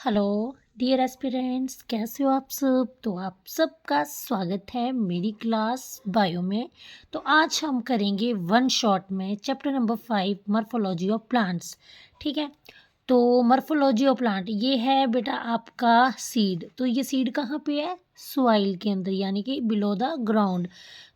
Hello dear aspirants, कैसे हो आप सब। तो आप सबका स्वागत है मेरी क्लास बायो में। तो आज हम करेंगे वन शॉट में chapter number 5 morphology of plants. ठीक है। तो मॉर्फोलॉजी ऑफ प्लांट ये है बेटा आपका सीड। तो ये सीड कहाँ पे है? सॉइल के अंदर, यानी कि बिलो द ग्राउंड।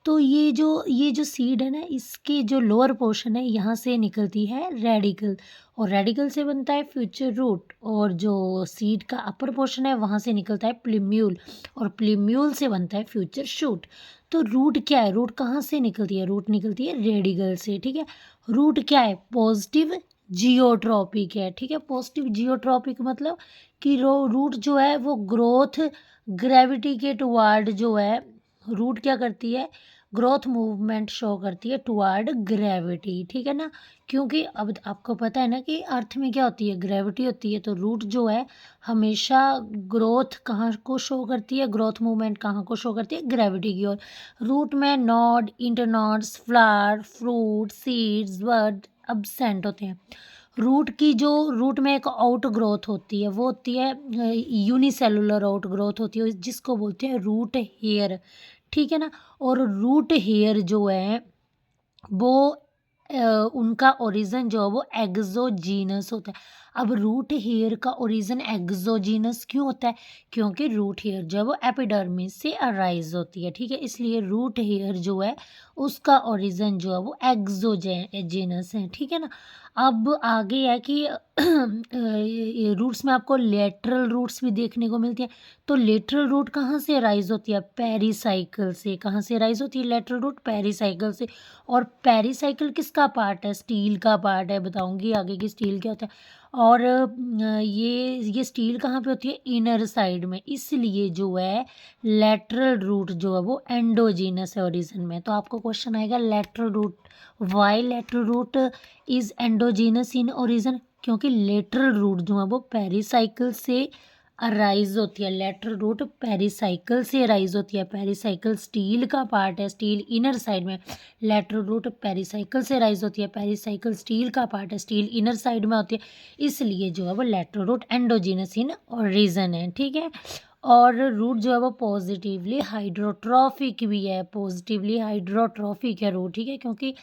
तो ये जो सीड है ना, इसके जो लोअर पोर्शन है यहाँ से निकलती है रेडिकल, और रेडिकल से बनता है फ्यूचर रूट, और जो सीड का अपर पोर्शन है वहाँ से निकलता है प्लीम्यूल, और प्लीम्यूल से बनता है फ्यूचर शूट। तो रूट क्या है? रूट कहाँ से निकलती है? रूट निकलती है रेडिकल से। ठीक है। रूट क्या है? पॉजिटिव जियोट्रॉपिक है। ठीक है। पॉजिटिव जियोट्रॉपिक मतलब कि रूट जो है वो ग्रोथ ग्रेविटी के टुवार्ड जो है, रूट क्या करती है? ग्रोथ मूवमेंट शो करती है टुवार्ड ग्रेविटी। ठीक है ना। क्योंकि अब आपको पता है ना कि अर्थ में क्या होती है? ग्रेविटी होती है। तो रूट जो है हमेशा ग्रोथ कहाँ को शो करती है? ग्रोथ मूवमेंट कहाँ को शो करती है? ग्रेविटी की ओर। रूट में node, internodes, flower, fruit, seeds, bud absent होते हैं। रूट में एक आउट ग्रोथ होती है, वो होती है यूनिसेलुलर आउट ग्रोथ होती है, जिसको बोलते हैं रूट हेयर। ठीक है ना। और रूट हेयर जो है वो उनका ओरिजिन जो है वो एक्सोजीनस होता है। अब रूट हेयर का ओरिजिन एक्सोजीनस क्यों होता है? क्योंकि रूट हेयर जो है वो एपिडर्मिस से अराइज होती है। ठीक है। इसलिए रूट हेयर जो है उसका ओरिजिन जो है वो एक्सोजेनस है। ठीक है ना। अब आगे है कि रूट्स में आपको लेटरल रूट्स भी देखने को मिलती है। तो लेटरल रूट कहाँ से राइज होती है? पेरिसाइकिल से। कहाँ से राइज होती है लेटरल रूट? पेरिसाइकिल से। और पेरिसाइकिल किसका पार्ट है? स्टील का पार्ट है। बताऊंगी आगे कि स्टील क्या होता है। और ये स्टील कहाँ पे होती है? इनर साइड में। इसलिए जो है लेटरल रूट जो है वो एंडोजीनस है ओरिजिन में। तो आपको क्वेश्चन आएगा lateral root, why lateral root is endogenous in origin? क्योंकि लेटरल रूट जो है वो पेरिसाइकिल से अराइज होती है। लेटरल रूट पेरिसाइकिल से अराइज होती है। पेरिसाइकिल स्टील का पार्ट है, स्टील इनर साइड में। लेटरल रूट पेरिसाइकिल से राइज होती है। पेरिसाइकिल स्टील का पार्ट है, स्टील इनर साइड में होती है। इसलिए जो है वो lateral root endogenous in origin है। ठीक है। और रूट जो है वो पॉजिटिवली हाइड्रोट्रॉफिक भी है। पॉजिटिवली हाइड्रोट्रॉफिक है रूट। ठीक है। क्योंकि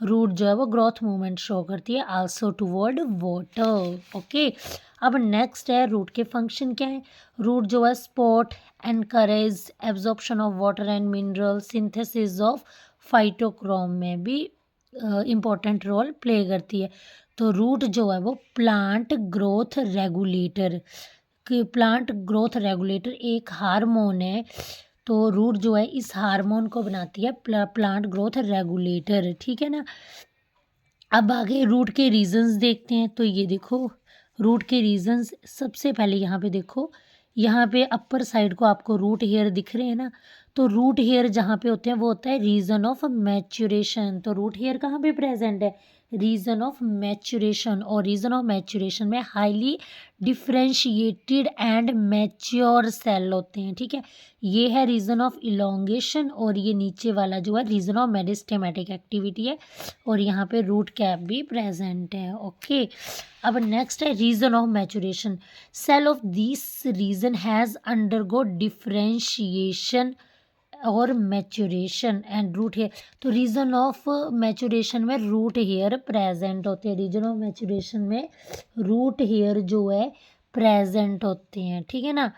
रूट जो है वो ग्रोथ मूवमेंट शो करती है आल्सो टुवर्ड वाटर। ओके। अब नेक्स्ट है रूट के फंक्शन क्या है। रूट जो है support, encourage absorption of water and mineral, synthesis of phytochrome में भी इम्पोर्टेंट रोल प्ले करती है। तो रूट जो है वो प्लांट ग्रोथ रेगुलेटर, कि प्लांट ग्रोथ रेगुलेटर एक हार्मोन है। तो रूट जो है इस हार्मोन को बनाती है प्लांट ग्रोथ रेगुलेटर। ठीक है ना। अब आगे रूट के रीजंस देखते हैं। तो ये देखो रूट के रीजंस, सबसे पहले यहाँ पे देखो, यहाँ पे अपर साइड को आपको रूट हेयर दिख रहे हैं ना। तो रूट हेयर जहाँ पे होते हैं वो होता है रीजन ऑफ मैच्योरेशन। तो रूट हेयर कहाँ पे प्रेजेंट है? Region of maturation. और रीजन ऑफ मैच्योरेशन में highly differentiated and mature cell होते हैं। ठीक है। ये है रीजन ऑफ इलोंगेशन, और ये नीचे वाला जो है रीजन ऑफ मेरिस्टेमेटिक एक्टिविटी है, और यहाँ पे रूट कैप भी प्रेजेंट है। ओके। अब नेक्स्ट है region of maturation. Cell of this region has undergo differentiation और मैचुरेशन एंड रूट हेयर। तो रीजन ऑफ मैचुरेशन में रूट हेयर प्रेजेंट होते हैं। रीजन ऑफ मैचुरेशन में रूट हेयर जो है प्रेजेंट होते हैं। ठीक है ना।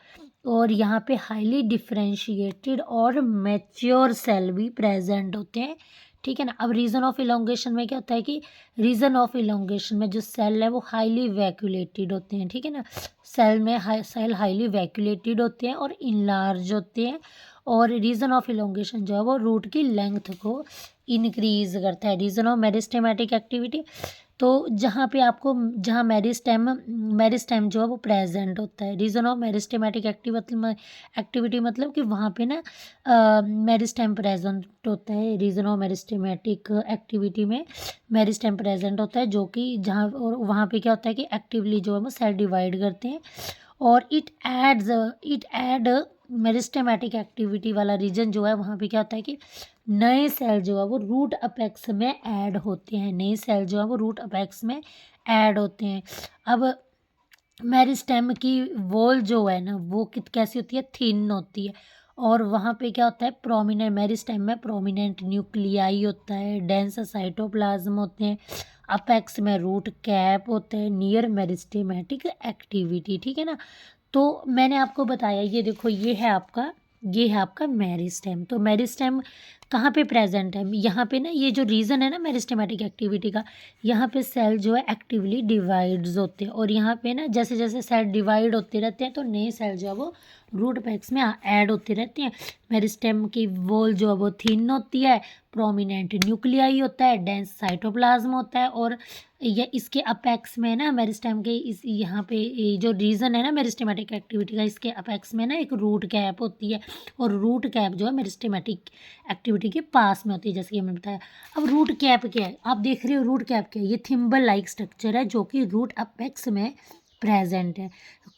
और यहाँ पे हाईली डिफरेंशिएटेड और मैच्योर सेल भी प्रेजेंट होते हैं। ठीक है ना। अब रीजन ऑफ इलोंगेशन में क्या होता है कि रीजन ऑफ इलोंगेशन में जो सेल है वो हाईली वैक्यूलेटेड होते हैं। ठीक है ना। सेल हाईली वैक्यूलेटेड होते हैं और इनलार्ज होते हैं। और रीजन ऑफ इलोंगेशन जो है वो रूट की लेंथ को इंक्रीज करता है। रीजन ऑफ मेरिस्टेमेटिक एक्टिविटी, तो जहाँ पे आपको जहाँ मेरिस्टेम जो है वो प्रेजेंट होता है। रीजन ऑफ मेरिस्टेमेटिक एक्टिविटी मतलब कि वहाँ पे ना मेरिस्टेम प्रेजेंट होता है। रीजन ऑफ मेरिस्टेमेटिक एक्टिविटी में मेरिस्टेम प्रेजेंट होता है, जो कि जहाँ और वहाँ पे क्या होता है कि एक्टिवली जो है वो सेल डिवाइड करते हैं। और इट ऐड मेरिस्टेमेटिक एक्टिविटी वाला रीजन जो है वहाँ पे क्या होता है कि नए सेल जो है वो रूट अपेक्स में ऐड होते हैं। नए सेल जो है वो रूट अपेक्स में ऐड होते हैं। अब मेरिस्टेम की वॉल जो है ना वो कैसी होती है, थिन होती है। और वहाँ पे क्या होता है, प्रोमिनेंट मेरिस्टेम में प्रोमिनेंट न्यूक्लियाई होता है, डेंस साइटोप्लाज्म होते हैं, अपेक्स में रूट कैप होते हैं, नियर मेरिस्टेमेटिक एक्टिविटी, ठीक है ना। तो मैंने आपको बताया, ये देखो ये है आपका मेरिस्टेम। तो मेरिस्टेम कहाँ पे प्रेजेंट है, यहाँ पे ना, ये जो रीज़न है ना मेरिस्टेमेटिक एक्टिविटी का, यहाँ पे सेल जो है एक्टिवली डिवाइड्स होते हैं। और यहाँ पे ना जैसे जैसे सेल डिवाइड होते रहते हैं तो नए सेल जो है वो रूट पैक्स में ऐड होते रहते हैं। मेरिस्टेम की वॉल जो है वो थिन होती है, प्रोमिनेंट न्यूक्लियाई होता है, डेंस साइटोप्लाज्म होता है। और ये इसके अपेक्स में ना मेरिस्टेम के इस यहाँ पे ये जो रीज़न है ना मेरिस्टेमेटिक एक्टिविटी का, इसके अपेक्स में ना एक रूट कैप होती है। और रूट कैप जो है मेरिस्टेमेटिक एक्टिविटी के पास में होती है, जैसे कि हमने बताया। अब रूट कैप क्या है, आप देख रहे हो रूट कैप क्या है, ये थिम्बल लाइक स्ट्रक्चर है जो कि रूट अपेक्स में प्रेजेंट है।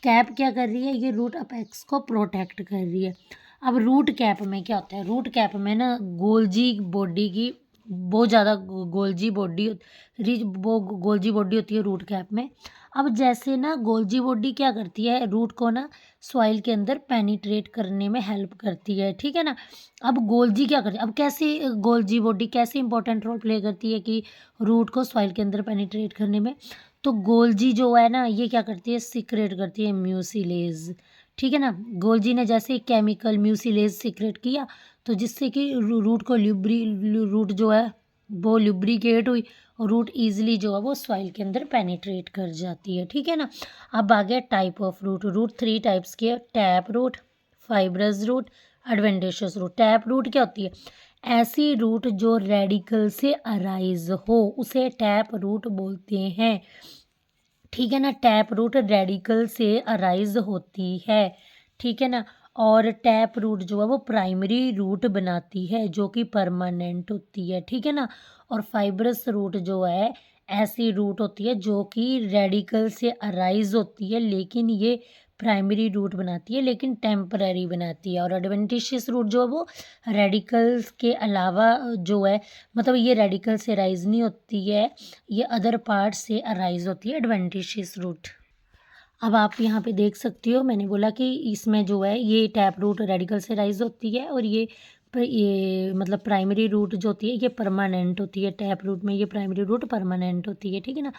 कैप क्या कर रही है, ये रूट अपेक्स को प्रोटेक्ट कर रही है। अब रूट कैप में क्या होता है, रूट कैप में ना गोल्जी बॉडी की बहुत ज़्यादा गोल्जी बॉडी रिच वो गोल्जी बॉडी होती है रूट कैप में। अब जैसे ना गोल्जी बॉडी क्या करती है, रूट को ना सॉइल के अंदर पेनिट्रेट करने में हेल्प करती है, ठीक है ना। अब गोल्जी क्या करती है, अब कैसे गोल्जी बॉडी कैसे इंपॉर्टेंट रोल प्ले करती है कि रूट को सॉइल के अंदर पेनिट्रेट करने में। तो गोल्जी जो है ना ये क्या करती है, सिक्रेट करती है म्यूसिलेज, ठीक है ना। गोल्जी ने जैसे केमिकल म्यूसिलेज सिक्रेट किया तो जिससे कि रूट को रूट जो है वो लुब्रिकेट हुई और रूट इजीली जो है वो सॉइल के अंदर पेनिट्रेट कर जाती है, ठीक है ना। अब आ गया type of root. Root 3 types के, tap root, fibrous root, adventitious root. Tap root क्या होती है, ऐसी रूट जो रेडिकल से अराइज हो उसे टैप रूट बोलते हैं, ठीक है ना। टैप रूट रेडिकल से अराइज होती है, ठीक है ना। और टैप रूट जो है वो प्राइमरी रूट बनाती है जो कि परमानेंट होती है, ठीक है ना। और फाइब्रस रूट जो है ऐसी रूट होती है जो कि रेडिकल से अराइज होती है लेकिन ये प्राइमरी रूट बनाती है लेकिन टेम्पररी बनाती है। और एडवेंटिशियस रूट जो है वो रेडिकल्स के अलावा जो है, मतलब ये रेडिकल से राइज नहीं होती है, ये अदर पार्ट से अराइज होती है एडवेंटिशियस रूट। अब आप यहाँ पे देख सकते हो, मैंने बोला कि इसमें जो है ये टैप रूट रेडिकल से राइज होती है और ये मतलब प्राइमरी रूट जो होती है ये परमानेंट होती है। टैप रूट में ये प्राइमरी रूट परमानेंट होती है, ठीक है ना।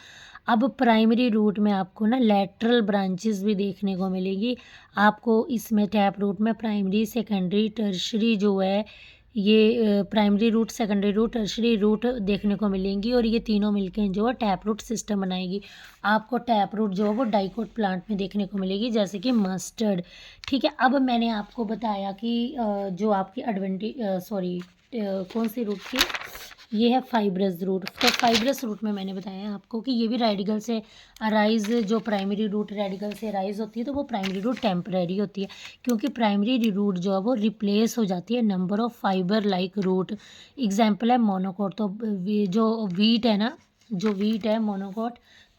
अब प्राइमरी रूट में आपको ना लेटरल ब्रांचेस भी देखने को मिलेगी। आपको इसमें टैप रूट में प्राइमरी, सेकेंडरी, टर्शरी जो है ये primary root, secondary root, tertiary root देखने को मिलेंगी और ये तीनों मिलकर जो है टैप रूट सिस्टम बनाएगी। आपको टैप रूट जो है वो डाइकोट प्लांट में देखने को मिलेगी जैसे कि मस्टर्ड, ठीक है। अब मैंने आपको बताया कि जो आपकी कौन सी रूट की, ये है फाइब्रस रूट। तो फाइब्रस रूट में मैंने बताया आपको कि ये भी रेडिकल से अराइज, जो प्राइमरी रूट रेडिकल से अराइज होती है तो वो प्राइमरी रूट टेम्पररी होती है क्योंकि प्राइमरी रूट जो है वो रिप्लेस हो जाती है number of fibre like root. Example है मोनोकोट। तो जो वीट है ना, जो वीट है मोनोकोट,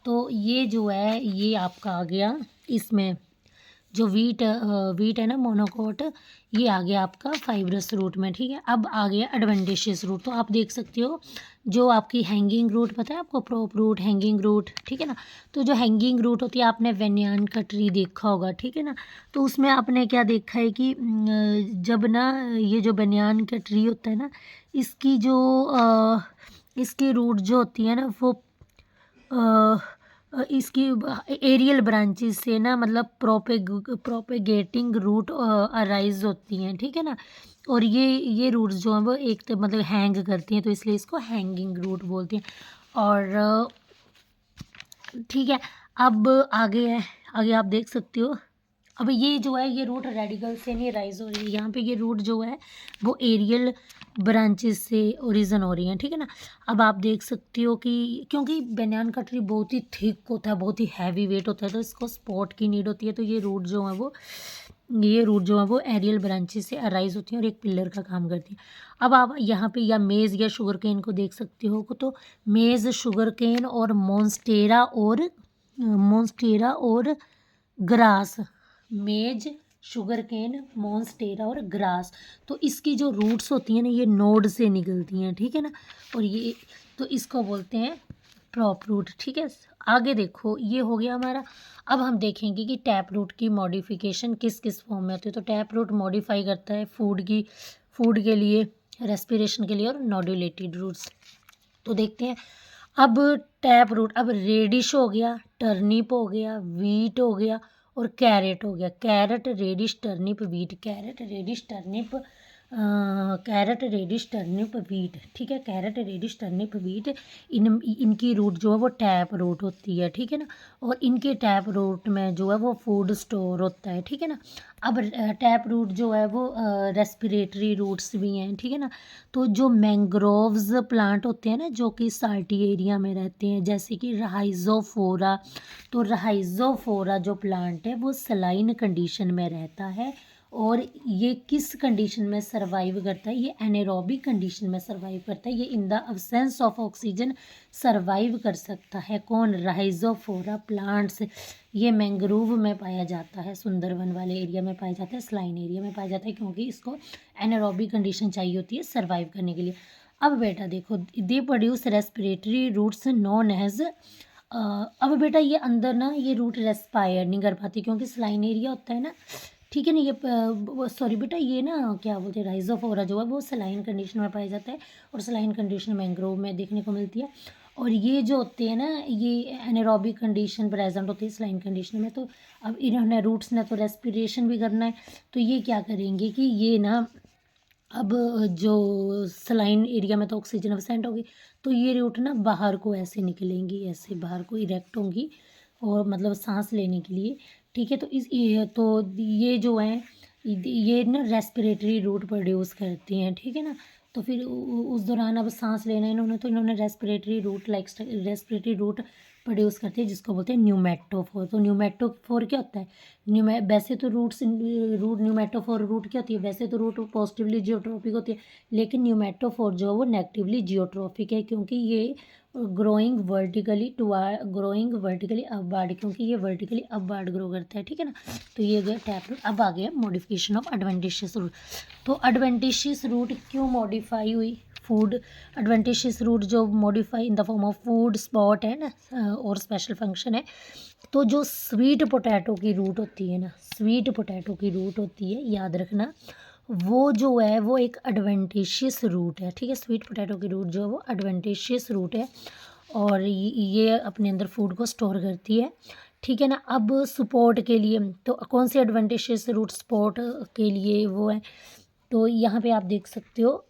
तो ये जो है ये आपका आ गया इसमें, जो वीट है ना मोनोकोट, ये आ गया आपका फाइब्रस रूट में, ठीक है। अब आ गया एडवेंटिशियस रूट। तो आप देख सकते हो जो आपकी हैंगिंग रूट, पता है आपको, प्रॉप रूट, हैंगिंग रूट, ठीक है ना। तो जो हैंगिंग रूट होती है, आपने वेन्यान का ट्री देखा होगा, ठीक है ना। तो उसमें आपने क्या देखा है कि जब ना ये जो बनियान का ट्री होता है ना, इसकी जो इसकी रूट जो होती है ना वो इसकी एरियल ब्रांचेस से ना मतलब प्रोपेगेटिंग रूट अराइज होती हैं, ठीक है ना। और ये रूट्स जो हैं वो एक तो मतलब हैंग करती हैं तो इसलिए इसको हैंगिंग रूट बोलते हैं। और ठीक है, अब आगे है, आगे आप देख सकते हो। अब ये जो है ये रूट रेडिकल से नहीं राइज हो रही है, यहाँ पे ये रूट जो है वो एरियल ब्रांचेस से ओरिजिन हो रही हैं, ठीक है ना। अब आप देख सकते हो कि क्योंकि बनियान का ट्री बहुत ही थिक होता है, बहुत ही हैवी वेट होता है तो इसको सपोर्ट की नीड होती है। तो ये रूट जो है वो एरियल ब्रांचेस से अराइज होती हैं और एक पिलर का काम करती है। अब आप यहाँ पे या मेज़ या शुगर केन को देख सकते हो, तो मेज़, शुगर केन और मोन्स्टेरा और ग्रास, मेज, शुगर केन, मोन्स्टेरा और ग्रास, तो इसकी जो रूट्स होती हैं ना ये नोड से निकलती हैं, ठीक है ना। और ये तो इसको बोलते हैं प्रॉप रूट, ठीक है। आगे देखो ये हो गया हमारा। अब हम देखेंगे कि टैप रूट की मॉडिफिकेशन किस किस फॉर्म में होती है। तो टैप रूट मॉडिफाई करता है फूड के लिए, रेस्पिरेशन के लिए और नोडुलेटेड रूट्स। तो देखते हैं। अब टैप रूट, अब रेडिश हो गया, टर्निप हो गया, वीट हो गया और कैरेट हो गया। Carrot, radish, turnip, wheat. Carrot, radish, turnip, wheat. ठीक है, कैरेट, रेडिश, टर्निप, वीट, इनकी रूट जो है वो टैप रूट होती है। ठीक है ना, और इनके टैप रूट में जो है वो फूड स्टोर होता है। ठीक है ना। अब टैप रूट जो है वो रेस्पिरेटरी रूट्स भी हैं। ठीक है ना। तो जो मैंग्रोव्स प्लांट होते हैं ना, जो कि साल्टी एरिया में रहते हैं, जैसे कि राइजोफोरा। तो राइजोफोरा जो प्लांट है वो सलाइन कंडीशन में रहता है। और ये किस कंडीशन में सर्वाइव करता है? ये एनेरोबिक कंडीशन में सर्वाइव करता है। ये in the absence of oxygen survive कर सकता है। कौन? Rhizophora plants. ये मैंग्रोव में पाया जाता है, सुंदरवन वाले एरिया में पाया जाता है, स्लाइन एरिया में पाया जाता है, क्योंकि इसको एनारोबिक कंडीशन चाहिए होती है सर्वाइव करने के लिए। अब बेटा देखो, they produce respiratory roots known as. अब बेटा ये अंदर ना ये रूट रेस्पायर नहीं कर पाती, क्योंकि स्लाइन एरिया होता है ना। ठीक है ना। ये सॉरी बेटा, ये ना क्या बोलते हैं, राइजोफोरा जो है वो सलाइन कंडीशन में पाया जाता है, और सलाइन कंडीशन मैंग्रोव में देखने को मिलती है। और ये जो होते हैं ना, ये एनारोबिक कंडीशन प्रेजेंट होती है स्लाइन कंडीशन में। तो अब इन्होंने रूट्स ने तो रेस्पिरेशन भी करना है, तो ये क्या करेंगे कि ये ना, अब जो सलाइन एरिया में तो ऑक्सीजन अब्सेंट होगी, तो ये रूट ना बाहर को ऐसे निकलेंगी, ऐसे बाहर को इरेक्ट होंगी, और मतलब सांस लेने के लिए। ठीक है। तो ये जो है, ये ना रेस्पिरेटरी रूट प्रोड्यूस करती हैं। ठीक है ना। तो फिर उस दौरान अब सांस लेना इन्होंने रेस्पिरेटरी रूट प्रोड्यूस करती है, जिसको बोलते हैं न्यूमेटोफोर। तो न्यूमेटोफोर क्या होता है? वैसे तो न्यूमेटोफोर रूट क्या होती है? वैसे तो रूट पॉजिटिवली जियोट्रॉपिक होती है, लेकिन न्यूमेटोफोर जो है वो नेगेटिवली जियोट्रॉपिक है, क्योंकि ये ग्रोइंग वर्टिकली अपवार्ड, क्योंकि ये वर्टिकली अपवार्ड ग्रो करता है। ठीक है ना। तो ये गया टैप रूट। अब आ गया मॉडिफिकेशन ऑफ एडवेंटिशियस रूट। तो एडवेंटिशियस रूट क्यों मॉडिफाई हुई? फूड एडवेंटिशियस रूट जो modify in the form of food spot है ना, और स्पेशल फंक्शन है। तो जो स्वीट पोटैटो की रूट होती है ना, स्वीट पोटैटो की रूट होती है, याद रखना, वो जो है वो एक एडवेंटिशियस रूट है। ठीक है, स्वीट पोटैटो की रूट जो है वो एडवेंटिशियस रूट है, और ये अपने अंदर फूड को स्टोर करती है। ठीक है ना। अब सपोर्ट के लिए तो कौन सी एडवेंटिशियस रूट सपोर्ट के लिए वो है? तो यहाँ पे आप देख सकते हो।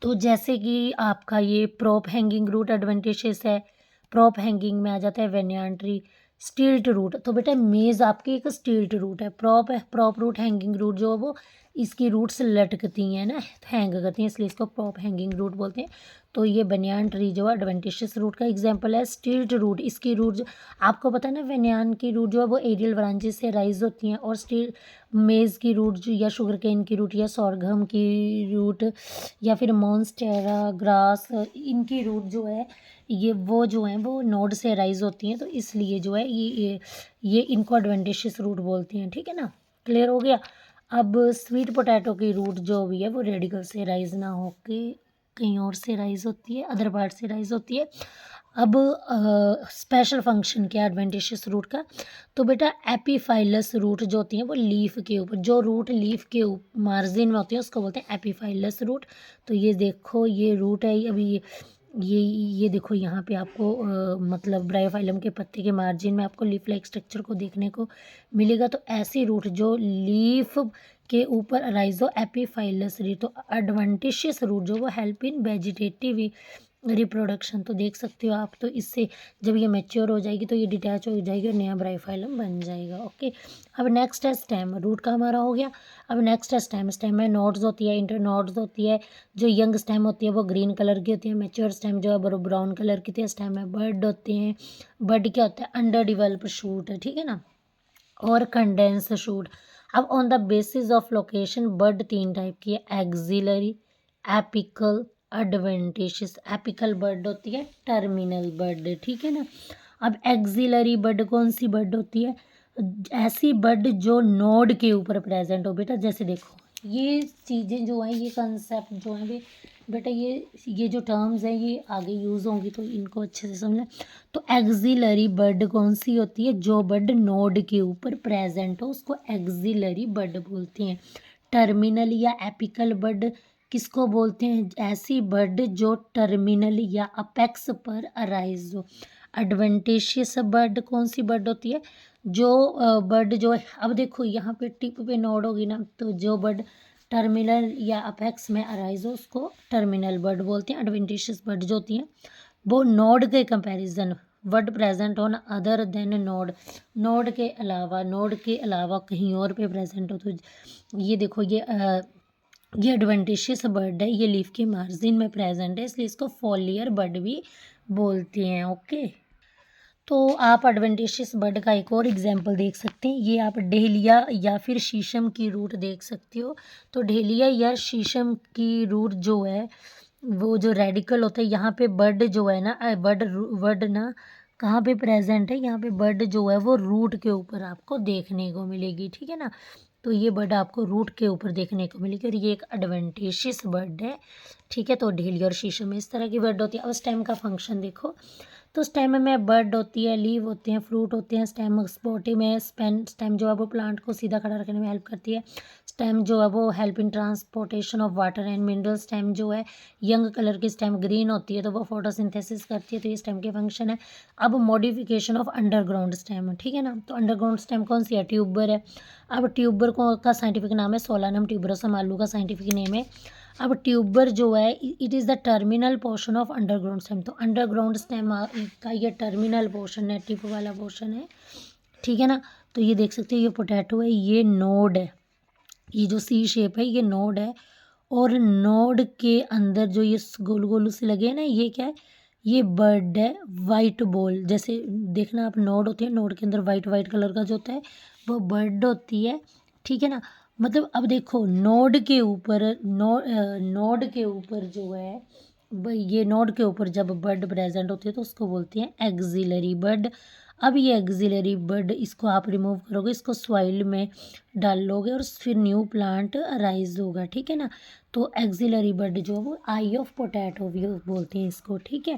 तो जैसे कि आपका ये प्रॉप हैंगिंग रूट एडवेंटिशियस है, प्रॉप हैंगिंग में आ जाता है वेनियान ट्री। स्टिल्ट रूट, तो बेटा मेज़ आपकी एक स्टिल्ट रूट है। प्रॉप रूट हैंगिंग रूट जो है वो, इसकी रूट्स लटकती हैं ना, हैंग करती हैं, इसलिए इसको प्रॉप हैंगिंग रूट बोलते हैं। तो ये बनियान ट्री जो है एडवेंटिशियस रूट का एग्जांपल है। स्टिल्ट रूट, इसकी रूट जो आपको पता है ना, वेनियान की रूट जो है वो एरियल ब्रांचेस से राइज होती हैं, और स्टिल मेज़ की रूट जो, या शुगर केन की रूट, या सोरघम की रूट, या फिर मॉन्स्टेरा ग्रास, इनकी रूट जो है ये वो जो है वो नोड से राइज होती हैं, तो इसलिए जो है ये इनको एडवेंटिशियस रूट बोलते हैं। ठीक है ना, क्लियर हो गया। अब स्वीट पोटैटो की रूट जो भी है वो रेडिकल से राइज ना होके कहीं और से राइज होती है, अदर पार्ट से राइज होती है। अब स्पेशल फंक्शन क्या है एडवेंटिशियस रूट का? तो बेटा एपीफाइलस रूट जो होती हैं वो लीफ के ऊपर, जो रूट लीफ के मार्जिन में होती है उसको बोलते हैं एपीफाइलस रूट। तो ये देखो ये रूट है, अभी ये देखो यहाँ पे आपको मतलब ब्रायोफाइलम के पत्ते के मार्जिन में आपको लीफ लाइक स्ट्रक्चर को देखने को मिलेगा। तो ऐसी रूट जो लीफ के ऊपर राइजो एपीफाइलस रूट, तो एडवेंटिशियस रूट जो वो हेल्प इन वेजिटेटिव रिप्रोडक्शन। तो देख सकते हो आप, तो इससे जब ये मैच्योर हो जाएगी तो ये डिटैच हो जाएगी और नया ब्रायोफाइलम बन जाएगा। ओके। अब नेक्स्ट है स्टेम। रूट का हमारा हो गया। अब नेक्स्ट है स्टेम। स्टेम में नोड्स होती है, इंटर नोड्स होती है। जो यंग स्टेम होती है वो ग्रीन कलर की होती है, मैच्योर स्टेम जो है ब्राउन कलर की होती है। स्टेम में बड होते हैं। बड क्या होता है? अंडर डिवेल्प शूट है। ठीक है ना, और कंडेंस शूट। अब on the basis of location bud 3 type की है, axillary, apical, adventitious. Apical bud होती है, टर्मिनल बड। ठीक है ना। अब एक्सिलरी बड कौन सी बड होती है? ऐसी बड जो नोड के ऊपर प्रेजेंट हो। बेटा जैसे देखो ये चीज़ें जो हैं, ये कंसेप्ट जो है बेटा ये जो टर्म्स हैं ये आगे यूज़ होंगी तो इनको अच्छे से समझना। तो एक्सिलरी बर्ड कौन सी होती है? जो बर्ड नोड के ऊपर प्रेजेंट हो उसको एक्सिलरी बर्ड बोलते हैं। टर्मिनल या एपिकल बर्ड किसको बोलते हैं? ऐसी बर्ड जो टर्मिनल या अपेक्स पर अराइज हो। एडवेंटिशियस बर्ड कौन सी बर्ड होती है? जो बर्ड जो है, अब देखो यहाँ पे टिप पे नोड होगी ना, तो जो बर्ड टर्मिनल या अपेक्स में अराइज हो उसको टर्मिनल बर्ड बोलते हैं। एडवेंटिशियस बर्ड जो होती हैं वो नोड के comparison word present on other than node, node के अलावा कहीं और पे प्रेजेंट हो। तो ये देखो ये एडवेंटिशियस बर्ड है, ये लीफ के मार्जिन में प्रेजेंट है, इसलिए इसको फॉलियर बर्ड भी बोलते हैं। ओके, तो आप एडवेंटिशियस बर्ड का एक और एग्जांपल देख सकते हैं। ये आप डेलिया या फिर शीशम की रूट देख सकते हो। तो डेलिया या शीशम की रूट जो है वो जो रेडिकल होता है, यहाँ पे बर्ड जो है ना, बर्ड ना कहाँ पे प्रेजेंट है? यहाँ पे बर्ड जो है वो रूट के ऊपर आपको देखने को मिलेगी, ठीक है ना। तो ये बर्ड आपको रूट के ऊपर देखने को मिलेगी और ये एक एडवेंटिशियस बर्ड है, ठीक है। तो डेलिया और शीशम में इस तरह की बर्ड होती है। अब स्टेम का फंक्शन देखो, तो स्टेम में बर्ड होती है, लीव होते हैं, फ्रूट होते हैं। स्टेम स्पोर्टी में स्टेम जो है वो प्लांट को सीधा खड़ा रखने में हेल्प करती है। स्टेम जो है वो help in transportation of water and mineral. Stem जो है यंग कलर की स्टेम ग्रीन होती है तो वो फोटोसिंथेसिस करती है, तो ये स्टेम के फंक्शन है। अब मॉडिफिकेशन ऑफ अंडरग्राउंड स्टेम, ठीक है ना। तो अंडरग्राउंड स्टेम कौन सी है? ट्यूबर है। अब ट्यूबर को का साइंटिफिक नाम है सोलानम ट्यूबरसम, आलू का साइंटिफिक नेम है। अब ट्यूबर जो है it is the terminal portion of underground stem. तो अंडरग्राउंड स्टेम का ये टर्मिनल पोर्शन है, टिप वाला पोर्शन है, ठीक है ना। तो ये देख सकते हो ये पोटैटो है, ये नोड है, ये जो सी शेप है ये नोड है। और नोड के अंदर जो ये गोल गोल से लगे हैं ना, ये क्या है? ये बर्ड है, वाइट बॉल जैसे देखना आप, नोड होती है, नोड के अंदर वाइट वाइट कलर का जो होता है वो बर्ड होती है, ठीक है ना। मतलब अब देखो नोड के ऊपर नोड के ऊपर जो है ये नोड के ऊपर जब बर्ड प्रेजेंट होती है तो उसको बोलते हैं एक्सिलरी बर्ड। अब ये एक्सिलरी बर्ड इसको आप रिमूव करोगे, इसको सॉइल में डालोगे और फिर न्यू प्लांट अराइज होगा, ठीक है ना। तो एक्सिलरी बर्ड जो है वो आई ऑफ पोटैटो भी बोलते हैं इसको, ठीक है।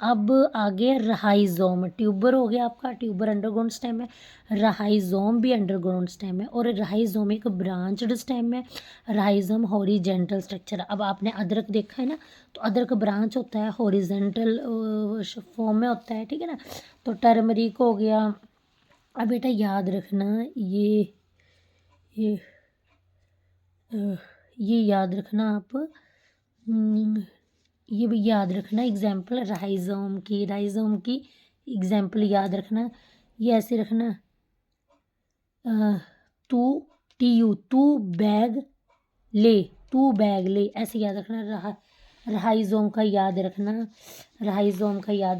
अब आगे राइजोम, ट्यूबर हो गया आपका, ट्यूबर अंडरग्राउंड स्टेम है, राइजोम भी अंडरग्राउंड स्टेम है, और राइजोम एक ब्रांच्ड स्टेम है, राइजोम हॉरिजेंटल स्ट्रक्चर। अब आपने अदरक देखा है ना, तो अदरक ब्रांच होता है, हॉरिजेंटल फॉर्म में होता है, ठीक है ना। तो टर्मरिक हो गया। अब बेटा याद रखना ये ये याद रखना आप, ये भी याद रखना एग्जाम्पल राइजोम की एग्जाम्पल याद रखना। ये ऐसे रखना, तू तू बैग ले ऐसे याद रखना। राइजोम का याद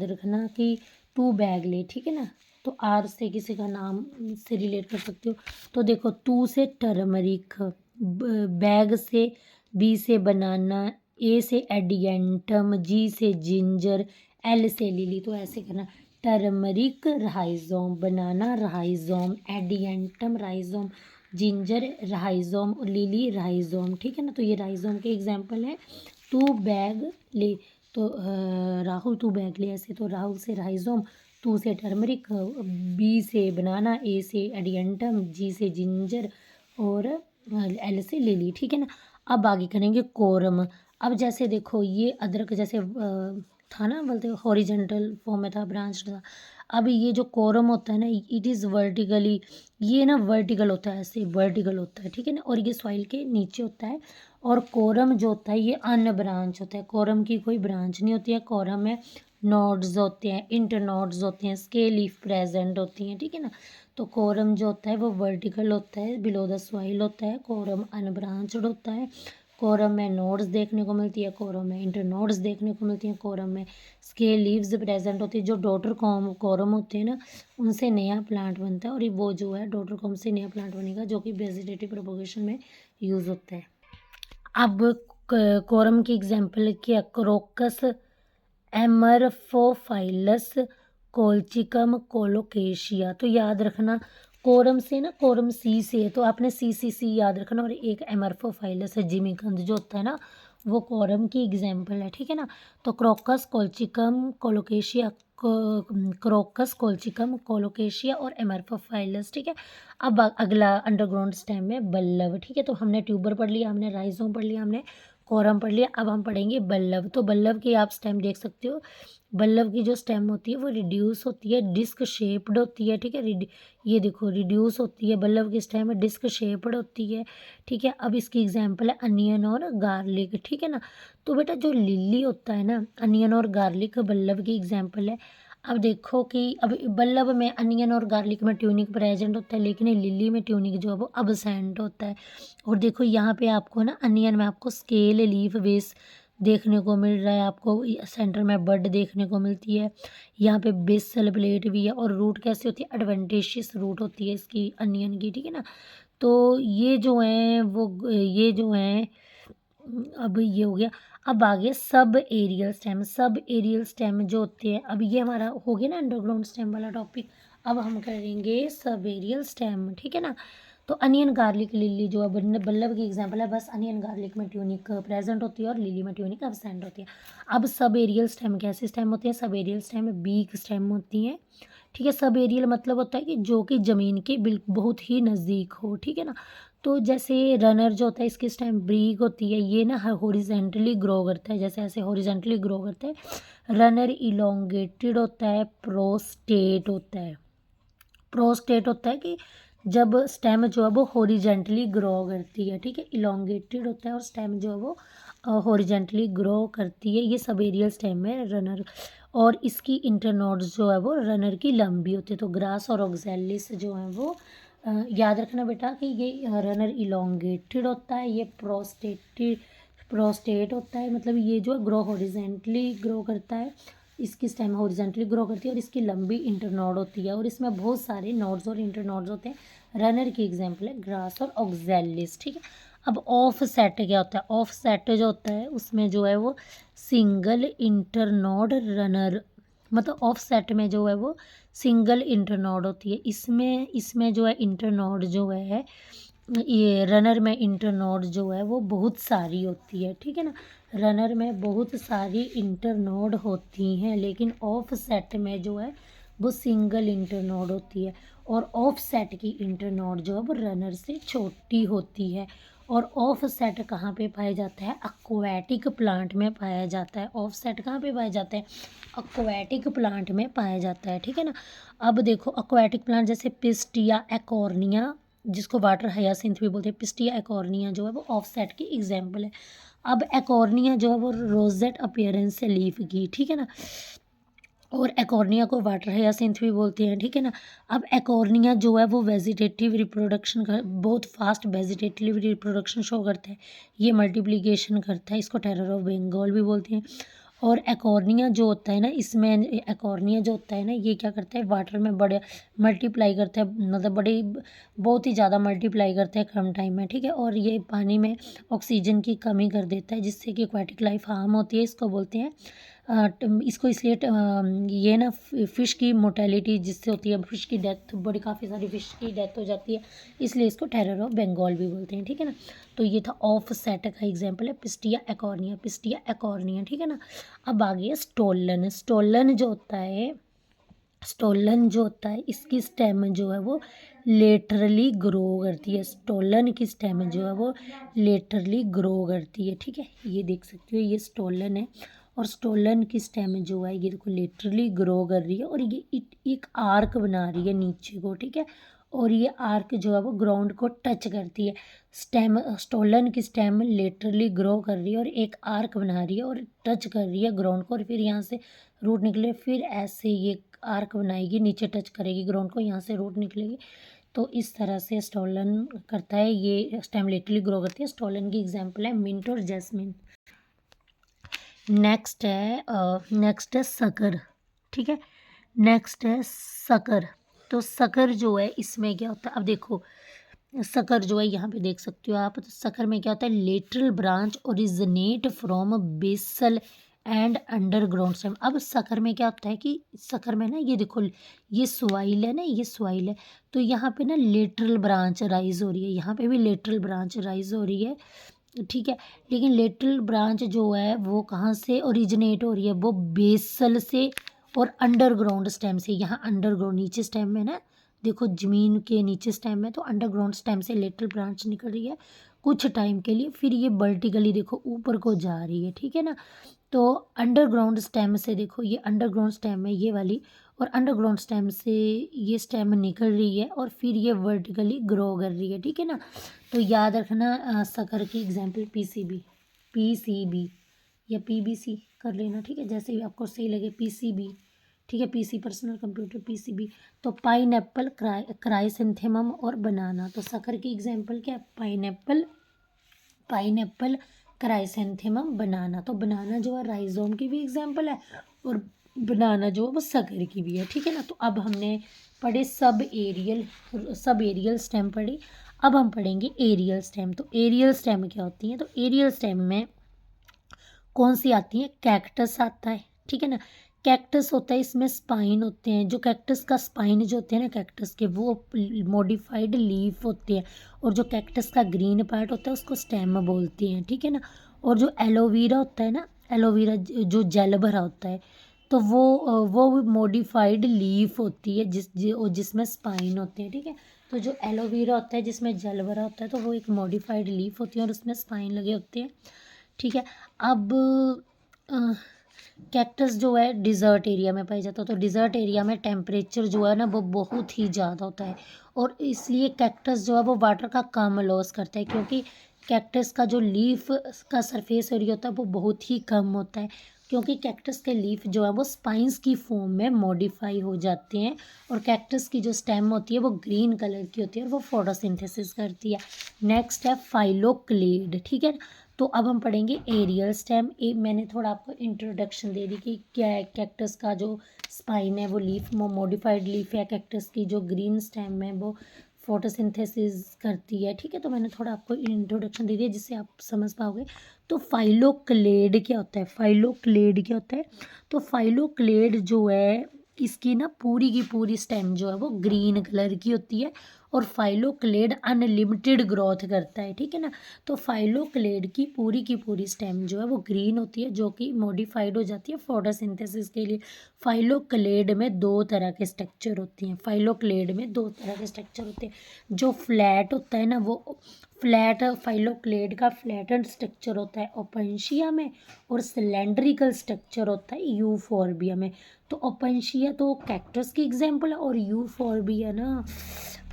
रखना कि टू बैग ले, ठीक है ना। तो आर से किसी का नाम से रिलेट कर सकते हो। तो देखो टू से टर्मरिक, बैग से, बी से बनाना, ए से एडियंटम, जी से जिंजर, एल से लिली। तो ऐसे करना, turmeric rhizome, banana rhizome, adiantum rhizome, ginger rhizome, lily rhizome, ठीक है ना। तो ये राइजोम के एग्जाम्पल है। टू बैग ले, तो राहुल तू बैग ले ऐसे। तो राहुल से राइजोम, टू से टर्मरिक, बी से बनाना, ए से एडियंटम, जी से जिंजर और एल से लिली, ठीक है ना। अब आगे करेंगे कोरम। अब जैसे देखो ये अदरक जैसे था ना, बोलते हॉरिजेंटल फॉर्म में था, ब्रांच था। अब ये जो कोरम होता है ना, इट इज़ वर्टिकली, ये ना वर्टिकल होता है, ऐसे वर्टिकल होता है, ठीक है ना। और ये सॉइल के नीचे होता है। और कोरम जो होता है ये अनब्रांच होता है, कोरम की कोई ब्रांच नहीं होती है। कोरम में नोड्स होते हैं, इंटरनोड्स होते हैं, स्केल लीफ प्रेजेंट होती हैं, ठीक है ना। तो कोरम जो होता है वो वर्टिकल होता है, बिलो द सॉइल होता है। कोरम अनब्रांच्ड होता है। कोरम में नोड्स देखने को मिलती है, कोरम में इंटरनोड्स देखने को मिलती हैं, कोरम में स्केल लीव्स प्रेजेंट होती है। जो डॉटर कोरम होते हैं ना, उनसे नया प्लांट बनता है, और वो जो है डॉटर कोरम से नया प्लांट बनेगा जो कि वेजिटेटिव प्रोपगेशन में यूज़ होता है। अब कोरम की एग्जाम्पल क्या? Crocus, amorphophallus, colchicum, colocasia. तो याद रखना कोरम से ना, कोरम सी से है तो आपने सी याद रखना। और एक एमरफोफाइलस है, जिमीकंद जो होता है ना वो कोरम की एग्जाम्पल है, ठीक है ना। तो crocus colchicum colocasia, crocus colchicum colocasia और एमरफोफाइलस, ठीक है। अब अगला अंडरग्राउंड स्टेम है बल्लभ, ठीक है। तो हमने ट्यूबर पढ़ लिया, हमने राइजोम पढ़ लिया, हमने कोरम पढ़ लिया। अब हम पढ़ेंगे बल्लभ। तो बल्लभ की आप स्टेम देख सकते हो। बल्लभ की जो स्टेम होती है वो रिड्यूस होती है, डिस्क शेप्ड होती है, ठीक है। ये देखो रिड्यूस होती है, बल्लभ की स्टेम डिस्क शेप्ड होती है, ठीक है। अब इसकी एग्जांपल है अनियन और गार्लिक, ठीक है ना। तो बेटा जो लिली होता है ना, अनियन और गार्लिक बल्लभ की एग्जांपल है। अब देखो कि अब बल्लभ में अनियन और गार्लिक में ट्यूनिक प्रेजेंट होता है, लेकिन लिली में ट्यूनिक जो है वो अबसेंट होता है। और देखो यहाँ पे आपको ना अनियन में आपको स्केल लीफ बेस देखने को मिल रहा है, आपको सेंटर में बड देखने को मिलती है, यहाँ पे बेसल प्लेट भी है। और रूट कैसी होती है, एडवेंटेशियस रूट होती है इसकी अनियन की, ठीक है ना। तो ये जो है वो ये जो है अब ये हो गया। अब आगे सब एरियल स्टेम, सब एरियल स्टेम जो होते हैं, अब ये हमारा हो गया ना अंडरग्राउंड स्टेम वाला टॉपिक। अब हम करेंगे सब एरियल स्टेम, ठीक है ना। तो अनियन गार्लिक लिली जो है बल्लभ की एग्जांपल है, बस अनियन गार्लिक में ट्यूनिक प्रेजेंट होती है और लिली में ट्यूनिक अब्सेंट होती है। अब सब एरियल स्टेम कैसे स्टेम होते हैं, सब एरियल स्टेम में बीक स्टेम होती हैं, ठीक है। सब एरियल मतलब होता है कि जो कि ज़मीन के बहुत ही नज़दीक हो, ठीक है ना। तो जैसे रनर जो होता है इसकी स्टेम ब्रीक होती है, ये ना हॉरिजेंटली ग्रो करता है, जैसे ऐसे हॉरिजेंटली ग्रो करता है। रनर इलोंगेटेड होता है, प्रोस्टेट होता है। प्रोस्टेट होता है कि जब स्टेम जो है वो हॉरिजेंटली ग्रो करती है, ठीक है। इलोंगेटेड होता है और स्टेम जो है वो हॉरिजेंटली ग्रो करती है, ये सब एरियल स्टेम है रनर। और इसकी इंटरनोड्स जो है वो रनर की लंबी होती है। तो ग्रास और ऑक्जेलिस जो है वो याद रखना बेटा कि ये रनर इलोंगेटेड होता है, ये प्रोस्टेट होता है, मतलब ये जो ग्रो हॉरिजेंटली ग्रो करता है, इसकी स्टेम हॉरिजेंटली ग्रो करती है और इसकी लंबी इंटरनोड होती है और इसमें बहुत सारे नोड्स और इंटरनोड्स होते हैं। रनर की एग्जांपल है ग्रास और ऑक्जेलिस, ठीक है। अब ऑफ सेट क्या होता है, ऑफ सेट जो होता है उसमें जो है वो सिंगल इंटरनोड रनर, मतलब ऑफ सेट में जो है वो सिंगल इंटरनोड होती है। इसमें इसमें जो है इंटरनोड जो है, ये रनर में इंटरनोड जो है वो बहुत सारी होती है, ठीक है ना। रनर में बहुत सारी इंटरनोड होती हैं, लेकिन ऑफ सेट में जो है वो सिंगल इंटरनोड होती है। और ऑफ सेट की इंटरनोड जो है वो रनर से छोटी होती है। और ऑफ सेट कहाँ पे पाया जाता है, एक्वाटिक प्लांट में पाया जाता है। ऑफ सेट कहाँ पे पाया जाता है, एक्वाटिक प्लांट में पाया जाता है, ठीक है ना। अब देखो एक्वाटिक प्लांट जैसे पिस्टिया एकॉर्निया, जिसको वाटर हयासिंथ भी बोलते हैं, पिस्टिया एकॉर्निया जो है वो ऑफसेट की एग्जाम्पल है। अब एकॉर्निया जो है वो रोजेट अपीयरेंस से लीफ की, ठीक है ना। और एकॉर्निया को वाटर हयासिंथ भी बोलते हैं, ठीक है ना। अब एकॉर्निया जो है वो वेजिटेटिव रिप्रोडक्शन का बहुत फास्ट वेजिटेटिव रिप्रोडक्शन शो करता है, ये मल्टीप्लिकेशन करता है, इसको टेरर ऑफ बंगाल भी बोलते हैं। और एकॉर्निया जो होता है ना, इसमें एकॉर्निया जो होता है ना, ये क्या करता है, वाटर में बड़े मल्टीप्लाई करता है, मतलब बड़ी बहुत ही ज़्यादा मल्टीप्लाई करता है कम टाइम में, ठीक है। और ये पानी में ऑक्सीजन की कमी कर देता है, जिससे कि एक्वाटिक लाइफ हार्म होती है, इसको बोलते हैं इसको इसलिए ये ना फ़िश की मोर्टेलिटी जिससे होती है, फ़िश की डेथ, बड़ी काफ़ी सारी फ़िश की डेथ हो जाती है, इसलिए इसको टेरर ऑफ बंगाल भी बोलते हैं, ठीक है ना। तो ये था ऑफ सेट का एग्जांपल है पिस्टिया एकॉर्निया, पिस्टिया एकॉर्निया, ठीक है ना। अब आ गया स्टोलन। स्टोलन जो होता है, स्टोलन जो होता है इसकी स्टेम जो है वो लेटरली ग्रो करती है। स्टोलन की स्टेम जो है वो लेटरली ग्रो करती है, ठीक है। ये देख सकते हो, ये स्टोलन है और स्टोलन की स्टेम जो है ये देखो लेटरली ग्रो कर रही है और ये एक आर्क बना रही है नीचे को, ठीक है। और ये आर्क जो है वो ग्राउंड को टच करती है। स्टेम, स्टोलन की स्टेम लेटरली ग्रो कर रही है और एक आर्क बना रही है और टच कर रही है ग्राउंड को, और फिर यहाँ से रूट निकले, फिर ऐसे ये आर्क बनाएगी, नीचे टच करेगी ग्राउंड को, यहाँ से रूट निकलेगी। तो इस तरह से स्टोलन करता है, ये स्टेम लेटरली ग्रो करती है। स्टोलन की एग्जांपल है मिंट और जैस्मिन। नेक्स्ट है सकर, ठीक है। नेक्स्ट है सकर। तो सकर जो है इसमें क्या होता है, अब देखो सकर जो है यहाँ पे देख सकते हो आप। तो सकर में क्या होता है, lateral branch originate from basal and underground stem. अब सकर में क्या होता है कि सकर में ना ये देखो, ये सॉइल है ना, ये सॉइल है, तो यहाँ पे ना लेटरल ब्रांच राइज हो रही है, यहाँ पे भी लेटरल ब्रांच राइज हो रही है, ठीक है। लेकिन लेटरल ब्रांच जो है वो कहाँ से ओरिजिनेट हो रही है, वो बेसल से और अंडरग्राउंड स्टेम से। यहाँ अंडरग्राउंड नीचे स्टेम में ना, देखो ज़मीन के नीचे स्टेम में, तो अंडरग्राउंड स्टेम से लेटरल ब्रांच निकल रही है कुछ टाइम के लिए, फिर ये वर्टिकली देखो ऊपर को जा रही है, ठीक है ना। तो अंडरग्राउंड स्टेम से देखो, ये अंडरग्राउंड स्टेम है ये वाली, और अंडरग्राउंड स्टेम से ये स्टेम निकल रही है और फिर ये वर्टिकली ग्रो कर रही है, ठीक है ना। तो याद रखना सकर की एग्जाम्पल पीसीबी या पीबीसी कर लेना, ठीक है, जैसे भी आपको सही लगे, पीसीबी, ठीक है, पीसी पर्सनल कंप्यूटर पीसीबी। तो पाइनएप्पल, क्राइसेंथेमम और बनाना, तो सकर की एग्जाम्पल क्या है, पाइनएप्पल क्राइसेंथेमम बनाना। तो बनाना जो है राइजोम की भी एग्जाम्पल है और बनाना जो है वो सकर की भी है, ठीक है ना। तो अब हमने पढ़े सब एरियल स्टेम पढ़ी। अब हम पढ़ेंगे एरियल स्टेम। तो एरियल स्टेम क्या होती है, तो एरियल स्टेम में कौन सी आती है, कैक्टस आता है, ठीक है ना। कैक्टस होता है, इसमें स्पाइन होते हैं, जो कैक्टस का स्पाइन जो होते हैं ना कैक्टस के, वो मॉडिफाइड लीफ होते हैं, और जो कैक्टस का ग्रीन पार्ट होता है उसको स्टेम बोलते हैं, ठीक है ना। और जो एलोवेरा होता है ना, एलोवेरा जो जेल भरा होता है, तो वो मॉडिफाइड लीफ होती है जिसमें स्पाइन होते हैं, ठीक है। तो जो एलोवेरा होता है जिसमें जेल भरा होता है, तो वो एक मॉडिफाइड लीफ होती है और उसमें स्पाइन लगे होते हैं, ठीक है। अब कैक्टस जो है डिज़र्ट एरिया में पाया जाता है, तो डिज़र्ट एरिया में टेम्परेचर जो है ना वो बहुत ही ज़्यादा होता है, और इसलिए कैक्टस जो है वो वाटर का कम लॉस करता है, क्योंकि कैक्टस का जो लीफ का सरफेस एरिया होता है वो बहुत ही कम होता है, क्योंकि कैक्टस के लीफ जो है वो स्पाइंस की फॉर्म में मॉडिफाई हो जाते हैं, और कैक्टस की जो स्टेम होती है वो ग्रीन कलर की होती है और वो फोटोसिंथेसिस करती है। नेक्स्ट है फाइलोक्लेड, ठीक है। तो अब हम पढ़ेंगे एरियल स्टेम। मैंने थोड़ा आपको इंट्रोडक्शन दे दी कि क्या है, कैक्टस का जो स्पाइन है वो लीफ मॉडिफाइड लीफ है, कैक्टस की जो ग्रीन स्टेम है वो फोटोसिंथेसिस करती है, ठीक है। तो मैंने थोड़ा आपको इंट्रोडक्शन दे दिया जिससे आप समझ पाओगे। तो फाइलोक्लेड क्या होता है, फाइलोक्लेड क्या होता है, तो फाइलोक्लेड जो है इसकी ना पूरी की पूरी स्टेम जो है वो ग्रीन कलर की होती है, और फाइलोक्लेड अनलिमिटेड ग्रोथ करता है, ठीक है ना। तो फाइलोक्लेड की पूरी स्टेम जो है वो ग्रीन होती है, जो कि मॉडिफाइड हो जाती है फोटोसिंथेसिस के लिए। फाइलोक्लेड में दो तरह के स्ट्रक्चर होती हैं, फाइलोक्लेड में दो तरह के स्ट्रक्चर होते हैं। जो फ्लैट होता है ना, वो फ्लैट फाइलोक्लेड का फ्लैटेंड स्ट्रक्चर होता है ओपेंशिया में, और सिलेंड्रिकल स्ट्रक्चर होता है यूफोर्बिया में। तो ओपेंशिया तो कैक्टस की एग्जाम्पल है, और यूफोर्बिया ना,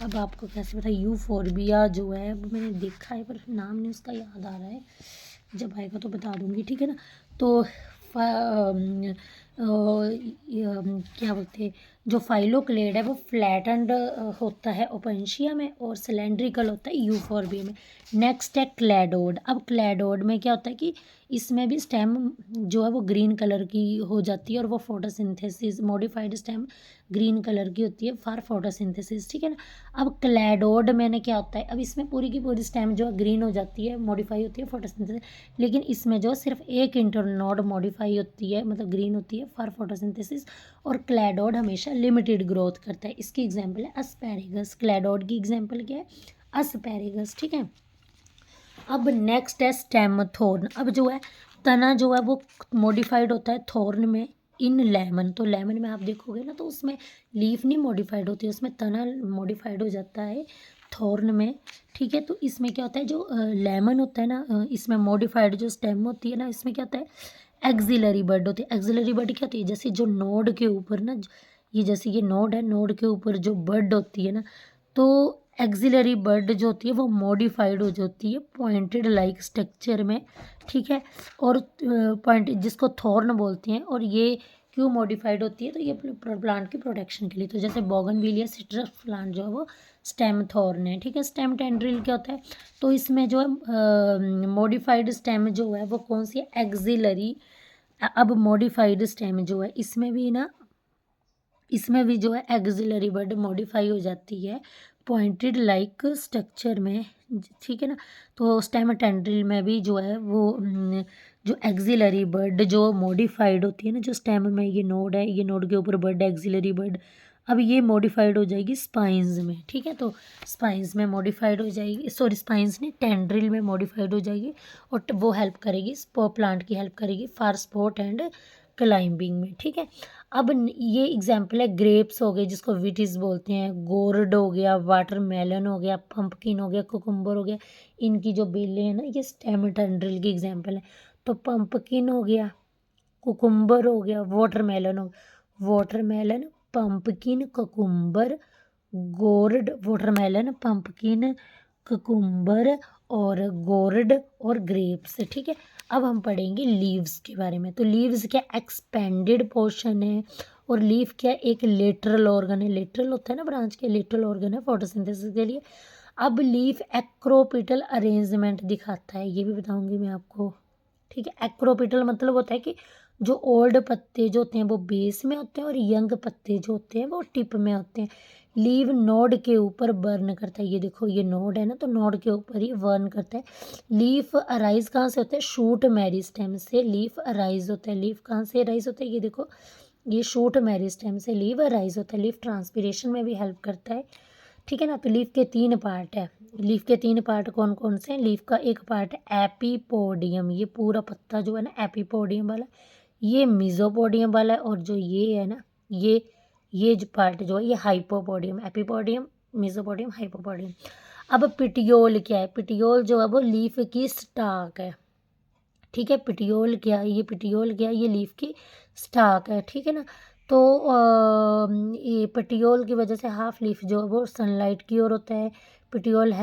अब आपको कैसे पता, यूफोर्बिया जो है वो मैंने देखा है पर नाम नहीं उसका याद आ रहा है, जब आएगा तो बता दूंगी, ठीक है ना। तो क्या बोलते हैं, जो फाइलोक्लेड है वो फ्लैटेंड होता है ओपेंशिया में, और सिलेंड्रिकल होता है यूफोर्बिया में। नेक्स्ट है क्लैडोड। अब क्लैडोड में क्या होता है कि इसमें भी स्टेम जो है वो ग्रीन कलर की हो जाती है, और वो photosynthesis modified stem green colour की होती है फॉर फोटोसिंथेसिस, ठीक है ना। अब क्लैडोड में क्या होता है, अब इसमें पूरी की पूरी स्टेम जो है ग्रीन हो जाती है, मॉडिफाई होती है फोटोसिंथेसिस, लेकिन इसमें जो सिर्फ एक इंटरनोड मॉडिफाई होती है, मतलब ग्रीन होती है फॉर फोटोसिंथेसिस, और क्लैडोड हमेशा लिमिटेड ग्रोथ करता है। इसकी एग्जाम्पल है अस्पैरेगस। क्लैडोड की एग्जाम्पल क्या है, अस्पैरेगस, ठीक है। अब नेक्स्ट है स्टेम थॉर्न। अब जो है तना जो है वो मॉडिफाइड होता है थॉर्न में इन लेमन। तो लेमन में आप देखोगे ना तो उसमें लीफ नहीं मॉडिफाइड होती है, उसमें तना मॉडिफाइड हो जाता है थॉर्न में, ठीक है। तो इसमें क्या होता है, जो लेमन होता है ना, इसमें मॉडिफाइड जो स्टेम होती है ना, इसमें क्या होता है एक्सिलरी बड होती है। एक्सिलरी बड क्या होती है, जैसे जो नोड के ऊपर ना, ये जैसे ये नोड है, नोड के ऊपर जो बड होती है ना, तो एक्सिलरी बड जो होती है वो मॉडिफाइड हो जाती है पॉइंटेड लाइक स्ट्रक्चर में, ठीक है। और पॉइंट जिसको थॉर्न बोलते हैं, और ये क्यों मॉडिफाइड होती है, तो ये प्लांट की प्रोटेक्शन के लिए। तो जैसे बोगनविलिया सिट्रस प्लांट जो है वो स्टेम थॉर्न है, ठीक है। स्टेम टेंड्रिल क्या होता है, तो इसमें जो है मॉडिफाइड स्टेम जो है वो कौन सी है, एक्सिलरी। अब मॉडिफाइड स्टेम जो है इसमें भी जो है एक्सिलरी बड मॉडिफाई हो जाती है पॉइंटेड लाइक स्ट्रक्चर में, ठीक है ना। तो स्टेम टेंड्रिल में भी जो है वो जो एक्सिलरी बड जो मॉडिफाइड होती है ना, जो स्टेम में ये नोड है, ये नोड के ऊपर बड, एक्सिलरी बड अब ये मॉडिफाइड हो जाएगी स्पाइंस में, ठीक है। तो स्पाइंस में मॉडिफाइड हो जाएगी, सॉरी स्पाइंस नहीं, टेंड्रिल में मॉडिफाइड हो जाएगी और वो हेल्प करेगी, प्लांट की हेल्प करेगी फॉर सपोर्ट एंड क्लाइंबिंग में, ठीक है। अब ये एग्जाम्पल है ग्रेप्स हो गए जिसको विटिस बोलते हैं, गोर्ड हो गया, वाटरमेलन हो गया, पंपकिन हो गया, कुकुम्बर हो गया। इनकी जो बेलें हैं ना ये स्टेम टेंड्रिल की एग्जाम्पल है। तो पंपकिन हो गया, कुकुम्बर हो गया, वाटरमेलन हो गया, watermelon, pumpkin, cucumber, gourd, watermelon, pumpkin, cucumber और गोर्ड और ग्रेप्स, ठीक है। अब हम पढ़ेंगे लीव्स के बारे में। तो लीव्स क्या एक्सपेंडेड पोर्शन है और लीफ क्या एक लेटरल ऑर्गन है, लेटरल होता है ना ब्रांच के, लेटरल ऑर्गन है फोटोसिंथेसिस के लिए। अब लीफ एक्रोपिटल अरेंजमेंट दिखाता है, ये भी बताऊंगी मैं आपको, ठीक है। एक्रोपिटल मतलब होता है कि जो ओल्ड पत्ते जो होते हैं वो बेस में होते हैं और यंग पत्ते जो होते हैं वो टिप में होते हैं। लीव नोड के ऊपर बर्न करता है, ये देखो ये नोड है ना, तो नोड के ऊपर ही बर्न करता है। लीफ अराइज कहाँ से होता है, शूट मेरिस्टेम से लीफ अराइज होता है। लीफ कहाँ से अराइज होता है, ये देखो ये शूट मेरिस्टेम से लीफ अराइज होता है। लीफ ट्रांसपिरेशन में भी हेल्प करता है, ठीक है ना। तो लीफ के 3 पार्ट है। लीफ के 3 पार्ट कौन कौन से हैं, लीफ का एक पार्ट है एपीपोडियम, ये पूरा पत्ता जो है ना एपीपोडियम वाला, ये मिजोपोडियम वाला है, और जो ये है ना ये जो पार्ट जो है ये हाइपोपोडियम, एपीपोडियम, मिजोपोडियम, हाइपोपोडियम। अब पिटियोल क्या है, पिटियोल जो है वो लीफ की स्टाक है, ठीक है। पिटियोल क्या है, ये पिटियोल क्या है, ये लीफ की स्टाक है, ठीक है ना। तो ये पिटियोल की वजह से हाफ लीफ जो है वो सनलाइट की ओर होता है। पिटियोल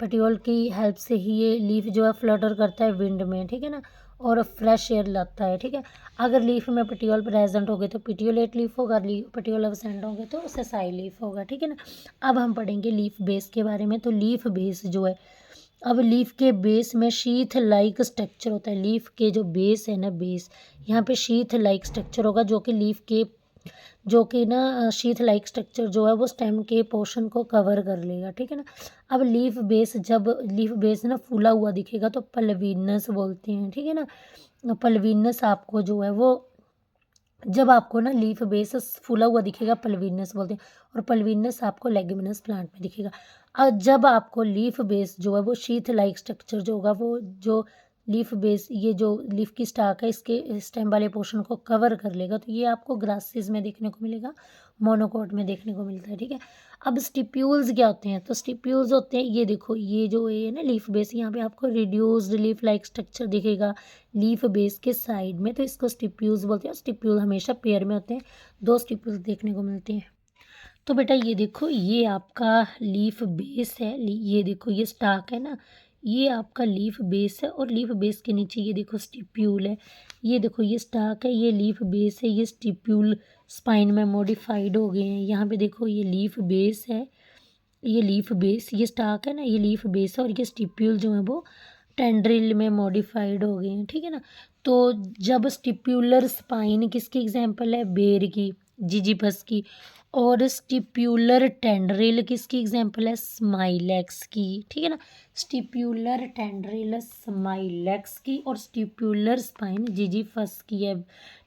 पिटियोल की हेल्प से ही ये लीफ जो है फ्लटर करता है विंड में, ठीक है ना, और फ्रेश एयर लाता है, ठीक है। अगर लीफ में पिटियोल प्रेजेंट हो गए तो पिटियोलेट लीफ होगा, पिटियोल अब्सेंट होंगे तो सेसाइल लीफ होगा, ठीक है ना। अब हम पढ़ेंगे लीफ बेस के बारे में। तो लीफ बेस जो है, अब लीफ के बेस में शीथ लाइक स्ट्रक्चर होता है। लीफ के जो बेस है ना, बेस यहाँ पे शीथ लाइक स्ट्रक्चर होगा जो कि लीफ के जो कि ना शीथ लाइक स्ट्रक्चर जो है वो स्टेम के पोर्शन को कवर कर लेगा, ठीक है ना। अब लीफ बेस, जब लीफ बेस ना फूला हुआ दिखेगा तो पल्विनस बोलते हैं, ठीक है ना। पल्विनस आपको जो है वो, जब आपको ना लीफ बेस फूला हुआ दिखेगा पल्विनस बोलते हैं, और पल्विनस आपको लेग्यूमिनस प्लांट में दिखेगा। और जब आपको लीफ बेस जो है वो शीथ लाइक स्ट्रक्चर जो होगा वो जो लीफ बेस, ये जो लीफ की स्टाक है इसके स्टेम वाले पोर्शन को कवर कर लेगा, तो ये आपको ग्रासेस में देखने को मिलेगा, मोनोकोट में देखने को मिलता है, ठीक है। अब स्टिप्यूल्स क्या होते हैं, तो स्टिप्यूल्स होते हैं, ये देखो ये जो है ना लीफ बेस, यहाँ पे आपको रिड्यूस्ड लीफ लाइक स्ट्रक्चर दिखेगा लीफ बेस के साइड में, तो इसको स्टिप्यूल्स बोलते हैं। स्टिप्यूल हमेशा पेयर में होते हैं, 2 स्टिप्यूल्स देखने को मिलते हैं। तो बेटा ये देखो ये आपका लीफ बेस है, ये देखो ये स्टाक है ना, ये आपका लीफ बेस है, और लीफ बेस के नीचे ये देखो स्टिप्यूल है। ये देखो ये स्टाक है, ये लीफ बेस है, ये स्टिप्यूल स्पाइन में मॉडिफाइड हो गए हैं। यहाँ पे देखो ये लीफ बेस है, ये लीफ बेस, ये स्टाक है ना, ये लीफ बेस है, और ये स्टिप्यूल जो है वो टेंड्रिल में मॉडिफाइड हो गए हैं, ठीक है ना। तो जब स्टिप्यूलर स्पाइन किसकी एग्जांपल है, बेर की, जिजीपस की, और स्टिप्यूलर टेंड्रिल किसकी एग्जांपल है, स्माइलैक्स की, ठीक है ना। स्टिप्यूलर टेंड्रिल स्माइलैक्स की और स्टिप्यूलर स्पाइन जिजीपस की है,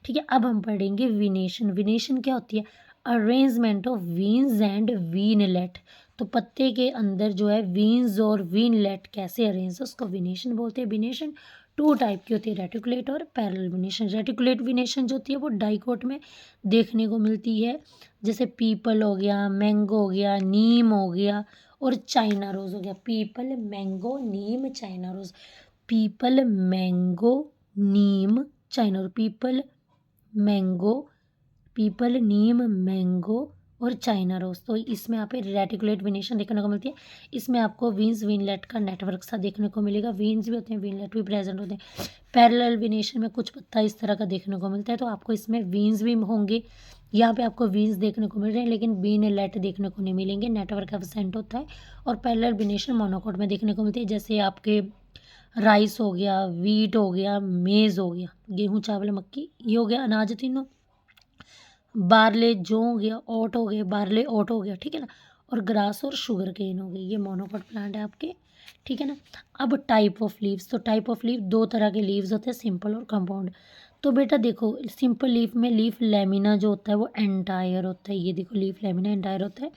ठीक है। अब हम पढ़ेंगे विनेशन। विनेशन क्या होती है, अरेंजमेंट ऑफ वीन्स एंड वीनलेट। तो पत्ते के अंदर जो है वीन्स और वीनलेट कैसे अरेंज है उसको विनेशन बोलते हैं। विनेशन 2 टाइप की होती है, रेटिकुलेट और पैरेलल विनेशन। रेटिकुलेट विनेशन जो होती है वो डाइकोट में देखने को मिलती है, जैसे पीपल हो गया, मैंगो हो गया, नीम हो गया और चाइना रोज हो गया। पीपल, मैंगो, नीम, चाइना रोज। पीपल, मैंगो, नीम, चाइना रोज। पीपल, नीम, मैंगो और चाइना रोज। तो इसमें यहाँ पे रेटिकुलेट विनेशन देखने को मिलती है। इसमें आपको वीन्स वीनलेट का नेटवर्क सा देखने को मिलेगा, वीन्स भी होते हैं, वीनलेट भी प्रेजेंट होते हैं। पैरेलल विनेशन में कुछ पत्ता इस तरह का देखने को मिलता है, तो आपको इसमें वीन्स भी होंगे। यहाँ पे आपको वीन्स देखने को मिल रहे हैं लेकिन वीनलेट देखने को नहीं मिलेंगे, नेटवर्क एब्सेंट होता है। और पैरेलल विनेशन मोनोकोट में देखने को मिलती है, जैसे आपके राइस हो गया, वीट हो गया, मेज़ हो गया, गेहूँ, चावल, मक्की, ये हो गया अनाज तीनों। बारले, जौ हो गया, ओट हो गए, बारले ओट हो गया, ठीक है ना। और ग्रास और शुगर केन हो गई, ये मोनोकोट प्लांट है आपके, ठीक है ना। अब टाइप ऑफ लीव्स, तो टाइप ऑफ लीव 2 तरह के लीव्स होते हैं, सिंपल और कंपाउंड। तो बेटा देखो सिंपल लीफ में लीफ लेमिना जो होता है वो एंटायर होता है, ये देखो लीफ लेमिना एंटायर होता है।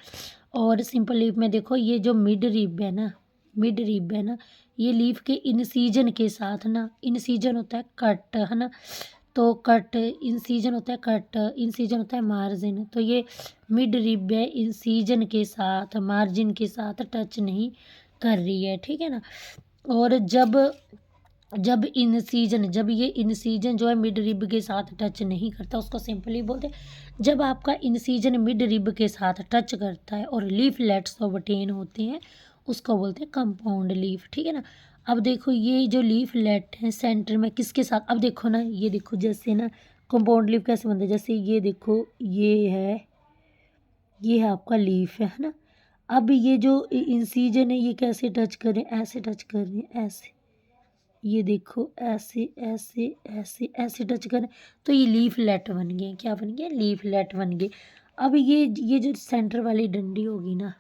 और सिंपल लीफ में देखो ये जो मिड रिब है ना, मिड रिब है ना, ये लीफ के इनसीजन के साथ ना, इनसीजन होता है कट, है ना, तो कट इंसीजन होता है कट, इंसीजन होता है मार्जिन, तो ये मिड रिब है इंसीजन के साथ मार्जिन के साथ टच नहीं कर रही है, ठीक है ना। और जब जब इनसीजन, जब ये इनसीजन जो है मिड रिब के साथ टच नहीं करता उसको सिंपली बोलते हैं। जब आपका इनसीजन मिड रिब के साथ टच करता है और लीफलेट्स ऑब्टेन होते हैं उसको बोलते हैं कंपाउंड लीफ, ठीक है ना। अब देखो ये जो लीफलेट है सेंटर में किसके साथ, अब देखो ना, ये देखो जैसे ना कंपाउंड लीफ कैसे बनते हैं, जैसे ये देखो ये है आपका लीफ है ना। अब ये जो इंसीजन है ये कैसे टच कर रहे हैं, ऐसे टच कर रहे हैं, ऐसे, ये देखो ऐसे ऐसे ऐसे ऐसे टच करें तो ये लीफलेट बन गए, क्या बन गया, लीफलेट बन गए। अब ये जो सेंटर वाली डंडी होगी ना,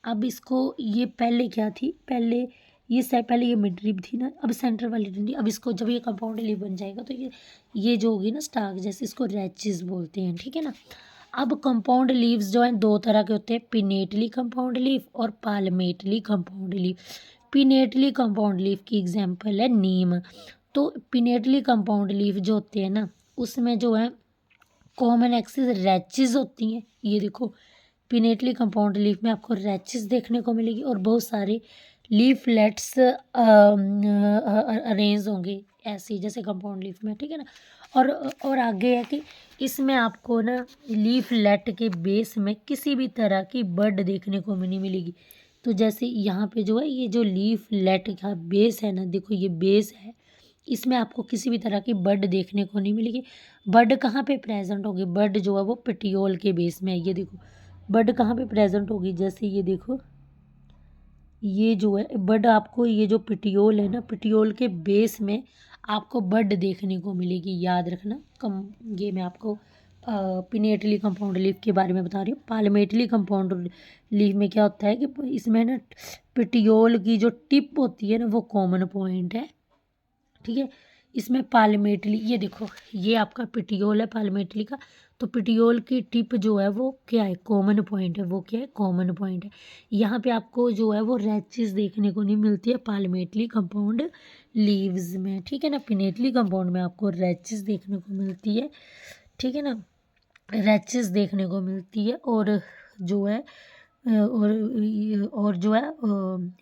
अब इसको, ये पहले क्या थी, पहले ये मिड रिब थी ना, अब सेंटर वाली डंडी, अब इसको जब ये कंपाउंड लीफ बन जाएगा तो ये जो होगी ना स्टार्क जैसे, इसको रैचेस बोलते हैं, ठीक है ना। अब कंपाउंड लीव्स जो हैं दो तरह के होते हैं, पिनेटली कंपाउंड लीफ और palmately compound leaf. Pinnately compound leaf की एग्जांपल है नीम। तो पिनेटली कंपाउंड लीफ जो होते हैं ना उसमें जो है कॉमन एक्सिस रैचेस होती हैं, ये देखो पिनेटली कंपाउंड लीफ में आपको रैचेस देखने को मिलेगी और बहुत सारे लीफलेट्स अरेंज होंगे ऐसे जैसे कंपाउंड लीफ में, ठीक है ना। और आगे है कि इसमें आपको ना लीफलेट के बेस में किसी भी तरह की बड देखने को नहीं मिलेगी। तो जैसे यहाँ पे जो है ये जो लीफलेट का बेस है ना, देखो ये बेस है, इसमें आपको किसी भी तरह की बड देखने को नहीं मिलेगी। बड कहाँ पे प्रेजेंट होगी, बड जो है वो पेटियोल के बेस में है, ये देखो बड कहाँ पे प्रेजेंट होगी, जैसे ये देखो ये जो है बड आपको, ये जो पिटियोल है ना, पिटियोल के बेस में आपको बड देखने को मिलेगी, याद रखना। ये मैं आपको पिनेटली कंपाउंड लीफ के बारे में बता रही हूँ। पाल्मेटली कंपाउंड लीफ में क्या होता है कि इसमें ना पिटियोल की जो टिप होती है ना वो कॉमन पॉइंट है, ठीक है। इसमें पाल्मेटली, ये देखो ये आपका पिटियोल है पाल्मेटली का, तो पिटियोल की टिप जो है वो क्या है, कॉमन पॉइंट है, वो क्या है, कॉमन पॉइंट है। यहाँ पे आपको जो है वो रैचेस देखने को नहीं मिलती है पाल्मेटली कंपाउंड लीव्स में, ठीक है ना। पिनेटली कंपाउंड में आपको रैचेस देखने को मिलती है, ठीक है ना, रैचेस देखने को मिलती है। और जो है और जो है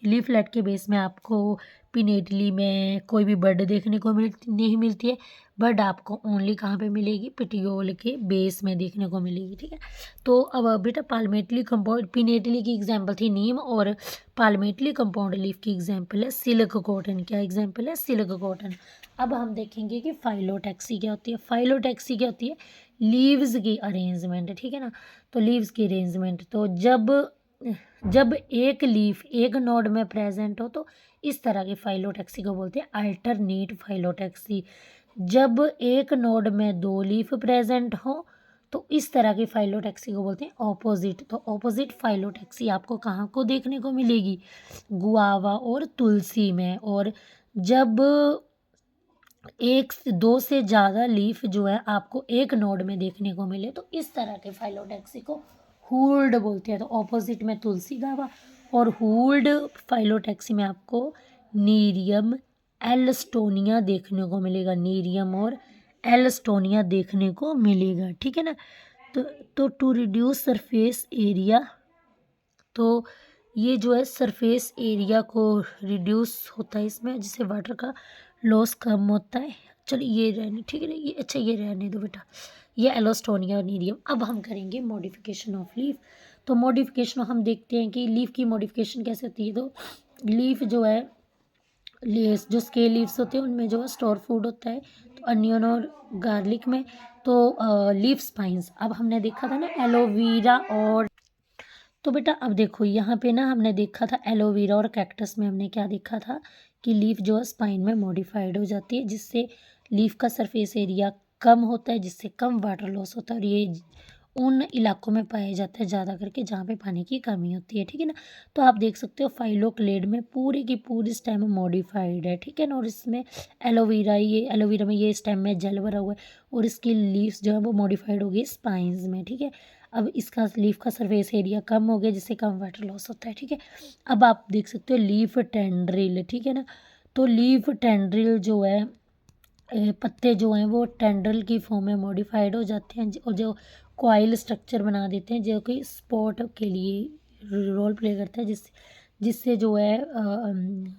लीफलेट के बेस में आपको पिनेटली में कोई भी बर्ड देखने को नहीं मिलती है। बर्ड आपको ओनली कहाँ पे मिलेगी, पिटियोल के बेस में देखने को मिलेगी, ठीक है। तो अब बेटा पाल्मेटली कंपाउंड, पिनेटली की एग्जांपल थी नीम और पाल्मेटली कंपाउंड लीफ की एग्जांपल है सिल्क कॉटन। क्या एग्जांपल है, सिल्क कॉटन। अब हम देखेंगे कि फाइलोटैक्सी क्या होती है। फाइलोटैक्सी क्या होती है, लीव्स की अरेंजमेंट, ठीक है ना। तो लीव्स की अरेंजमेंट, तो जब एक लीफ एक नोड में प्रेजेंट हो तो इस तरह की फाइलोटैक्सी को बोलते हैं अल्टरनेट फाइलोटैक्सी। जब एक नोड में दो लीफ प्रेजेंट हो तो इस तरह की फाइलोटैक्सी को बोलते हैं ऑपोजिट। तो ऑपोजिट फाइलोटैक्सी आपको कहाँ को देखने को मिलेगी, गुआवा और तुलसी में। और जब एक से दो से ज़्यादा लीफ जो है आपको एक नोड में देखने को मिले तो इस तरह के फाइलोटैक्सी को हूल्ड बोलते हैं। तो ऑपोजिट में तुलसी गावा और हूल्ड फाइलोटैक्सी में आपको नीरियम एल्स्टोनिया देखने को मिलेगा, नीरियम और एल्स्टोनिया देखने को मिलेगा, ठीक है ना। तो टू रिड्यूस सरफेस एरिया, तो ये जो है सरफेस एरिया को रिड्यूस होता है इसमें, जिससे वाटर का लॉस कम होता है। चलिए ये रहने, ठीक है ना, ये अच्छा ये रहने दो बेटा, ये एलोस्टोनिया और नीरियम। अब हम करेंगे मॉडिफिकेशन ऑफ लीफ। तो मॉडिफिकेशन हम देखते हैं कि लीफ की मॉडिफिकेशन कैसे होती है। तो लीफ जो है, जो स्केल लीव्स होते हैं उनमें जो है स्टोर फूड होता है, तो अनियन और गार्लिक में। तो लीफ स्पाइंस, अब हमने देखा था ना एलोवेरा और, तो बेटा अब देखो यहाँ पे ना हमने देखा था एलोवेरा और कैक्टस में हमने क्या देखा था कि लीफ जो है स्पाइन में मॉडिफाइड हो जाती है, जिससे लीफ का सरफेस एरिया कम होता है, जिससे कम वाटर लॉस होता है। और ये उन इलाकों में पाया जाता है ज़्यादा करके जहाँ पे पानी की कमी होती है, ठीक है ना। तो आप देख सकते हो फाइलोक्लेड में पूरी की पूरी स्टेम मॉडिफाइड है, ठीक है ना। और इसमें एलोवेरा में ये स्टेम में जेल भरा हुआ है और इसकी लीव्स जो है वो मॉडिफाइड हो गई स्पाइंस में, ठीक है। अब इसका लीफ का सरफेस एरिया कम हो गया जिससे कम वाटर लॉस होता है, ठीक है। अब आप देख सकते हो लीफ टेंड्रिल, ठीक है ना। तो लीफ टेंड्रिल जो है पत्ते जो हैं वो टेंड्रिल की फॉर्म में मॉडिफाइड हो जाते हैं और जो कॉइल स्ट्रक्चर बना देते हैं जो कि स्पोर्ट के लिए रोल प्ले करता है, जिससे जिससे जो है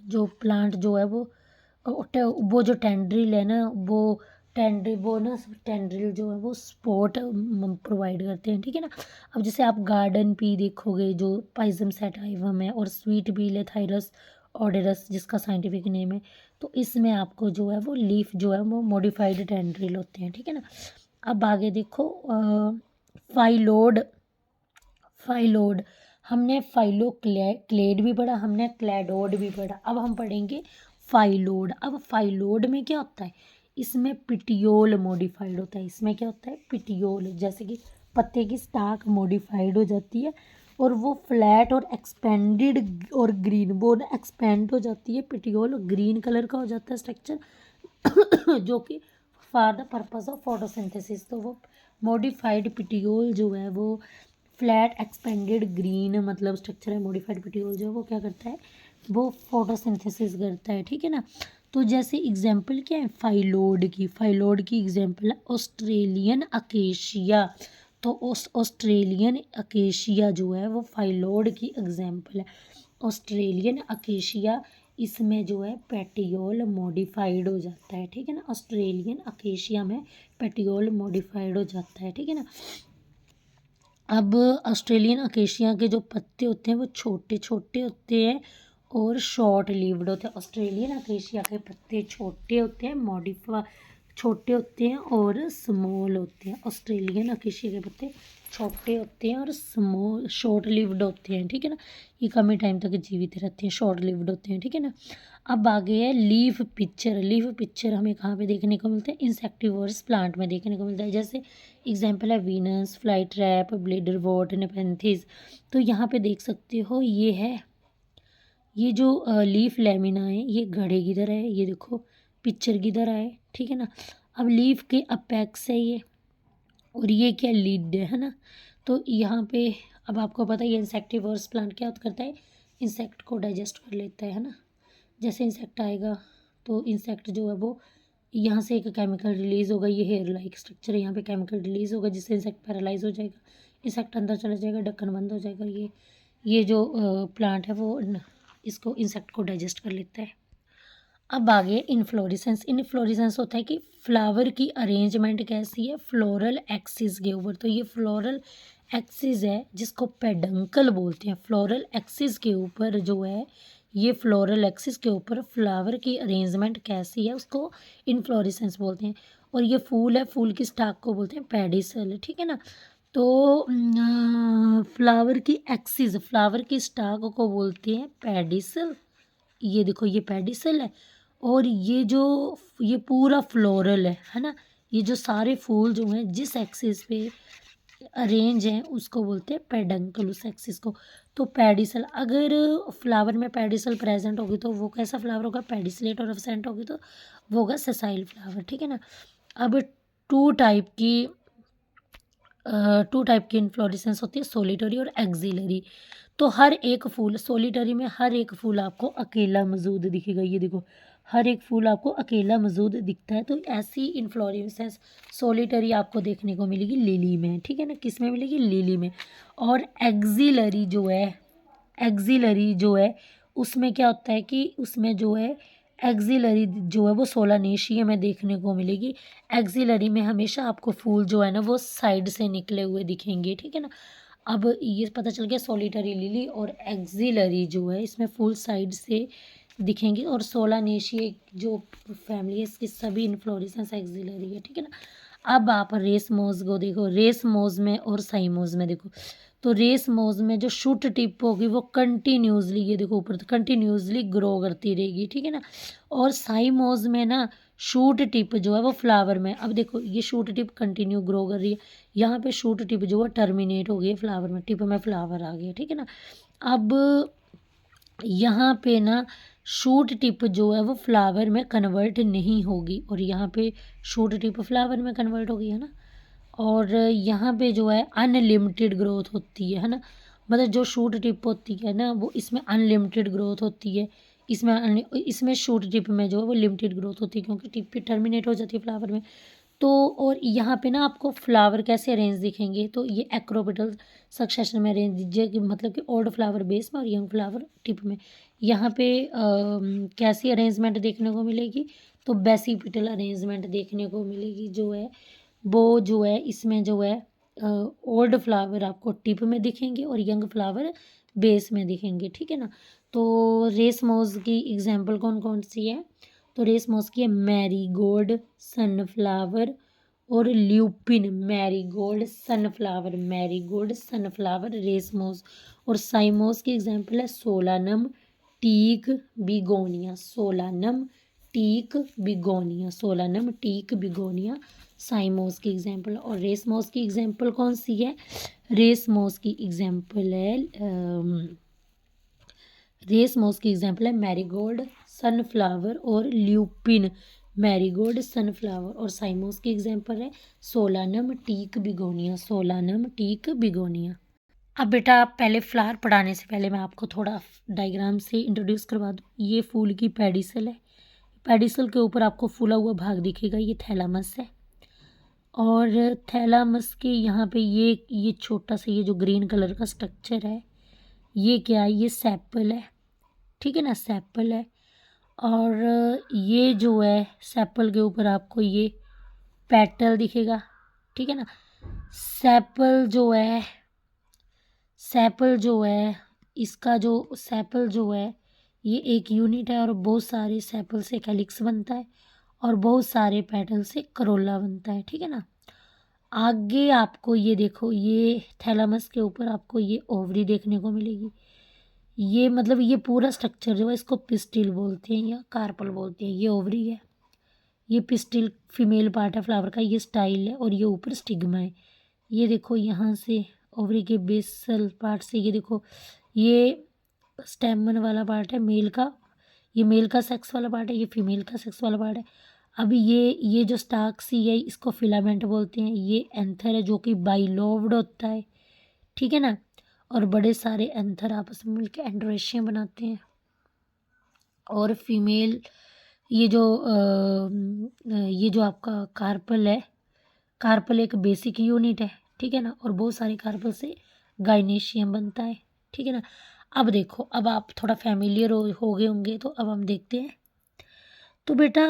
जो प्लांट जो है वो जो टेंड्रिल है ना टेंड्रिल जो है वो सपोर्ट प्रोवाइड करते हैं, ठीक है ना। अब जैसे आप गार्डन पी देखोगे जो पाइजम सैटाइवम है और स्वीट पी लेथाइरस ओडेरस जिसका साइंटिफिक नेम है, तो इसमें आपको जो है वो लीफ जो है वो मॉडिफाइड टेंड्रिल होते हैं, ठीक है ना। अब आगे देखो फाइलोड फाइलोड हमने क्लेड भी पढ़ा, हमने क्लैडोड भी पढ़ा, अब हम पढ़ेंगे फाइलोड। अब फाइलोड में क्या होता है, इसमें पिटियोल मॉडिफाइड होता है। इसमें क्या होता है, पिटियोल, जैसे कि पत्ते की स्टाक मॉडिफाइड हो जाती है और वो फ्लैट और एक्सपेंडेड और ग्रीन, वो ना एक्सपेंड हो जाती है पिटियोल, ग्रीन कलर का हो जाता है स्ट्रक्चर जो कि for the purpose of photosynthesis. तो वो मॉडिफाइड पिटियोल जो है वो फ्लैट एक्सपेंडेड ग्रीन मतलब स्ट्रक्चर है। मॉडिफाइड पिटियोल जो है वो क्या करता है, वो फोटोसिंथेसिस करता है, ठीक है ना। तो जैसे एग्जांपल क्या है फाइलोड की एग्जांपल है ऑस्ट्रेलियन अकेशिया। तो ऑस्ट्रेलियन अकेशिया जो है वो फाइलोड की एग्जांपल है। ऑस्ट्रेलियन अकेशिया इसमें जो है पेटियोल मॉडिफाइड हो जाता है, ठीक है ना। ऑस्ट्रेलियन अकेशिया में पेटियोल मॉडिफाइड हो जाता है, ठीक है ना। अब ऑस्ट्रेलियन अकेशिया के जो पत्ते होते हैं वो छोटे छोटे होते हैं और शॉर्ट लिव्ड होते हैं। ऑस्ट्रेलियन अकेशिया के पत्ते छोटे होते हैं छोटे होते हैं और स्मॉल होते हैं। ऑस्ट्रेलियन अकेशिया के पत्ते छोटे होते हैं और स्मॉल शॉर्ट लिव्ड होते हैं, ठीक है ना। ये कम ही टाइम तक जीवित रहते हैं, शॉर्ट लिव्ड होते हैं, ठीक है ना। अब आगे है लीफ पिक्चर हमें कहाँ पे देखने को मिलता है, इंसेक्टिवर्स प्लांट में देखने को मिलता है। जैसे एग्जाम्पल है Venus, fly trap, bladder what, Nepenthes. तो यहाँ पे देख सकते हो ये जो लीफ लेमिना है ये घड़े की तरह है, ये देखो पिक्चर की तरह है, ठीक है ना। अब लीफ के अपेक्स है ये और ये क्या लीड है ना। तो यहाँ पे अब आपको पता है ये इंसेक्टिवर्स प्लांट क्या करता है, इंसेक्ट को डाइजेस्ट कर लेता है ना। जैसे इंसेक्ट आएगा तो इंसेक्ट जो है वो यहाँ से एक केमिकल रिलीज़ होगा, ये हेयर लाइक स्ट्रक्चर है, यहाँ पे केमिकल रिलीज़ होगा जिससे इंसेक्ट पैरालाइज हो जाएगा, इंसेक्ट अंदर चला जाएगा, ढक्कन बंद हो जाएगा। ये जो प्लांट है वो इसको इंसेक्ट को डाइजेस्ट कर लेता है। अब आगे इनफ्लोरेसेंस होता है कि फ्लावर की अरेंजमेंट कैसी है फ्लोरल एक्सिस के ऊपर। तो ये फ्लोरल एक्सिस है जिसको पेडंकल बोलते हैं। फ्लोरल एक्सिस के ऊपर जो है ये फ्लोरल एक्सिस के ऊपर फ्लावर की अरेंजमेंट कैसी है उसको इनफ्लोरेसेंस बोलते हैं। और ये फूल है, फूल की स्टाक को बोलते हैं पेडिसल, ठीक है ना। तो फ्लावर की स्टाक को बोलते हैं पेडिसल। ये देखो ये पेडिसल है और ये पूरा फ्लोरल है ना। ये जो सारे फूल जो हैं जिस एक्सिस पे अरेंज हैं उसको बोलते हैं पेडंकल, उस एक्सिस को। तो पेडिसल, अगर फ्लावर में पेडिसल प्रेजेंट होगी तो वो कैसा फ्लावर होगा, पेडिसलेट, और एब्सेंट होगी तो वो होगा सेसाइल फ्लावर, ठीक है ना। अब टू टाइप की इन्फ्लोरेसेंस होती है, सोलिटरी और एक्सिलरी। तो हर एक फूल सोलिटरी में हर एक फूल आपको अकेला मौजूद दिखेगा, ये देखो हर एक फूल आपको अकेला मौजूद दिखता है। तो ऐसी इन्फ्लोरेसेंस सोलिटरी आपको देखने को मिलेगी लिली में, ठीक है ना। किस में मिलेगी, लिली में। और एक्सिलरी जो है उसमें क्या होता है कि उसमें जो है एक्सिलरी जो है वो सोलानेशिया में देखने को मिलेगी। एक्सिलरी में हमेशा आपको फूल जो है ना वो साइड से निकले हुए दिखेंगे, ठीक है ना। अब ये पता चल गया सोलिटरी लिली और एक्सिलरी जो है इसमें फुल साइड से दिखेंगे। और सोलानेशिया जो फैमिली है इसकी सभी इन्फ्लोरेसेंस एक्सिलरी है, ठीक है ना। अब आप रेसमोज को देखो, रेसमोज में और साइमोज में देखो। तो रेस मोज में जो शूट टिप होगी वो कंटिन्यूसली, ये देखो ऊपर कंटिन्यूसली ग्रो करती रहेगी, ठीक है ना। और साइमोज में ना शूट टिप जो है वो फ्लावर में, अब देखो ये शूट टिप कंटिन्यू ग्रो कर रही है, यहाँ पे शूट टिप जो है टर्मिनेट हो गई है फ्लावर में, टिप में फ्लावर आ गया, ठीक है ना। अब यहाँ पे ना शूट टिप जो है वो फ्लावर में कन्वर्ट नहीं होगी, और यहाँ पे शूट टिप फ्लावर में कन्वर्ट हो गई है ना। और यहाँ पे जो है अनलिमिटेड ग्रोथ होती है ना, मतलब जो शूट टिप होती है ना वो इसमें अनलिमिटेड ग्रोथ होती है, इसमें शूट टिप में जो है वो लिमिटेड ग्रोथ होती है, क्योंकि टिप पे टर्मिनेट हो जाती है फ्लावर में। तो और यहाँ पे ना आपको फ्लावर कैसे अरेंज दिखेंगे, तो ये एक्रोपेटल सक्सेशन में अरेंज दीजिए, कि मतलब कि ओल्ड फ्लावर बेस में और यंग फ्लावर टिप में। यहाँ पे कैसी अरेंजमेंट देखने को मिलेगी, तो बेसिपिटल अरेंजमेंट देखने को मिलेगी, जो है वो जो है इसमें जो है ओल्ड फ्लावर आपको टिप में दिखेंगे और यंग फ्लावर बेस में दिखेंगे, ठीक है ना। तो रेस मोज की एग्जांपल कौन कौन सी है, तो रेस मोज की है मैरीगोल्ड, सनफ्लावर और lupin. Marigold sunflower, marigold sunflower racemose. और साइमोस की एग्जांपल है solanum, teak, begonia. Solanum, teak, begonia, solanum, teak, begonia cymose की एग्जांपल। और रेसमोस की एग्जांपल कौन सी है, रेसमोस की एग्जांपल है रेसमोस की एग्जांपल है मैरीगोल्ड, सनफ्लावर और ल्यूपिन। Marigold, sunflower. और साइमोस की एग्जांपल है solanum, teak, begonia. Solanum, teak, begonia. अब बेटा आप पहले फ्लावर पढ़ाने से पहले मैं आपको थोड़ा डायग्राम से इंट्रोड्यूस करवा दूँ। ये फूल की पेडिसल है, पेडिसल के ऊपर आपको फूला हुआ भाग दिखेगा, ये थैलामस है। और थैलामस के यहाँ पे ये छोटा सा ये जो ग्रीन कलर का स्ट्रक्चर है, ये क्या है, ये सेपल है, ठीक है ना, सेपल है। और ये जो है सेपल के ऊपर आपको ये पेटल दिखेगा, ठीक है ना। सेपल जो है, सेपल जो है इसका जो सेपल जो है ये एक यूनिट है, और बहुत सारे सेपल से कैलिक्स बनता है, और बहुत सारे पेटल से करोला बनता है, ठीक है ना। आगे आपको ये देखो, ये थैलामस के ऊपर आपको ये ओवरी देखने को मिलेगी। ये मतलब ये पूरा स्ट्रक्चर जो है इसको पिस्टिल बोलते हैं या कार्पल बोलते हैं। ये ओवरी है, ये पिस्टिल फीमेल पार्ट है फ्लावर का, ये स्टाइल है, और ये ऊपर स्टिग्मा है। ये देखो यहाँ से ओवरी के बेसल पार्ट से ये देखो, ये स्टेमन वाला पार्ट है मेल का, ये मेल का सेक्स वाला पार्ट है, ये फीमेल का सेक्स वाला पार्ट है। अभी ये जो स्टार्क सी है इसको फिलामेंट बोलते हैं। ये एंथर है जो कि बाइलोब्ड होता है, ठीक है ना। और बड़े सारे एंथर आपस में मिलकर एंड्रोशियम बनाते हैं। और फीमेल ये जो आपका कार्पल है, कार्पल एक बेसिक यूनिट है, ठीक है ना, और बहुत सारे कार्पल से गाइनेशियम बनता है, ठीक है ना। अब देखो, अब आप थोड़ा फैमिलियर हो गए होंगे, तो अब हम देखते हैं। तो बेटा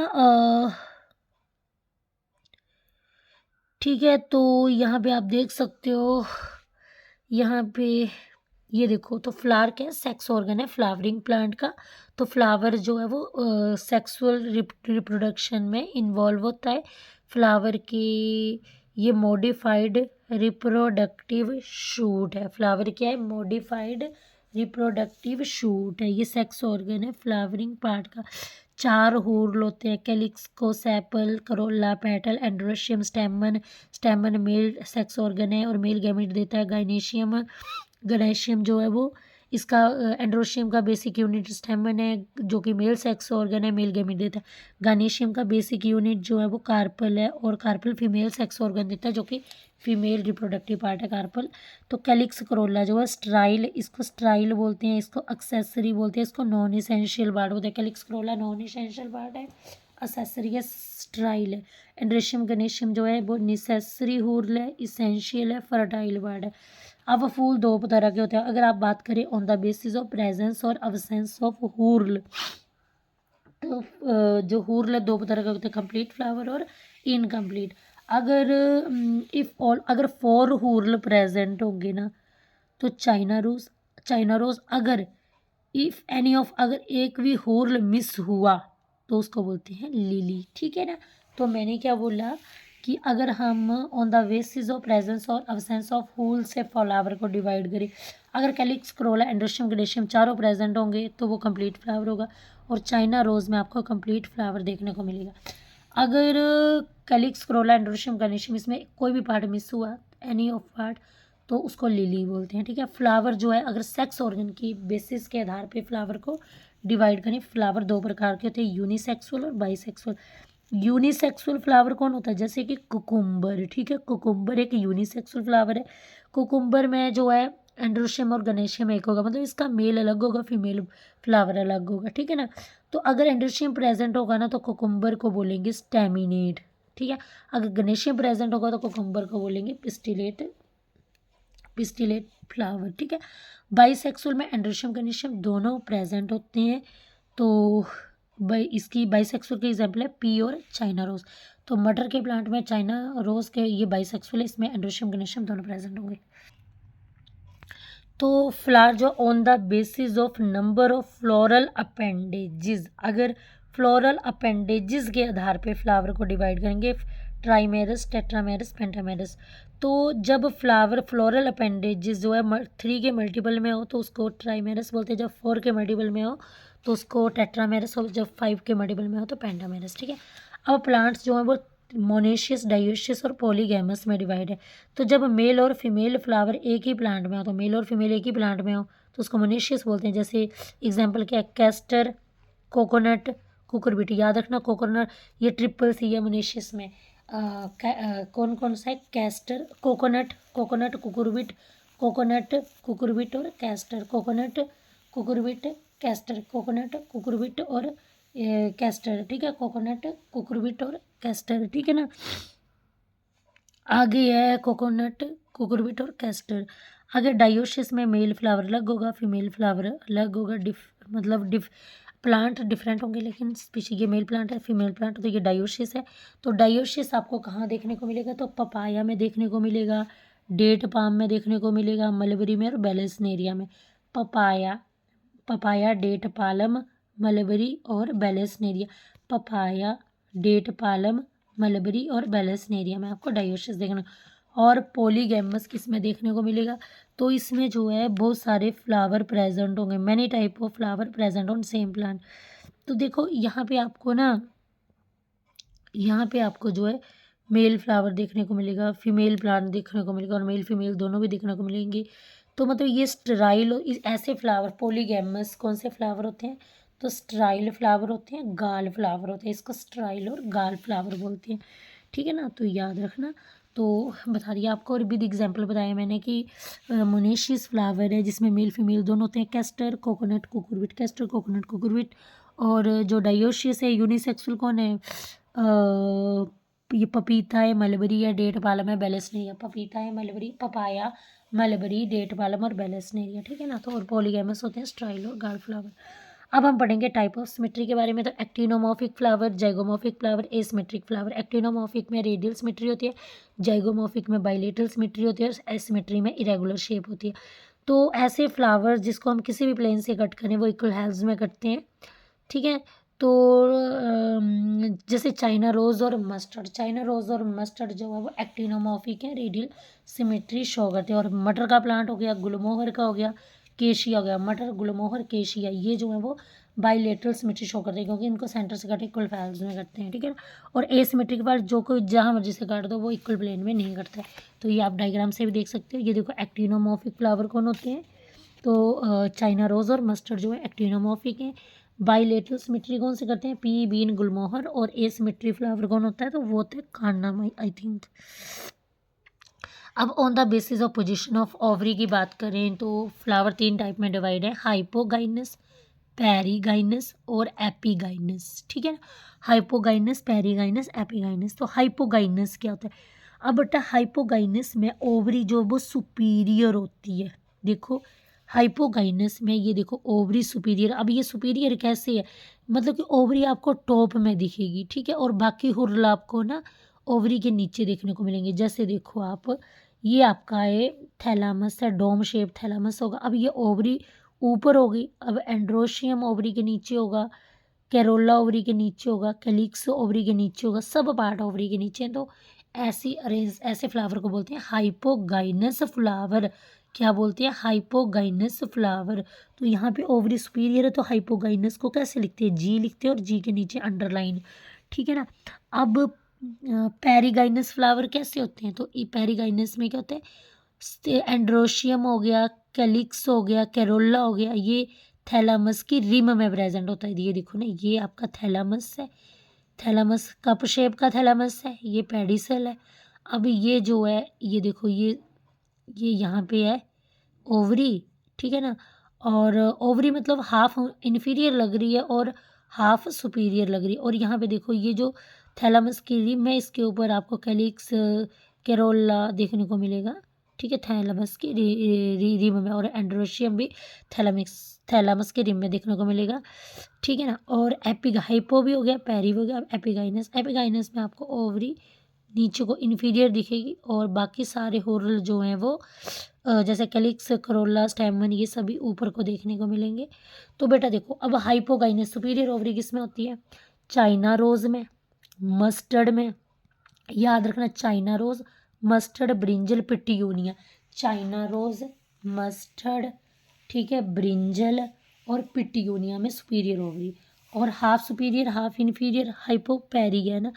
ठीक है, तो यहाँ पे आप देख सकते हो, यहाँ पे ये देखो, तो फ्लावर क्या है, सेक्स ऑर्गन है फ्लावरिंग प्लांट का। तो फ्लावर जो है वो सेक्सुअल रिप्रोडक्शन में इन्वॉल्व होता है। फ्लावर की ये मॉडिफाइड रिप्रोडक्टिव शूट है। फ्लावर क्या है, मॉडिफाइड रिप्रोडक्टिव शूट है। ये सेक्स ऑर्गन है फ्लावरिंग पार्ट का। 4 हूर्ल होते हैं, कैलिक्स को sepal, Corolla, petal, androecium, स्टेमन। स्टेमन male sex organ है और मेल गैमेट देता है। गाइनेशियम, गनेशियम जो है वो इसका एंड्रोशियम का बेसिक यूनिट स्टेमन है, जो कि मेल सेक्स ऑर्गन है, मेल गैमेट देता है। गानेशियम का बेसिक यूनिट जो है वो कार्पल है, और कार्पल फीमेल सेक्स ऑर्गन देता है, जो कि फीमेल रिप्रोडक्टिव पार्ट है कार्पल। तो कैलिक्स करोला जो है स्ट्राइल, इसको स्ट्राइल बोलते हैं, इसको एक्सेसरी बोलते हैं, इसको नॉन इसेंशियल पार्ट बोलते हैं। Calyx Corolla non essential part है, एक्सेसरी है, स्ट्राइल है। एंड्रोशियम गनेशियम जो है वो नेसेसरी हूर्ल है, इसेंशियल है, फर्टाइल पार्ट है। अब फूल 2 तरह के होते हैं। अगर आप बात करें on the basis of presence और अब्सेंस ऑफ हूर्ल, तो जो हूर्ल है 2 तरह के होते हैं, कंप्लीट फ्लावर और इनकम्प्लीट। अगर अगर 4 हूर्ल प्रेजेंट होंगे ना, तो चाइना रोज अगर इफ एनी ऑफ, अगर एक भी हूर्ल मिस हुआ तो उसको बोलते हैं लिली, ठीक है ना। तो मैंने क्या बोला कि अगर हम on the basis of presence और अब्सेंस ऑफ फूल से फ्लावर को डिवाइड करें, अगर कैलिक्स, करोला, एंड्रोशियम, ग्रेशियम चारों प्रेजेंट होंगे तो वो कंप्लीट फ्लावर होगा, और चाइना रोज़ में आपको कंप्लीट फ्लावर देखने को मिलेगा। अगर कैलिक्स, करोला, एंड्रोशियम, ग्रेशियम इसमें कोई भी पार्ट मिस हुआ, एनी ऑफ पार्ट, तो उसको लिली बोलते हैं। ठीक है, फ्लावर जो है अगर सेक्स ऑर्गन की बेसिस के आधार पे फ्लावर को डिवाइड करें, फ्लावर दो प्रकार के होते हैं, यूनिसेक्सुअल और बाईसेक्सुअल। यूनिसेक्सुअल फ्लावर कौन होता है, जैसे कि कुकुम्बर। ठीक है, कुकुम्बर एक यूनिसेक्सुअल फ्लावर है। कुकुम्बर में जो है एंड्रोशियम और गनेशियम एक होगा, मतलब इसका मेल अलग होगा, फीमेल फ्लावर अलग होगा। ठीक है ना, तो अगर एंड्रोशियम प्रेजेंट होगा ना तो कुकुम्बर को बोलेंगे स्टेमिनेट। ठीक है, अगर गनेशियम प्रेजेंट होगा तो कुकुम्बर को बोलेंगे पिस्टिलेट फ्लावर। ठीक है, बाईसेक्सुअल में एंड्रोशियम गनेशियम दोनों प्रेजेंट होते हैं। तो इसकी बाईसेक्सुअल की एग्जांपल है पी और चाइना रोज। तो मटर के प्लांट में चाइना रोज के ये बाईसेक्सुअल है, इसमें एंड्रोशियम गनेशियम दोनों प्रेजेंट होंगे। तो फ्लावर जो on the basis of number of floral appendages, अगर फ्लोरल अपेंडेजेस के आधार पे फ्लावर को डिवाइड करेंगे, ट्राइमेरस, टेट्रामेरस, पेंटामेरस। तो जब फ्लावर फ्लोरल अपेंडेजेस जो है 3 के मल्टीपल में हो तो उसको ट्राइमेरस बोलते हैं, जब 4 के मल्टीपल में हो तो उसको टेट्रामेरस, और जब 5 के मल्टीपल में हो तो पेंटामेरस। ठीक है, अब प्लांट्स जो हैं वो मोनेशियस, डायोशियस और पॉलीगैमस में डिवाइड है। तो जब मेल और फीमेल फ्लावर एक ही प्लांट में हो, तो मेल और फीमेल एक ही प्लांट में हो तो उसको मोनेशियस बोलते हैं। जैसे एग्जांपल क्या है, कैस्टर, कोकोनट, कुकुरबिट। याद रखना कोकोनट ये ट्रिपल सी है मोनेशियस में। कौन कौन सा है, castor, coconut, cucurbit, coconut, cucurbit और castor, coconut, cucurbit, castor, coconut, cucurbit और कैस्टर। ठीक है, कोकोनट, कुकुरबिट और कैस्टर। ठीक है ना, आगे है कोकोनट, कुकुरबिट और कैस्टर। आगे डायोशियस में मेल फ्लावर अलग होगा, फीमेल फ्लावर अलग होगा। प्लांट डिफरेंट होंगे लेकिन स्पीशीज, ये मेल प्लांट है, फीमेल प्लांट, तो ये डायोशियस है। तो डायोशियस आपको कहाँ देखने को मिलेगा, तो पपाया में देखने को मिलेगा, डेट पाम में देखने को मिलेगा, मलबरी में और बेलेसनेरिया में। पपाया, डेट पालम, मलबरी और बेलेसनेरिया। पपाया, डेट पालम, मलबरी और बेलेसनेरिया में आपको डायोशियस देखना। और पॉलीगैमस किस में देखने को मिलेगा, तो इसमें जो है बहुत सारे फ्लावर प्रेजेंट होंगे, many type of flower present on same plant. तो देखो यहाँ पे आपको ना, यहाँ पे आपको जो है मेल फ्लावर देखने को मिलेगा, फीमेल प्लांट देखने को मिलेगा, और मेल फीमेल दोनों भी देखने को मिलेंगे। तो मतलब ये स्टेराइल ऐसे फ्लावर, पॉलीगैमस कौन से फ्लावर होते हैं, तो स्टेराइल फ्लावर होते हैं, गाल फ्लावर होते हैं, इसको स्टेराइल और गाल फ्लावर बोलते हैं। ठीक है ना, तो याद रखना। तो बता दिया आपको, और भी एग्जाम्पल बताया मैंने कि मोनेशियस फ्लावर है जिसमें मेल फीमेल दोनों होते हैं, castor, coconut, cucurbit, castor, coconut, cucurbit. और जो डायोशियस है यूनिसेक्सुअल कौन है, ये पपीता है, मलबरी है, डेट पालम है, बेलेसनेरिया। पपीता है, mulberry, papaya, mulberry, date palm और बेलेसनेरिया। ठीक है ना, तो और पॉलीगैमस होते हैं स्ट्राइल और गार्ड फ्लावर। अब हम पढ़ेंगे टाइप ऑफ सिमेट्री के बारे में। तो actinomorphic flower, zygomorphic flower, asymmetric flower. Actinomorphic में रेडियल सिमेट्री होती है, जाइगोमॉर्फिक में बाइलेटरल सिमेट्री होती है, और एसिमेट्री में इरेगुलर शेप होती है। तो ऐसे फ्लावर्स जिसको हम किसी भी प्लेन से कट करें वो इक्वल हाल्व्स में कटते हैं। ठीक है, तो जैसे चाइना रोज़ और मस्टर्ड, चाइना रोज़ और मस्टर्ड जो है वो एक्टिनोमॉर्फिक है, रेडियल सिमेट्री शो करते हैं। और मटर का प्लांट हो गया, गुलमोहर का हो गया, केशिया हो गया, मटर, गुलमोहर, केशिया, ये जो है वो बाइलेटरल सिमेट्री शो करते हैं क्योंकि इनको सेंटर से काट इक्वल फैल्स में करते हैं। ठीक है, और एसिमेट्रिक वाल जो कोई जहाँ मर्जी से काट दो वो इक्वल प्लेन में नहीं करता है। तो ये आप डायग्राम से भी देख सकते हो। ये देखो एक्टिनोमॉर्फिक फ्लावर कौन होते हैं, तो चाइना रोज़ और मस्टर्ड जो है एक्टिनोमॉर्फिक है। बाइलेटरल सिमेट्री कौन से करते हैं, पी, बीन, गुलमोहर। और एसिमेट्री फ्लावर कौन होता है, तो वो होता है कार्नाम, आई थिंक। अब on the basis of position of ovary की बात करें तो फ्लावर 3 टाइप में डिवाइड है, हाइपोगाइनस, पेरीगाइनस और एपीगाइनस। ठीक है ना, हाइपोगाइनस, पेरीगाइनस, एपीगाइनस। तो हाइपोगाइनस क्या होता है, अब बेटा हाइपोगाइनस में ओवरी जो वो सुपीरियर होती है। देखो हाइपोगाइनस में ये देखो ओवरी सुपीरियर। अब ये सुपीरियर कैसे है, मतलब कि ओवरी आपको टॉप में दिखेगी। ठीक है, और बाकी हुर्ल आपको ना ओवरी के नीचे देखने को मिलेंगे। जैसे देखो आप, ये आपका है थैलामस है, डोम शेप थैलामस होगा। अब ये ओवरी ऊपर होगी, अब एंड्रोशियम ओवरी के नीचे होगा, कैरोला ओवरी के नीचे होगा, कैलिक्स ओवरी के नीचे होगा, सब पार्ट ओवरी के नीचे हैं। तो ऐसे फ्लावर को बोलते हैं हाइपोगाइनस फ्लावर। क्या बोलते हैं? Hypogynous flower. तो यहाँ पे ओवरी सुपीरियर है तो हाइपोगाइनस को कैसे लिखते हैं? जी लिखते हैं और जी के नीचे अंडरलाइन, ठीक है ना। अब पेरिगाइनस फ्लावर कैसे होते हैं? तो पेरिगाइनस में क्या होता है? एंड्रोशियम हो गया, कैलिक्स हो गया, कैरोला हो गया, ये थैलामस की रिम में प्रेजेंट होता है। ये देखो ना, ये आपका थैलामस है, थैलामस कप शेप का थैलामस है, ये पेडिसल है। अब ये जो है, ये देखो, ये यहाँ पे है ओवरी, ठीक है ना। और ओवरी मतलब हाफ इन्फीरियर लग रही है और हाफ सुपीरियर लग रही है। और यहाँ पे देखो, ये जो थैलामस की रिम है, इसके ऊपर आपको कैलिक्स, कैरोला देखने को मिलेगा, ठीक है, थैलामस की रिम में। और एंड्रोशियम भी थैलामस के रिम में देखने को मिलेगा, ठीक है ना। और हाइपो भी हो गया, पैरी हो गया। एपिगाइनस में आपको ओवरी नीचे को इन्फीरियर दिखेगी और बाकी सारे होरल जो हैं वो जैसे कैलिक्स, करोला, स्टैमन, ये सभी ऊपर को देखने को मिलेंगे। तो बेटा देखो, अब हाइपोगाइनस सुपीरियर ओवरी किस में होती है? चाइना रोज में, मस्टर्ड में। याद रखना, China rose, mustard, brinjal, petunia. China rose, mustard, ठीक है, ब्रिंजल और पिट्यूनिया में सुपीरियर ओवरी। और हाफ सुपीरियर हाफ इन्फीरियर हाइपोपेरी है ना।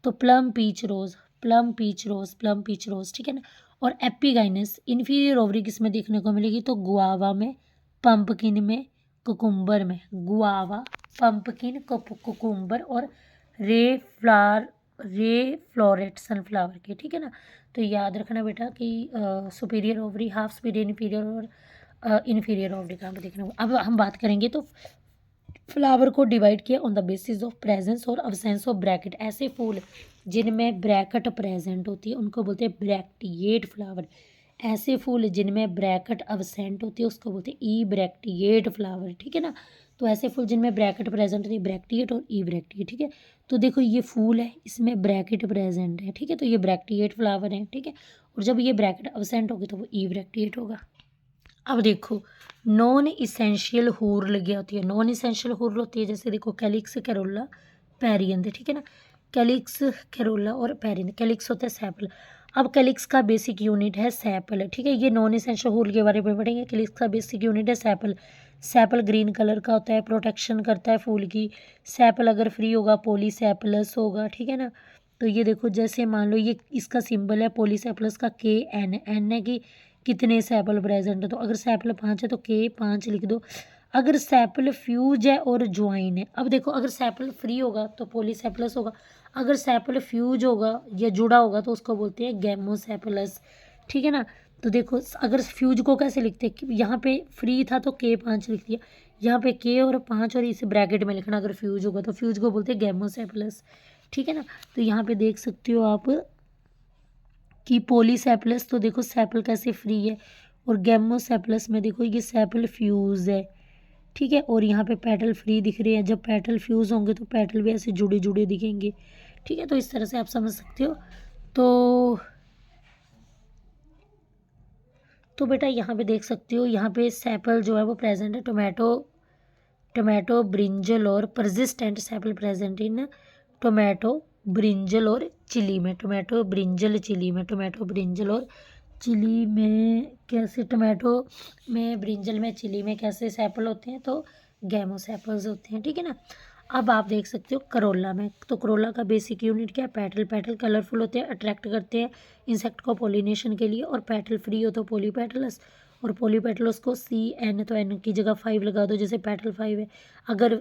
तो plum peach rose, plum peach rose, plum peach rose, ठीक है ना। और एपिगाइनस इन्फीरियर ओवरी किस में देखने को मिलेगी? तो गुआवा में, पंपकिन में, कुकुम्बर में। गुआवा, पंपकिन, कुकुम्बर और रे फ्लावर, रे फ्लोरेट सनफ्लावर के, ठीक है ना। तो याद रखना बेटा कि superior ovary, half superior, inferior और इन्फीरियर ओवरी का देखना होगा। अब हम बात करेंगे तो फ्लावर को डिवाइड किया on the basis of presence और अब्सेंस ऑफ ब्रैकेट। ऐसे फूल जिनमें ब्रैकेट प्रेजेंट होती है उनको बोलते हैं ब्रैक्टिएट फ्लावर। ऐसे फूल जिनमें ब्रैकेट अब्सेंट होती है उसको बोलते हैं ई ब्रैक्टिएट फ्लावर, ठीक है ना। तो ऐसे फूल जिनमें ब्रैकेट प्रेजेंट होती है ब्रैक्टिएट और ई ब्रैक्टिएट, ठीक है। तो देखो, ये फूल है, इसमें ब्रैकेट प्रेजेंट है, ठीक है, तो ये ब्रैक्टिएट फ्लावर है, ठीक है। और जब ये ब्रैकेट अब्सेंट होगी तो वो ई ब्रैक्टिएट होगा। अब देखो, नॉन इसेंशियल हुर्ल लगी होती है। नॉन इसेंशियल हुर्ल होती है जैसे देखो कैलिक्स, कैरोला, पेरियंथ, ठीक है ना। कैलिक्स, कैरोला और पेरियंथ। कैलिक्स होता है सेपल। अब कैलिक्स का बेसिक यूनिट है सेपल, ठीक है। ये नॉन इसेंशियल हुर्ल के बारे में पढ़ेंगे। कैलिक्स का बेसिक यूनिट है सेपल। सेपल ग्रीन कलर का होता है, प्रोटेक्शन करता है फूल की। सेपल अगर फ्री होगा पॉलीसेपलस होगा, ठीक है ना। तो ये देखो, जैसे मान लो ये इसका सिंबल है पॉलीसेपलस का KN है कि कितने सेपल प्रेजेंट है। तो अगर सेपल 5 है तो K5 लिख दो। अगर सेपल फ्यूज है और ज्वाइन है, अब देखो, अगर सेपल फ्री होगा तो पॉलीसेपलस होगा, अगर सेपल फ्यूज होगा या जुड़ा होगा तो उसको बोलते हैं गैमोसेपलस, ठीक है ना। तो देखो, अगर फ्यूज को कैसे लिखते हैं, यहाँ पे फ्री था तो K5 लिख दिया, यहाँ पे K और 5 और इसे ब्रैकेट में लिखना। अगर फ्यूज होगा तो फ्यूज को बोलते हैं गैमोसेपलस, ठीक है ना। तो यहाँ पे देख सकते हो आप कि पॉलीसेपलस, तो देखो सेपल कैसे फ्री है, और गैमोसेपलस में देखो ये सेपल फ्यूज है, ठीक है। और यहाँ पे पेटल फ्री दिख रहे हैं, जब पेटल फ्यूज होंगे तो पेटल भी ऐसे जुड़े जुड़े दिखेंगे, ठीक है। तो इस तरह से आप समझ सकते हो। तो बेटा यहाँ पे देख सकते हो, यहाँ पे सेपल जो है वो प्रेजेंट है। टोमेटो, ब्रिंजल और persistent sepal present in tomato, brinjal और चिली में। टोमेटो, ब्रिंजल, चिली में। टोमेटो, ब्रिंजल और चिली में कैसे? टोमेटो में, ब्रिंजल में, चिली में कैसे सेपल होते हैं? तो गैमोसेपल्स होते हैं, ठीक है ना। अब आप देख सकते हो करोला में, तो करोला का बेसिक यूनिट क्या है? पेटल। पेटल कलरफुल होते हैं, अट्रैक्ट करते हैं इंसेक्ट को पॉलिनेशन के लिए। और पेटल फ्री हो तो पॉलीपेटलस, और पॉलीपेटलस को CN, तो N की जगह 5 लगा दो, जैसे पेटल 5 है। अगर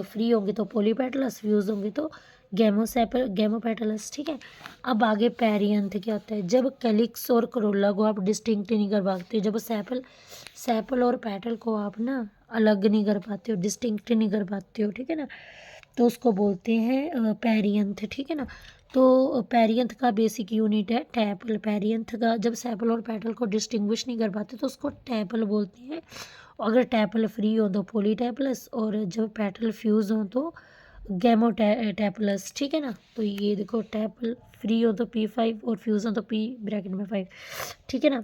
फ्री होंगे तो पॉलीपेटलस, फ्यूज होंगे तो गैमोपेटलस, ठीक है। अब आगे पेरियंथ क्या होता है? जब कैलिक्स और करोला को आप डिस्टिंक्ट नहीं कर पाते, जब सेपल और पेटल को आप ना अलग नहीं कर पाते हो, डिस्टिंक्ट नहीं कर पाते हो, ठीक है ना, तो उसको बोलते हैं पेरियंथ, ठीक है ना। तो पेरियंथ का बेसिक यूनिट है टैपल। पेरियंथ का जब सेपल और पेटल को डिस्टिंग्विश नहीं कर पाते तो उसको टैपल बोलते हैं। अगर टैपल फ्री हो तो पॉलीटैपलस, और जब पेटल फ्यूज हो तो गैमोटैपलस, ठीक है ना। तो ये देखो, टैपल फ्री हो तो P5 और फ्यूज हो तो P ब्रैकेट में 5, ठीक है ना।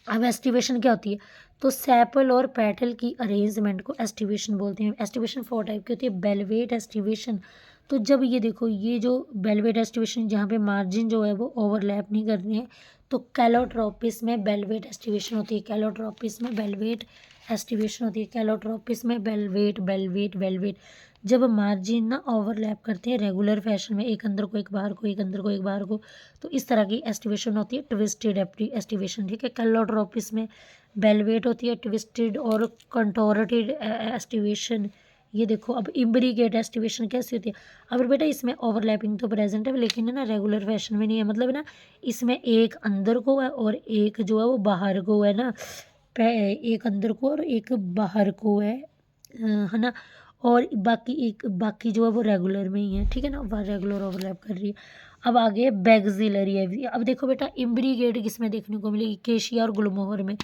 अब एस्टिवेशन क्या होती है? तो सेपल और पेटल की अरेंजमेंट को एस्टिवेशन बोलते हैं। एस्टिवेशन 4 टाइप की होती है। बेलवेट एस्टिवेशन, तो जब ये देखो ये जो बेलवेट एस्टिवेशन जहाँ पे मार्जिन जो है वो ओवरलैप नहीं करनी है, तो कैलोट्रोपिस में बेलवेट एस्टिवेशन होती है। कैलोट्रोपिस में बेलवेट एस्टिवेशन होती है। कैलोट्रोपिस में बेलवेट बेलवेट बेलवेट जब मार्जिन ना ओवरलैप करते हैं रेगुलर फैशन में, एक अंदर को एक बाहर को, एक अंदर को एक बाहर को, तो इस तरह की एस्टिवेशन होती है ट्विस्टेड एस्टिवेशन। ठीक है, कैलोट्रोपिस में बेलवेट होती है ट्विस्टेड और कंटोरेटेड एस्टिवेशन। ये देखो अब इम्ब्रिकेट एस्टिवेशन कैसी होती है। अब बेटा इसमें ओवरलैपिंग तो प्रेजेंट है लेकिन है ना रेगुलर फैशन में नहीं है, मतलब है ना इसमें एक अंदर को है और एक जो है वो बाहर को है ना, एक अंदर को और एक बाहर को है ना, और बाकी जो है वो रेगुलर में ही है। ठीक है ना, वह रेगुलर ओवरलैप कर रही है। अब आगे बैक्सिलरी है। अब देखो बेटा इम्ब्रिकेट किसमें देखने को मिलेगी, केशिया और गुलमोहर में।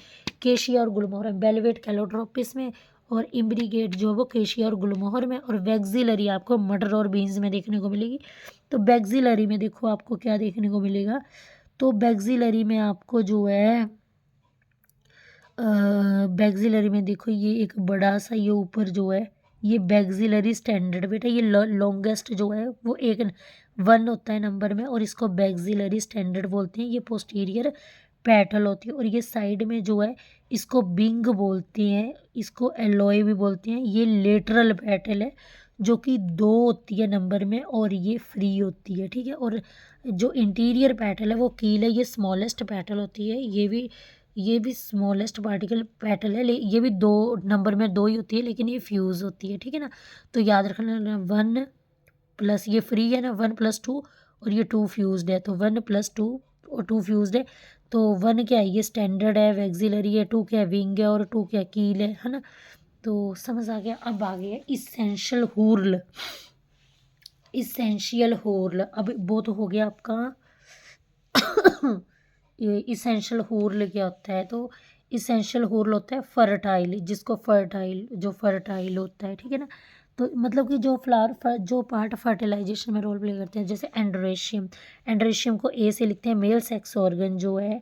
केशिया और गुलमोहर में, बेलवेट कैलोट्रोपिस में, और इम्ब्रिकेट जो वो केशिया और गुलमोहर में, और वैक्सिलरी आपको मटर और बीन्स में देखने को मिलेगी। तो वैक्सिलरी में देखो आपको क्या देखने को मिलेगा, तो वैक्सिलरी में आपको जो है बैक्सिलरी में देखो ये एक बड़ा सा ये ऊपर जो है ये बैक्सिलरी स्टैंडर्ड बेटा, ये लॉन्गेस्ट जो है वो एक 1 होता है नंबर में, और इसको बैक्सिलरी स्टैंडर्ड बोलते हैं। ये पोस्टीरियर पैटल होती है, और ये साइड में जो है इसको बिंग बोलते हैं, इसको एलॉय भी बोलते हैं। ये लेटरल पैटल है जो कि 2 होती है नंबर में, और ये फ्री होती है। ठीक है, और जो इंटीरियर पैटल है वो कील है, ये स्मॉलेस्ट पैटल होती है। ये भी स्मॉलेस्ट पार्टिकल पैटल है, ये भी 2 नंबर में 2 ही होती है, लेकिन ये फ्यूज़ होती है। ठीक है ना, तो याद रखना 1 प्लस ये फ्री है ना, 1 + 2 और ये 2 फ्यूज़ड है, तो 1 + 2 और 2 फ्यूज़ड है। तो 1 क्या है, ये स्टैंडर्ड है, वैक्सिलरी है, 2 क्या है, विंग है, और 2 क्या है, कील है ना। तो समझ आ गया। अब आ गया इसेंशियल हूर्ल। इसेंशियल हूर्ल, अब वो तो हो गया आपका ये इसेंशियल हूर्ल क्या होता है, तो इसेंशियल हूर्ल होता है फर्टाइल, जिसको जो फर्टाइल होता है। ठीक है ना, तो मतलब कि जो फ्लावर जो पार्ट फर्टिलाइजेशन में रोल प्ले करते हैं, जैसे एंड्रेशियम। एंड्रेशियम को ए से लिखते हैं। मेल सेक्स ऑर्गन जो है,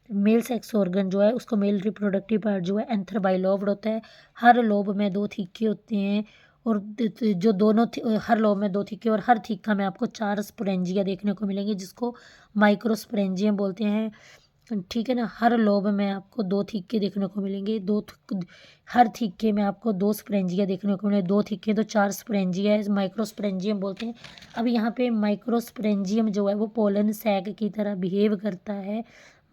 मेल सेक्स ऑर्गन जो है उसको मेल रिप्रोडक्टिव पार्ट जो है एंथर बाइलोब्ड होता है। हर लोब में 2 थीके होते हैं, और जो दोनों हर लोब में 2 थीके, और हर थीका में आपको 4 स्पोरेंजिया देखने को मिलेंगे, जिसको माइक्रोस्पोरेंजियम बोलते हैं। ठीक है ना, हर लोब में आपको 2 थीके देखने को मिलेंगे, हर थीके में आपको 2 स्पोरेंजिया देखने को मिलेंगे। 2 थीके तो 4 स्पोरेंजिया है, माइक्रोस्पोरेंजियम बोलते हैं। अब यहाँ पे माइक्रोस्पोरेंजियम जो है वो पोलन सैक की तरह बिहेव करता है।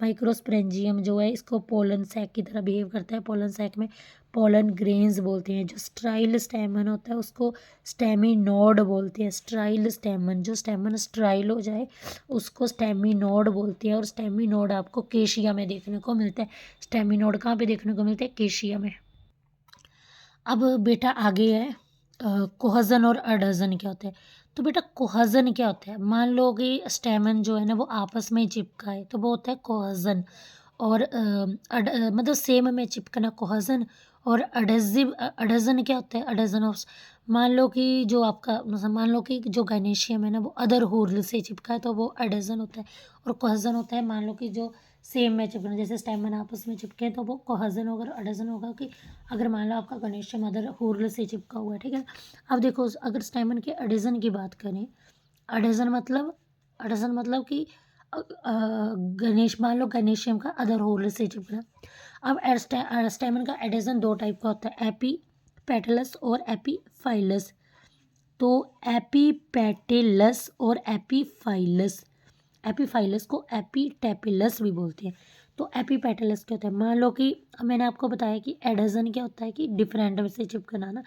माइक्रोस्पोरेंजियम जो है इसको पोलन सैक की तरह बिहेव करता है। पोलन सैक में पोलन ग्रेन्स बोलते हैं। जो स्ट्राइल स्टेमन होता है उसको स्टेमिनोड बोलते हैं। स्ट्राइल स्टेमन, जो स्टेमन स्ट्राइल हो जाए उसको स्टेमिनोड बोलते हैं, और स्टेमिनोड आपको केशिया में देखने को मिलता है। स्टेमिनोड कहाँ पे देखने को मिलता है, केशिया में। अब बेटा आगे है कोहजन और अडजन क्या होता है। तो बेटा कोहजन क्या होता है, मान लो कि स्टेमन जो है ना वो आपस में ही चिपका है, तो वो होता है कोहजन। और मतलब सेम में चिपकना कोहजन। और अडजन क्या होता है, अडजन ऑफ, मान लो कि जो आपका मतलब मान लो कि जो गाइनेशियम है ना वो अदर होर्ल से चिपका है, तो वो अडजन होता है। और कोहजन होता है मान लो कि जो सेम में चिपकना, जैसे स्टेमन आपस में चिपके तो वो कोहजन होगा। अडजन होगा कि अगर मान लो आपका गाइनेशियम अदर होर्ल से चिपका हुआ है। ठीक है, अब देखो अगर स्टेमन के अडजन की बात करें, अडजन मतलब कि गणेश, मान लो गणेशियम का अदर होल से चिपकना। अब स्टेमन का एडिशन 2 टाइप का होता है, एपीपेटलस और एपीफाइलस। तो एपीपेटलस और एपीफाइलस को एपीटेपिलस भी बोलते हैं। तो एपीपेटलस क्या होता है, मान लो कि मैंने आपको बताया कि एडिशन क्या होता है कि डिफरेंट से चिपकना ना।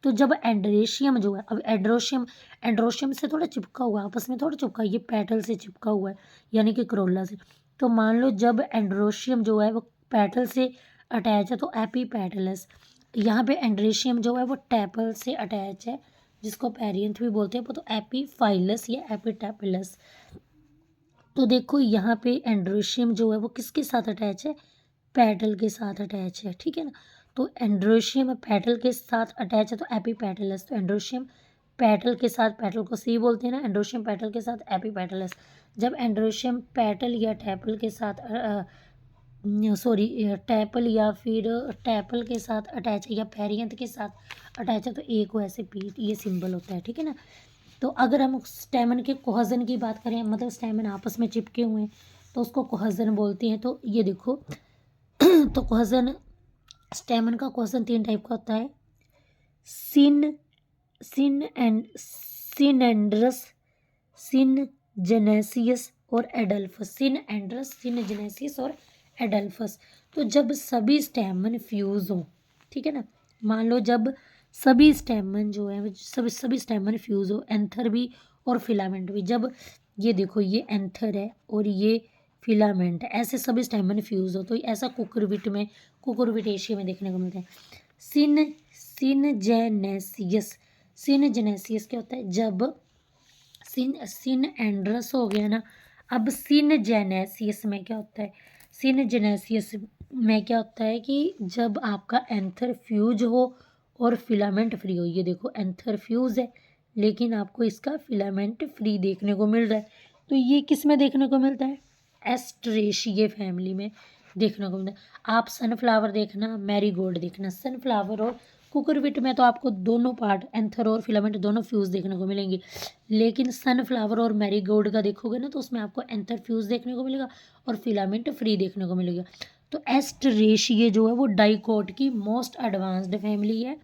तो जब एंड्रेशियम जो है, अब एंड्रोशियम से थोड़ा चिपका हुआ है, आपस में थोड़ा चिपका, ये पेटल से चिपका हुआ है यानी कि क्रोला से। तो मान लो जब एंड्रोशियम जो है वो पेटल से अटैच है तो एपीपेटलस। यहाँ पे एंड्रेशियम जो है वो टैपल से अटैच है, जिसको पेरियंथ भी बोलते हैं, वो तो एपीफाइलस या एपीटेपिलस। तो देखो यहाँ पे एंड्रोशियम जो है वो किसके साथ अटैच है, पेटल के साथ अटैच है। ठीक है ना, तो एंड्रोशियम पेटल के साथ अटैच है तो एपीपेटलस। तो एंड्रोशियम पेटल के साथ, पेटल को सी बोलते हैं ना, एंड्रोशियम पेटल के साथ एपीपेटलस। जब एंड्रोशियम पेटल या टैपल के साथ टैपल या फिर टैपल के साथ अटैच है या पेरियंथ के साथ अटैच है तो ए को ऐसे पी ये सिंबल होता है। ठीक है ना, तो अगर हम स्टेमन के कोहजन की बात करें, मतलब स्टेमन आपस में चिपके हुए हैं, तो उसको कोहजन बोलते हैं। तो ये देखो तो कोहजन, स्टेमन का कोहजन 3 टाइप का होता है, सिन सिनेंड्रस, सिनजेनेसियस और एडल्फस। सिनेंड्रस, सिनजेनेसियस और एडल्फस। तो जब सभी स्टेमन फ्यूज हो, ठीक है ना, मान लो जब सभी स्टेमन जो है सभी स्टेमन फ्यूज हो, एंथर भी और फिलामेंट भी, जब ये देखो ये एंथर है और ये फिलामेंट है, ऐसे सभी स्टेमन फ्यूज हो, तो ऐसा कुकुरविटेशिया में देखने को मिलता है। सिनजेनेसियस, सिनजेनेसियस क्या होता है, जब सिनएंड्रस हो गया ना, अब सिनजेनेसियस में क्या होता है, सिनजेनेसियस में क्या होता है कि जब आपका एंथर फ्यूज हो और फिलामेंट फ्री हो। ये देखो एंथर फ्यूज है लेकिन आपको इसका फिलामेंट फ्री देखने को मिल रहा है। तो ये किस में देखने को मिलता है, एस्ट्रेशिये फैमिली में देखने को मिलता है। आप सनफ्लावर देखना, मैरीगोल्ड देखना, सनफ्लावर और कुकुरविट में तो आपको दोनों पार्ट, एंथर और फिलामेंट दोनों फ्यूज देखने को मिलेंगे। लेकिन सनफ्लावर और मैरीगोल्ड का देखोगे ना, तो उसमें आपको एंथर फ्यूज देखने को मिलेगा और फिलामेंट फ्री देखने को मिलेगा। तो एस्ट्रेशिये जो है वो डाइकोट की मोस्ट एडवांस्ड फैमिली है,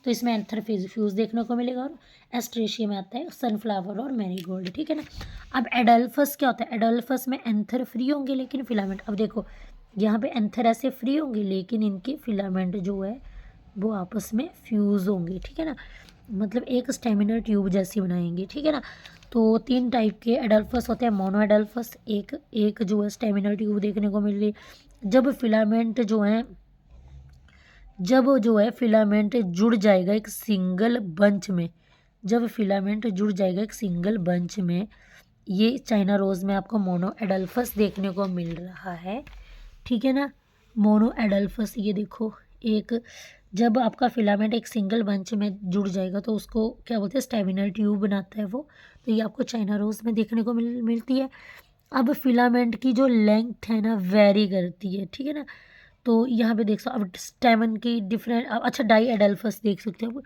तो इसमें एंथर फ्यूज देखने को मिलेगा। और एस्ट्रेशिया में आता है सनफ्लावर और मैरीगोल्ड, ठीक है ना। अब एडल्फस क्या होता है, एडल्फस में एंथर फ्री होंगे लेकिन फिलामेंट, अब देखो यहाँ पे एंथर ऐसे फ्री होंगे लेकिन इनके फिलामेंट जो है वो आपस में फ्यूज़ होंगे, ठीक है ना, मतलब एक स्टेमिनल ट्यूब जैसी बनाएंगे, ठीक है ना। तो 3 टाइप के एडल्फस होते हैं, मोनो एडल्फस, एक जो है स्टेमिनल ट्यूब देखने को मिल रही। जब फिलामेंट जो है फिलामेंट जुड़ जाएगा एक सिंगल बंच में, जब फिलामेंट जुड़ जाएगा एक सिंगल बंच में, ये चाइना रोज़ में आपको मोनो एडल्फस देखने को मिल रहा है, ठीक है ना। मोनो एडल्फस, ये देखो एक, जब आपका फिलामेंट एक सिंगल बंच में जुड़ जाएगा तो उसको क्या बोलते हैं, स्टेमिनल ट्यूब बनाता है वो। तो ये आपको चाइना रोज़ में देखने को मिलती है। अब फिलामेंट की जो लेंथ है ना वेरी करती है, ठीक है ना। तो यहाँ पे देख सकते हो अब स्टेमन की डिफरेंट, अच्छा डाई एडल्फस देख सकते हो,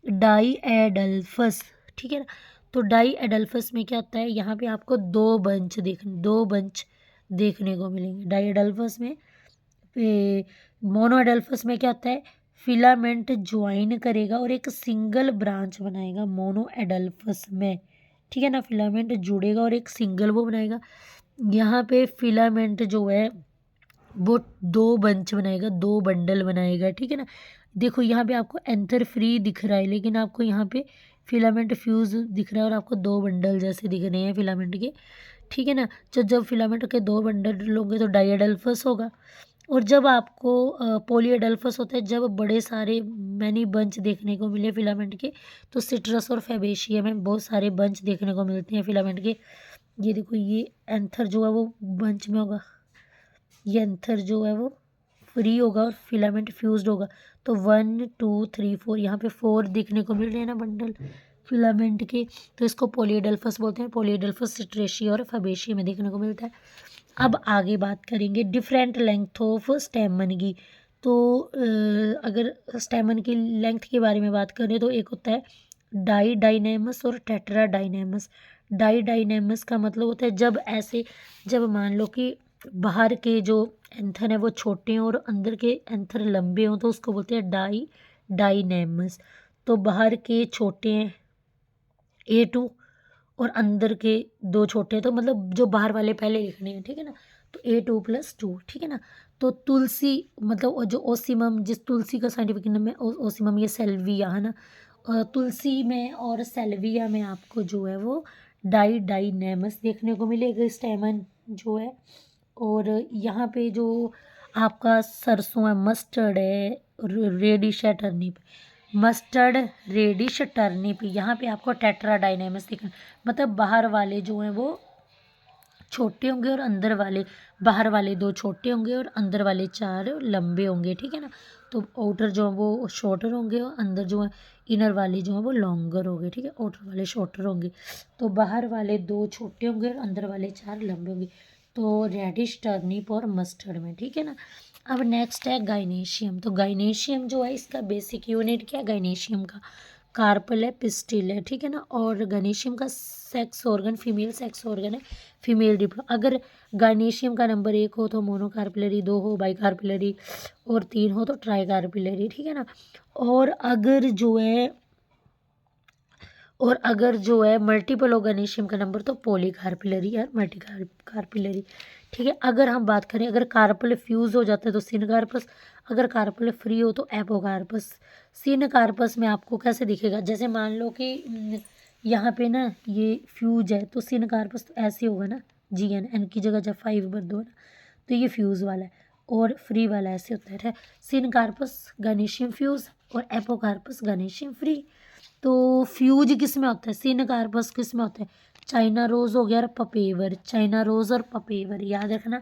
डाई एडल्फस, ठीक है ना। तो डाई एडल्फस में क्या होता है, यहाँ पे आपको दो बंच देखने को मिलेंगे डाई एडल्फस में। मोनो एडल्फस में क्या होता है, फिलामेंट ज्वाइन करेगा और एक सिंगल ब्रांच बनाएगा मोनो एडल्फस में, ठीक है ना, फिलामेंट जुड़ेगा और एक सिंगल वो बनाएगा। यहाँ पे फिलामेंट जो है वो 2 बंच बनाएगा, 2 बंडल बनाएगा, ठीक है ना। देखो यहाँ पे आपको एंथर फ्री दिख रहा है लेकिन आपको यहाँ पे फिलामेंट फ्यूज दिख रहा है और आपको 2 बंडल जैसे दिख रहे हैं फिलामेंट के, ठीक है ना। जब फिलामेंट के 2 बंडल होंगे तो डाई एडल्फस होगा। और जब आपको पॉली एडल्फस होता है, जब बड़े सारे मैनी बंच देखने को मिले फिलामेंट के, तो सिट्रस और फैबेशिया में बहुत सारे बंच देखने को मिलते हैं फिलामेंट के। ये देखो ये एंथर जो है वो बंच में होगा, ये एंथर जो है वो फ्री होगा और फिलामेंट फ्यूज्ड होगा। तो 1 2 3 4 यहाँ पे 4 देखने को मिल रहे हैं ना बंडल फिलामेंट के, तो इसको पॉलीएडल्फस बोलते हैं। पॉलीएडल्फस सिट्रेशिया और फैबेशिया में देखने को मिलता है। अब आगे बात करेंगे डिफरेंट लेंथ ऑफ स्टेमन की। तो अगर स्टेमन की लेंथ के बारे में बात करें तो एक होता है डाई डाइनेमस और टेट्रा डाइनेमस। डाई डाइनेमस का मतलब होता है जब मान लो कि बाहर के जो एंथर है वो छोटे हैं और अंदर के एंथर लंबे हों तो उसको बोलते हैं डाइनेमस। तो बाहर के छोटे हैं A2 और अंदर के 2 छोटे हैं, तो मतलब जो बाहर वाले पहले लिखने हैं, ठीक है ना। तो A2+2, ठीक है ना। तो तुलसी मतलब जो ओसिमम, जिस तुलसी का साइंटिफिक नेम है ओसिमम, ये सेल्विया है ना। तुलसी में और सेल्विया में आपको जो है वो डाइनेमस देखने को मिलेगा स्टेमन जो है। और यहाँ पे जो आपका सरसों है, मस्टर्ड है, रेडिश है, टर्निप, मस्टर्ड रेडिश टर्निप, यहाँ पे आपको टेट्रा डाइनेमस दिखना, मतलब बाहर वाले जो हैं वो छोटे होंगे और अंदर वाले, बाहर वाले 2 छोटे होंगे और अंदर वाले 4 लंबे होंगे, ठीक है ना। तो आउटर जो है वो शॉर्टर होंगे और अंदर जो है इनर वाले जो है वो लॉन्गर होंगे, ठीक है, आउटर वाले शॉर्टर होंगे। तो बाहर वाले 2 छोटे होंगे और अंदर वाले 4 लंबे होंगे। तो रेडिश टर्निप और मस्टर्ड में, ठीक है ना। अब नेक्स्ट है गाइनेशियम। तो गाइनेशियम जो है इसका बेसिक यूनिट क्या है गाइनेशियम का, कार्पल है, पिस्टिल है, ठीक है ना। और गायनीशियम का sex organ female sex organ है, फीमेल डिप्लो। अगर गायनीशियम का नंबर 1 हो तो मोनोकार्पिलरी, 2 हो बाइकार्पिलरी, और 3 हो तो ट्राइकार्पिलरी, ठीक है ना। और अगर जो है मल्टीपल ऑर्गेनिज्म का नंबर तो पॉलीकार्पिलरी और मल्टीकार्पिलरी, ठीक है। अगर हम बात करें, अगर कार्पल फ्यूज हो जाता है तो सिनकार्पस, अगर कार्पल फ्री हो तो एपोकार्पस। सिनकार्पस में आपको कैसे दिखेगा, जैसे मान लो कि यहाँ पे ना ये फ्यूज है तो सिनकार्पस तो ऐसे होगा ना, GN की जगह जब 5 भर दो ना, तो ये फ्यूज वाला है, और फ्री वाला ऐसे होता है। सिनकार्पस गैनीशियम फ्यूज और एपोकार्पस गैनीशियम फ्री। तो फ्यूज किस में होता है, सिनकार्पस किस में होता है, चाइना रोज हो गया और पपेवर, चाइना रोज और पपेवर याद रखना,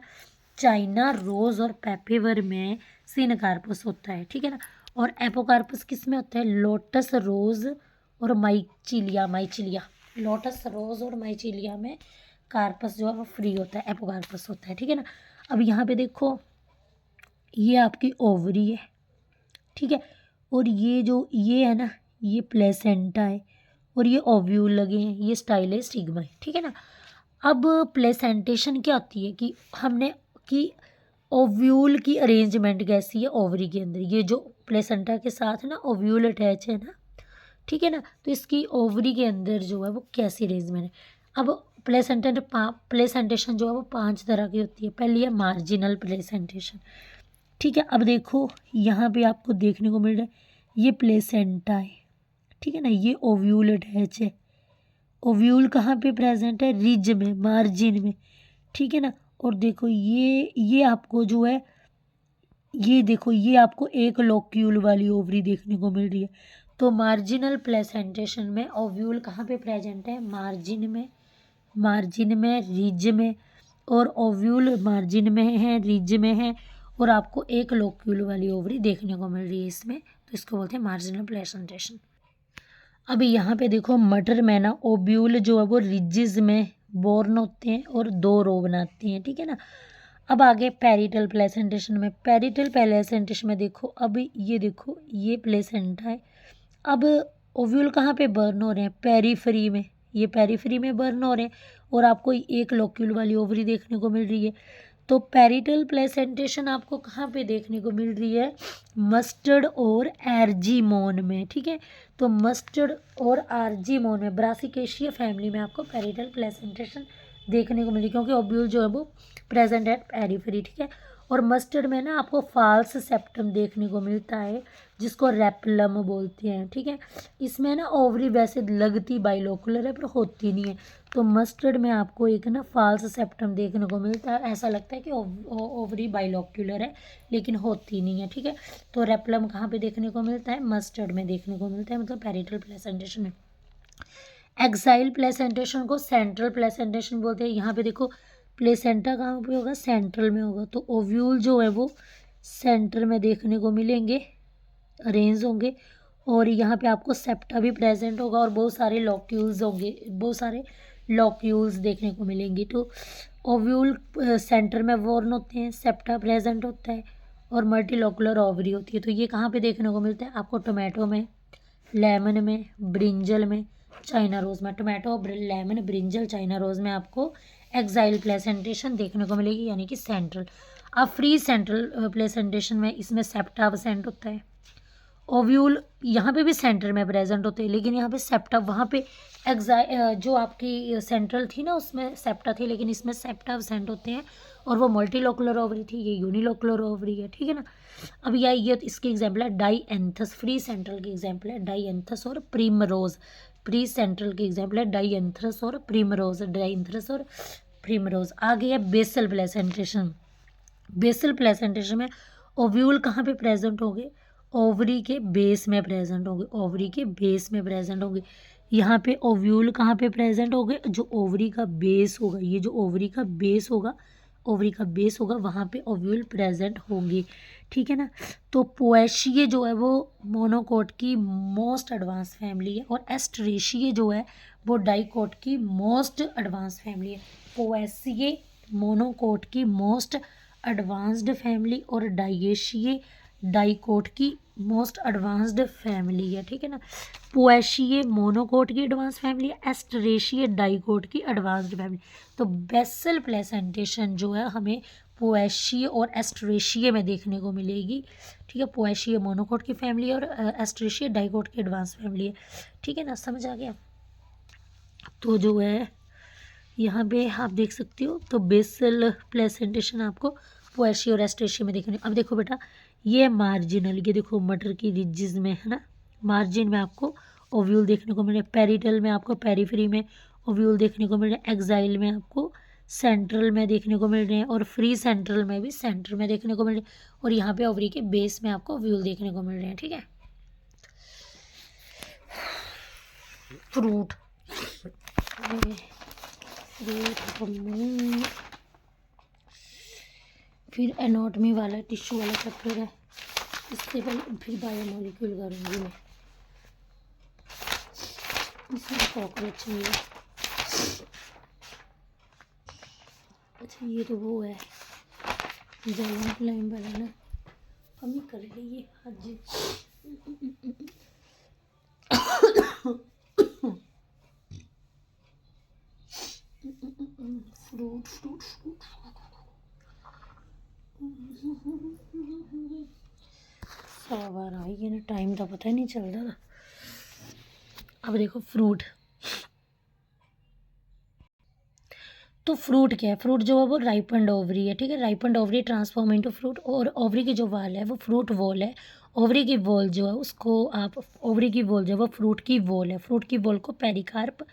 चाइना रोज और पेपेवर में सिनकार्पस होता है, ठीक है ना। और एपोकार्पस किस में होता है, लोटस रोज और माइचिलिया, लोटस रोज और माइचिलिया में कार्पस जो है वो फ्री होता है, एपोकार्पस होता है, ठीक है ना। अब यहाँ पे देखो, ये आपकी ओवरी है, ठीक है, और ये है ना, ये प्लेसेंटा है, और ये ओव्यूल लगे हैं, ये स्टाइल है, स्टिग्मा है, ठीक है ना। अब प्लेसेंटेशन क्या होती है कि ओव्यूल की अरेंजमेंट कैसी है ओवरी के अंदर, ये जो प्लेसेंटा के साथ ना ओव्यूल अटैच है ना, ठीक है ना, तो इसकी ओवरी के अंदर जो है वो कैसी अरेंजमेंट है। अब प्लेसेंटेशन जो है वो 5 तरह की होती है। पहली है मार्जिनल प्लेसेंटेशन, ठीक है। अब देखो यहाँ पे आपको देखने को मिल रहा है ये प्लेसेंटा है, ठीक है ना, ये ओव्यूल अटैच है। ओव्यूल कहाँ पे प्रेजेंट है, रिज में, मार्जिन में, ठीक है ना। और देखो ये आपको जो है, ये देखो ये आपको एक लोक्यूल वाली ओवरी देखने को मिल रही है। तो मार्जिनल प्लेसेंटेशन में ओव्यूल कहाँ पे प्रेजेंट है, मार्जिन में, रिज में, और ओव्यूल मार्जिन में है, रिज में है, और आपको एक लोक्यूल वाली ओवरी देखने को मिल रही है इसमें, तो इसको बोलते हैं मार्जिनल प्लेसेंटेशन। अभी यहाँ पे देखो मटर में ना ओव्यूल जो है वो रिजेस में बोर्न होते हैं और 2 रो बनाती हैं, ठीक है ना। अब आगे पेरिटल प्लेसेंटेशन में देखो, अभी ये देखो ये प्लेसेंटा है। अब ओव्यूल कहाँ पे बर्न हो रहे हैं, पेरीफ्री में, ये पेरीफ्री में बर्न हो रहे हैं, और आपको एक लोक्यूल वाली ओवरी देखने को मिल रही है। तो पेरिटल प्लेसेंटेशन आपको कहाँ पे देखने को मिल रही है, मस्टर्ड और एर्जीमोन में, ठीक है। तो मस्टर्ड और आर्जीमोन में, ब्रासिकेशिया फैमिली में आपको पेरिटल प्लेसेंटेशन देखने को मिली, क्योंकि ओब्यूल जो है वो प्रेजेंट एट पेरीफेरी, ठीक है। और मस्टर्ड में ना आपको फाल्स सेप्टम देखने को मिलता है, जिसको रेपलम बोलते हैं, ठीक है। इसमें ना ओवरी वैसे लगती बाइलोकुलर है पर होती नहीं है। तो मस्टर्ड में आपको एक ना फाल्स सेप्टम देखने को मिलता है, ऐसा लगता है कि ओवरी बाइलोक्यूलर है लेकिन होती नहीं है, ठीक है। तो रेपलम कहाँ पे देखने को मिलता है, मस्टर्ड में देखने को मिलता है, मतलब पेरिटल प्लेसेंटेशन में। एक्साइल प्लेसेंटेशन को सेंट्रल प्लेसेंटेशन बोलते हैं। यहाँ पे देखो प्लेसेंटा कहाँ पे होगा, सेंट्रल में होगा, तो ओव्यूल जो है वो सेंटर में देखने को मिलेंगे, अरेंज होंगे, और यहाँ पे आपको सेप्टा भी प्रेजेंट होगा, और बहुत सारे लॉक्यूल्स होंगे, बहुत सारे लॉक्यूल्स देखने को मिलेंगी। तो ओव्यूल सेंटर में वॉर्न होते हैं, सेप्टा प्रेजेंट होता है, और मल्टीलोकुलर ओवरी होती है। तो ये कहाँ पे देखने को मिलता है आपको, टोमेटो में, लेमन में, ब्रिंजल में, चाइना रोज में। Tomato, lemon, brinjal, China rose में आपको एक्साइल प्लेसेंटेशन देखने को मिलेगी, यानी कि सेंट्रल। अब फ्री सेंट्रल प्लेसेंटेशन में इसमें सेप्टा अब्सेंट होता है। ओव्यूल यहाँ पे भी सेंटर में प्रेजेंट होते हैं, लेकिन यहाँ पे सेप्टा, वहाँ पे जो आपकी सेंट्रल थी ना उसमें सेप्टा थी, लेकिन इसमें सेप्टा अब्सेंट होते हैं, और वो मल्टीलोकुलर ओवरी थी, ये यूनिलोकुलर ओवरी है, ठीक है ना। अब ये इसकी एग्जाम्पल है डाईएंथस, फ्री सेंट्रल की एग्जाम्पल है डाईएंथस और प्रिमरोज। प्री सेंट्रल की एग्जाम्पल है डाईएंथस और प्रिमरोज, डाईएंथस और प्रिमरोज। आगे है बेसल प्लेसेंटेशन। बेसल प्लेसेंटेशन में ओव्यूल कहाँ पे प्रेजेंट होंगे, ओवरी के बेस में प्रेजेंट होंगे, ओवरी के बेस में प्रेजेंट होंगे। यहाँ पे ओव्यूल कहाँ पे प्रेजेंट होंगे, जो ओवरी का बेस होगा, ये जो ओवरी का बेस होगा, ओवरी का बेस होगा, वहाँ पे ओव्यूल प्रेजेंट होंगे, ठीक है ना। तो पोएशिये जो है वो मोनोकोट की मोस्ट एडवांस फैमिली है, और एस्टरेशिये जो है वो डाइकोट की मोस्ट एडवांस फैमिली है। पोएशिये मोनोकोट की मोस्ट एडवांस्ड फैमिली, और डाइएशिये डाइकोट की मोस्ट एडवांस्ड फैमिली है, ठीक है ना। पोएशिए मोनोकोट की एडवांस फैमिली है, एस्टरेशिए डाइकोट की एडवांस्ड फैमिली। तो बेसल प्लेसेंटेशन जो है हमें पोएशिए और एस्टरेशिए में देखने को मिलेगी, ठीक है। पोएशिए मोनोकोट की फैमिली है और एस्टरेशिए डाइकोट की एडवांस फैमिली है, ठीक है ना, समझ आ गया। तो जो है यहाँ पे आप देख सकते हो, तो बेसल प्लेसेंटेशन आपको पोएशिया और एस्ट्रेशिया में देखने। अब देखो बेटा, ये मार्जिनल, ये देखो मटर की रिजेस में है ना, मार्जिन में आपको ओव्यूल देखने को मिल रहे हैं, पेरिटल में आपको पेरीफ्री में ओव्यूल देखने को मिल रहे हैं, एक्साइल में आपको सेंट्रल में देखने को मिल रहे हैं, और फ्री सेंट्रल में भी सेंटर में देखने को मिल रहे हैं, और यहाँ पे ओवरी के बेस में आपको ओव्यूल देखने को मिल रहे हैं, ठीक है। फ्रूट फिर एनाटॉमी वाला टिश्यू वाला चैप्टर है, इससे पहले फिर बायोमोलिक्यूल करूँगी मैं। इसमें कॉकरोच भी है। अच्छा ये तो वो है जलन क्लाइम वाला ना, हम ही कर लिए आज। फ्रूट फ्रूट फ्रूट बार आई है ना, टाइम का पता ही नहीं चल रहा। अब देखो फ्रूट, तो फ्रूट क्या है, फ्रूट जो है वो राइपन्ड ओवरी है, ठीक है। राइपन्ड ओवरी ट्रांसफॉर्म इनटू फ्रूट, और ओवरी की जो वाल है वो फ्रूट वॉल है। ओवरी की वॉल जो है उसको आप, ओवरी की वॉल जो है वो फ्रूट की वॉल है, फ्रूट की वॉल को पेरिकार्प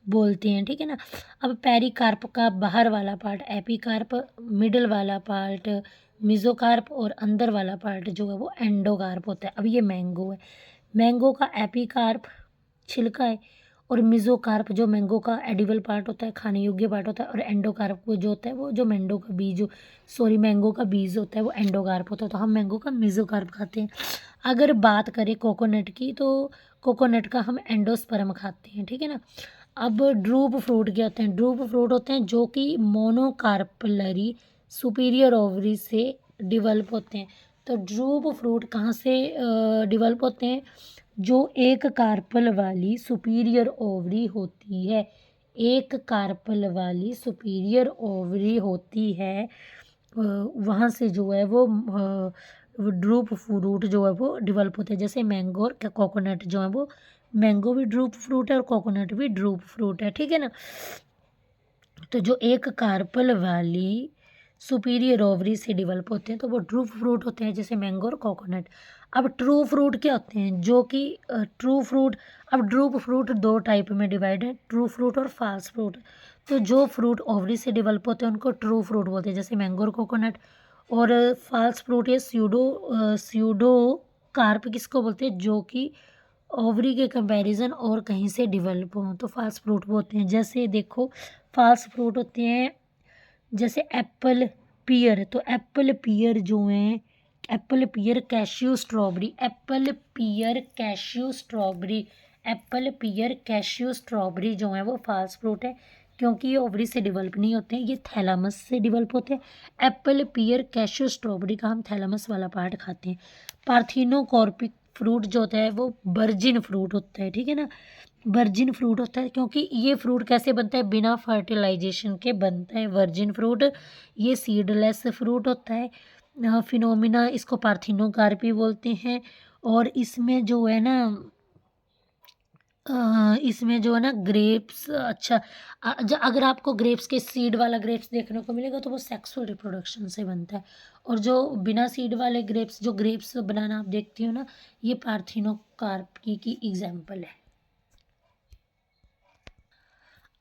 बोलते हैं, ठीक है ना। अब पेरिकार्प का बाहर वाला पार्ट एपिकार्प, मिडल वाला पार्ट मिजोकार्प, और अंदर वाला पार्ट जो है वो एंडोकार्प होता है। अब ये मैंगो है, मैंगो का एपिकार्प छिलका है, और मिजोकार्प जो मैंगो का एडिबल पार्ट होता है, खाने योग्य पार्ट होता है, और एंडोकार्प जो होता है वो जो मैंगो का बीज, सॉरी मैंगो का बीज होता है वो एंडोकार्प होता है। तो हम मैंगो का मिजोकार्प खाते हैं। अगर बात करें कोकोनट की, तो कोकोनट का हम एंडोस्पर्म खाते हैं, ठीक है ना। अब ड्रूप फ्रूट क्या होते हैं, ड्रूप फ्रूट होते हैं जो कि मोनोकार्पलरी सुपीरियर ओवरी से डिवेल्प होते हैं। तो ड्रूप फ्रूट कहाँ से डिवेल्प होते हैं, जो एक कार्पल वाली सुपीरियर ओवरी होती है, एक कार्पल वाली सुपीरियर ओवरी होती है, वहाँ से जो है वो ड्रूप फ्रूट जो है वो डिवेल्प होते हैं। जैसे मैंगो और कोकोनट जो है वो, मैंगो भी ड्रूप फ्रूट है और कोकोनट भी ड्रूप फ्रूट है, ठीक है ना। तो जो एक कार्पल वाली सुपीरियर ओवरी से डेवलप होते हैं तो वो ड्रूप फ्रूट होते हैं, जैसे मैंगो और कोकोनट। अब ट्रू फ्रूट क्या होते हैं, जो कि ट्रू फ्रूट, अब ड्रूप फ्रूट दो टाइप में डिवाइड है, ट्रू फ्रूट और फाल्स फ्रूट। तो जो फ्रूट ओवरी से डेवलप होते हैं उनको ट्रू फ्रूट बोलते हैं, जैसे मैंगो और कोकोनट। और फाल्स फ्रूट या स्यूडो कार्प किसको बोलते हैं, जो कि ओवरी के कंपैरिजन और कहीं से डेवलप हों तो फाल्स फ्रूट बोलते हैं। जैसे देखो फाल्स फ्रूट होते हैं जैसे एप्पल पियर, तो एप्पल पियर जो हैं, apple pear cashew strawberry, apple pear cashew strawberry, apple pear cashew strawberry जो है वो फाल्स फ्रूट है, क्योंकि ये ओवरी से डेवलप नहीं होते हैं, ये थैलामस से डेवलप होते हैं। एप्पल पियर कैश्यू स्ट्रॉबेरी का हम थैलामस वाला पार्ट खाते हैं। पार्थिनोकॉर्पिक फ्रूट जो होता है वो वर्जिन फ्रूट होता है, ठीक है ना, वर्जिन फ्रूट होता है, क्योंकि ये फ्रूट कैसे बनता है, बिना फर्टिलाइजेशन के बनता है वर्जिन फ्रूट। ये सीडलेस फ्रूट होता है। फिनोमिना इसको पार्थिनोकार्पी बोलते हैं। और इसमें जो है ना इसमें जो है ना ग्रेप्स, अच्छा अगर आपको ग्रेप्स के सीड वाला ग्रेप्स देखने को मिलेगा तो वो सेक्सुअल रिप्रोडक्शन से बनता है। और जो बिना सीड वाले ग्रेप्स, जो ग्रेप्स बनाना आप देखती हो ना, ये पार्थिनोकार्पी की एग्जाम्पल है।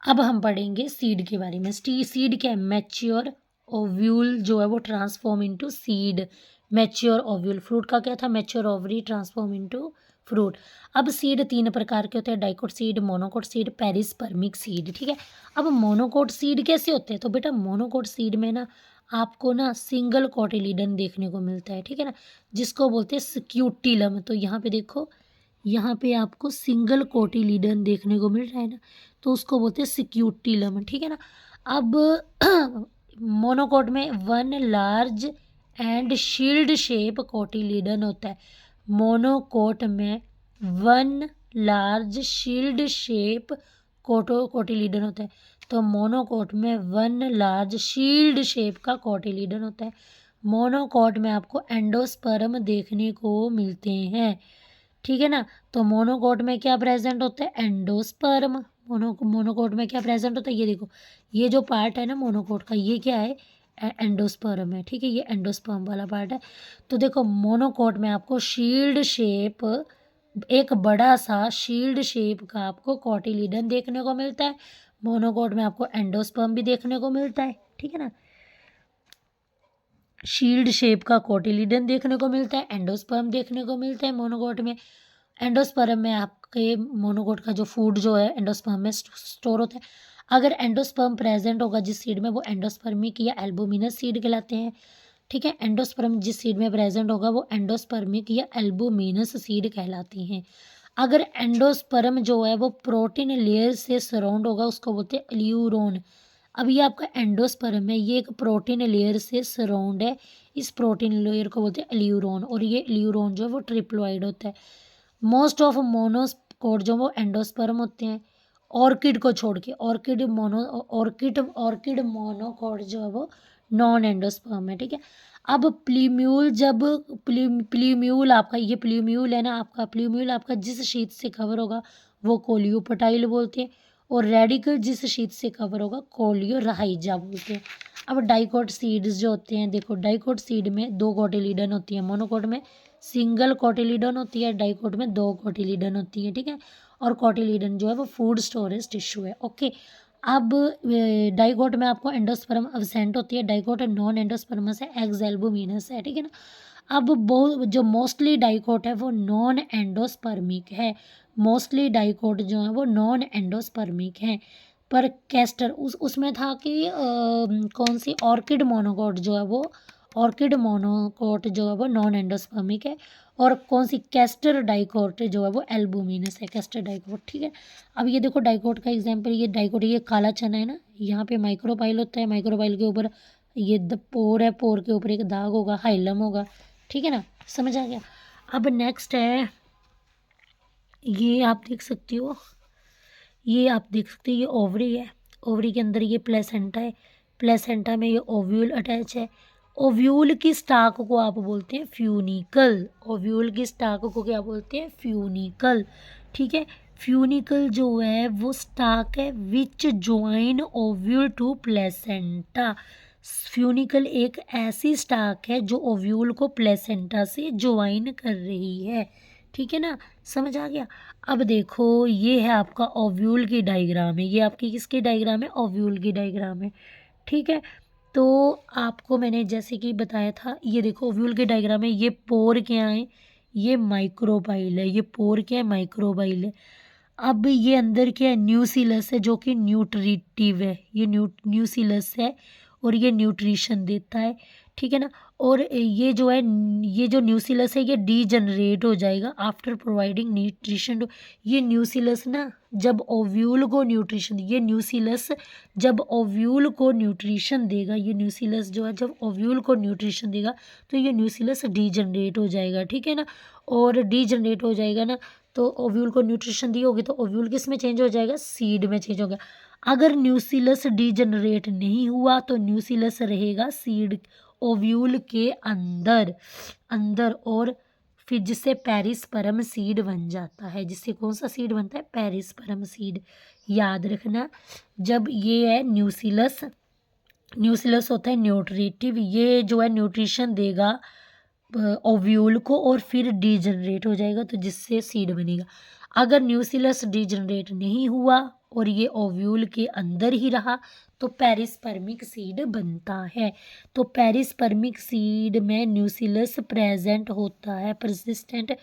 अब हम पढ़ेंगे सीड के बारे में। सीड क्या है, मैच्योर ओव्यूल जो है वो transform into seed, mature ovule. Fruit का क्या था, mature ovary transform into fruit. अब सीड तीन प्रकार के होते हैं, dicot seed, monocot seed, perispermic seed, ठीक है। अब मोनोकोट सीड कैसे होते हैं, तो बेटा मोनोकोट सीड में ना आपको ना सिंगल कोटिलीडन देखने को मिलता है, ठीक है ना, जिसको बोलते हैं स्क्यूटिलम। तो यहाँ पे देखो, यहाँ पे आपको सिंगल कोटिलीडन देखने को मिल रहा है ना, तो उसको बोलते हैं स्क्यूटिलम, ठीक है ना। अब मोनोकोट में one large and shield shape cotyledon होता है। मोनोकोट में one large shield shape cotyledon होता है। तो मोनोकोट में वन लार्ज शील्ड शेप का कोटिलीडन होता है। मोनोकोट में आपको एंडोस्पर्म देखने को मिलते हैं, ठीक है ना। तो मोनोकोट में क्या प्रेजेंट होता है, एंडोस्पर्म। मोनोकोट में क्या प्रेजेंट होता है, ये देखो, ये जो पार्ट है ना मोनोकोट का, ये क्या है, एंडोस्पर्म है, ठीक है, ये एंडोस्पर्म वाला पार्ट है। तो देखो मोनोकोट में आपको शील्ड शेप, एक बड़ा सा शील्ड शेप का आपको कोटिलीडन देखने को मिलता है। मोनोकोट में आपको एंडोस्पर्म भी देखने को मिलता है, ठीक है ना। शील्ड शेप का कोटिलीडन देखने को मिलता है, एंडोस्पर्म देखने को मिलता है मोनोकोट में। एंडोस्पर्म में आपके मोनोकोट का जो फूड जो है एंडोस्पर्म में स्टोर होता है। अगर एंडोस्पर्म प्रेजेंट होगा जिस सीड में, वो एंडोस्पर्मिक या एल्बुमिनस सीड कहलाते हैं, ठीक है। एंडोस्पर्म जिस सीड में प्रेजेंट होगा वो एंडोस्पर्मिक या एल्बुमिनस सीड कहलाती हैं। अगर एंडोस्पर्म जो है वो प्रोटीन लेयर से सराउंड होगा, उसको बोलते हैं इल्यूरोन। अब ये आपका एंडोस्पर्म है, ये एक प्रोटीन लेयर से सराउंड है, इस प्रोटीन लेयर को बोलते हैं इल्यूरोन, और ये इल्यूरोन जो है वो ट्रिप्लॉइड होता है। मोस्ट ऑफ मोनोकोट जो वो एंडोस्पर्म होते हैं, ऑर्किड को छोड़ के। ऑर्किड मोनोकोट जो है वो नॉन एंडोस्पर्म है, ठीक है। अब प्लीम्यूल, जब प्लीम्यूल आपका, ये प्लीम्यूल है ना आपका, प्लीम्यूल आपका जिस शीट से कवर होगा वो कोलियोपटाइल बोलते हैं, और रेडिकल जिस शीट से कवर होगा कोलियोराइजा बोलते हैं। अब डाइकोट सीड्स जो होते हैं, देखो डाइकोट सीड में दो कोटिलीडन होती है, मोनोकोट में सिंगल कोटिलीडन होती है, डाइकोट में दो कोटिलीडन होती है, ठीक है। और कोटिलीडन जो है वो फूड स्टोरेज टिश्यू है, ओके। अब डाइकोट में आपको एंडोस्पर्म अब्सेंट होती है, डाइकोट नॉन एंडोस्पर्मस है, एग्स एल्बुमिनस है, ठीक है ना। अब बहुत जो मोस्टली डाइकोट है वो नॉन एंडोस्पर्मिक है, मोस्टली डाइकोट जो है वो नॉन एंडोस्पर्मिक है। पर कैस्टर उसमें था कि कौन सी ऑर्किड मोनोकोट जो है वो, ऑर्किड मोनोकोट जो है वो नॉन एंडोस्पर्मिक है, और कौन सी कैस्टर डाइकोट जो है वो एल्बुमिनस है, कैस्टर डाइकोट, ठीक है। अब ये देखो डाइकोट का एग्जांपल, ये डाइकोट, ये काला चना है ना, यहाँ पे माइक्रोपाइल होता है, माइक्रोपाइल के ऊपर ये पोर है, पोर के ऊपर एक दाग होगा, हाइलम होगा, ठीक है ना, समझ आ गया। अब नेक्स्ट है, ये आप देख सकते हो, ये आप देख सकते हो, ये ओवरी है, ओवरी के अंदर ये प्लेसेंटा है, प्लेसेंटा में ये ओव्यूल अटैच है। ओव्यूल की स्टाक को आप बोलते हैं फ्यूनिकल, ओव्यूल की स्टाक को क्या बोलते हैं, फ्यूनिकल, ठीक है। फ्यूनिकल जो है वो स्टाक है which join ovule to placenta. Funicle एक ऐसी स्टाक है जो ओव्यूल को प्लेसेंटा से ज्वाइन कर रही है, ठीक है ना, समझ आ गया। अब देखो ये है आपका ओव्यूल की डायग्राम है, ये आपकी किसकी डायग्राम है, ओव्यूल की डायग्राम है, ठीक है। तो आपको मैंने जैसे कि बताया था, ये देखो ओव्यूल की डायग्राम है, ये पोर क्या है, ये माइक्रोबाइल है, ये पोर क्या है, माइक्रोबाइल है। अब ये अंदर क्या है, न्यूसिलस है जो कि न्यूट्रिटिव है, ये न्यूसिलस है और ये न्यूट्रिशन देता है, ठीक है ना। और ये जो है, ये जो न्यूसिलस है ये डीजनरेट हो जाएगा आफ्टर प्रोवाइडिंग न्यूट्रिशन टू, ये न्यूसिलस ना जब ओव्यूल को न्यूट्रिशन, ये न्यूसिलस जब ओव्यूल को न्यूट्रिशन देगा, ये न्यूसिलस जो है जब ओव्यूल को न्यूट्रिशन देगा तो ये न्यूसिलस डीजनरेट हो जाएगा, ठीक है ना। और डीजनरेट हो जाएगा ना, तो ओव्यूल को न्यूट्रिशन दी होगी तो ओव्यूल किस में चेंज हो जाएगा, सीड में चेंज होगा। अगर न्यूसिलस डीजनरेट नहीं हुआ तो न्यूसिलस रहेगा सीड, ओव्यूल के अंदर अंदर, और फिर जिससे पेरिस्पर्म सीड बन जाता है, जिससे कौन सा सीड बनता है, पेरिस्पर्म सीड। याद रखना, जब ये है न्यूसिलस, न्यूसिलस होता है न्यूट्रिटिव, ये जो है न्यूट्रिशन देगा ओव्यूल को और फिर डीजनरेट हो जाएगा तो जिससे सीड बनेगा। अगर न्यूसिलस डीजनरेट नहीं हुआ और ये ओव्यूल के अंदर ही रहा तो पेरिस्पर्मिक सीड बनता है। तो पेरिस्पर्मिक सीड में न्यूसिलस प्रेजेंट होता है, परसिस्टेंट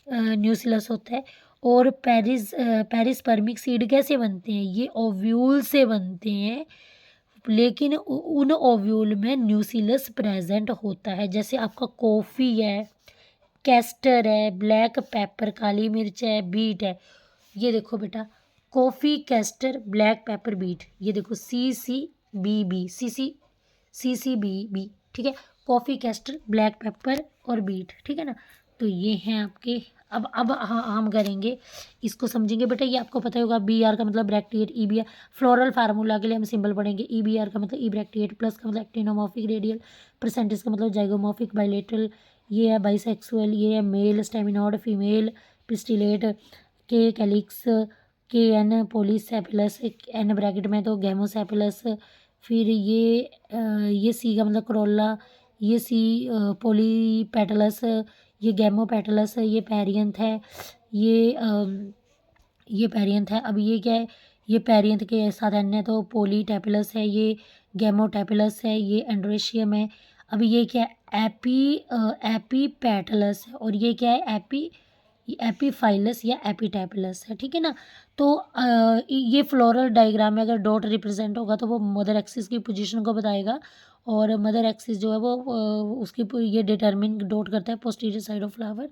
न्यूसिलस होता है। और पेरिस्पर्मिक सीड कैसे बनते हैं, ये ओव्यूल से बनते हैं, लेकिन उन ओव्यूल में न्यूसिलस प्रेजेंट होता है। जैसे आपका कॉफ़ी है, कैस्टर है, ब्लैक पेपर काली मिर्च है, बीट है। ये देखो बेटा, coffee, castor, black pepper, beet, ये देखो C C B B, C C B B, ठीक है। कॉफ़ी कैस्टर, ब्लैक पेपर और बीट, ठीक है ना। तो ये हैं आपके। अब हाँ हम करेंगे इसको समझेंगे बेटा। ये आपको पता होगा, बी आर का मतलब bracteate, E B R floral formula के लिए हम सिंबल पढ़ेंगे। ई बी आर का मतलब ई ब्रैक्टिएट, प्लस का मतलब एक्टिनोमॉर्फिक रेडियल, परसेंटेज का मतलब जाइगोमॉर्फिक बाइलेटरल, ये है बाइसेक्सुअल, ये है मेल स्टेमिनोड, फीमेल पिस्टिलेट, के कैलिक्स, के एन पोलीसेफलस, एन ब्रैकेट में तो गैमोसेफलस, फिर ये सी का मतलब करोला, ये सी पोलीपेटलस, ये गैमोपेटलस, ये पेरियंथ है, ये पेरियंथ है। अब ये क्या है, ये पेरियंथ के साथ एन है तो पोलीटेपिलस है, ये गैमोटेपिलस है, ये एंड्रोशियम है। अब ये क्या है, एपीपेटलस है, और ये क्या है, एपीफाइलस या एपिटेपिलस है, ठीक है ना। तो ये फ्लोरल डायग्राम में अगर डॉट रिप्रेजेंट होगा तो वो मदर एक्सिस की पोजीशन को बताएगा, और मदर एक्सिस जो है वो उसकी ये डिटरमिन डॉट करता है पोस्टीरियर साइड ऑफ फ्लावर।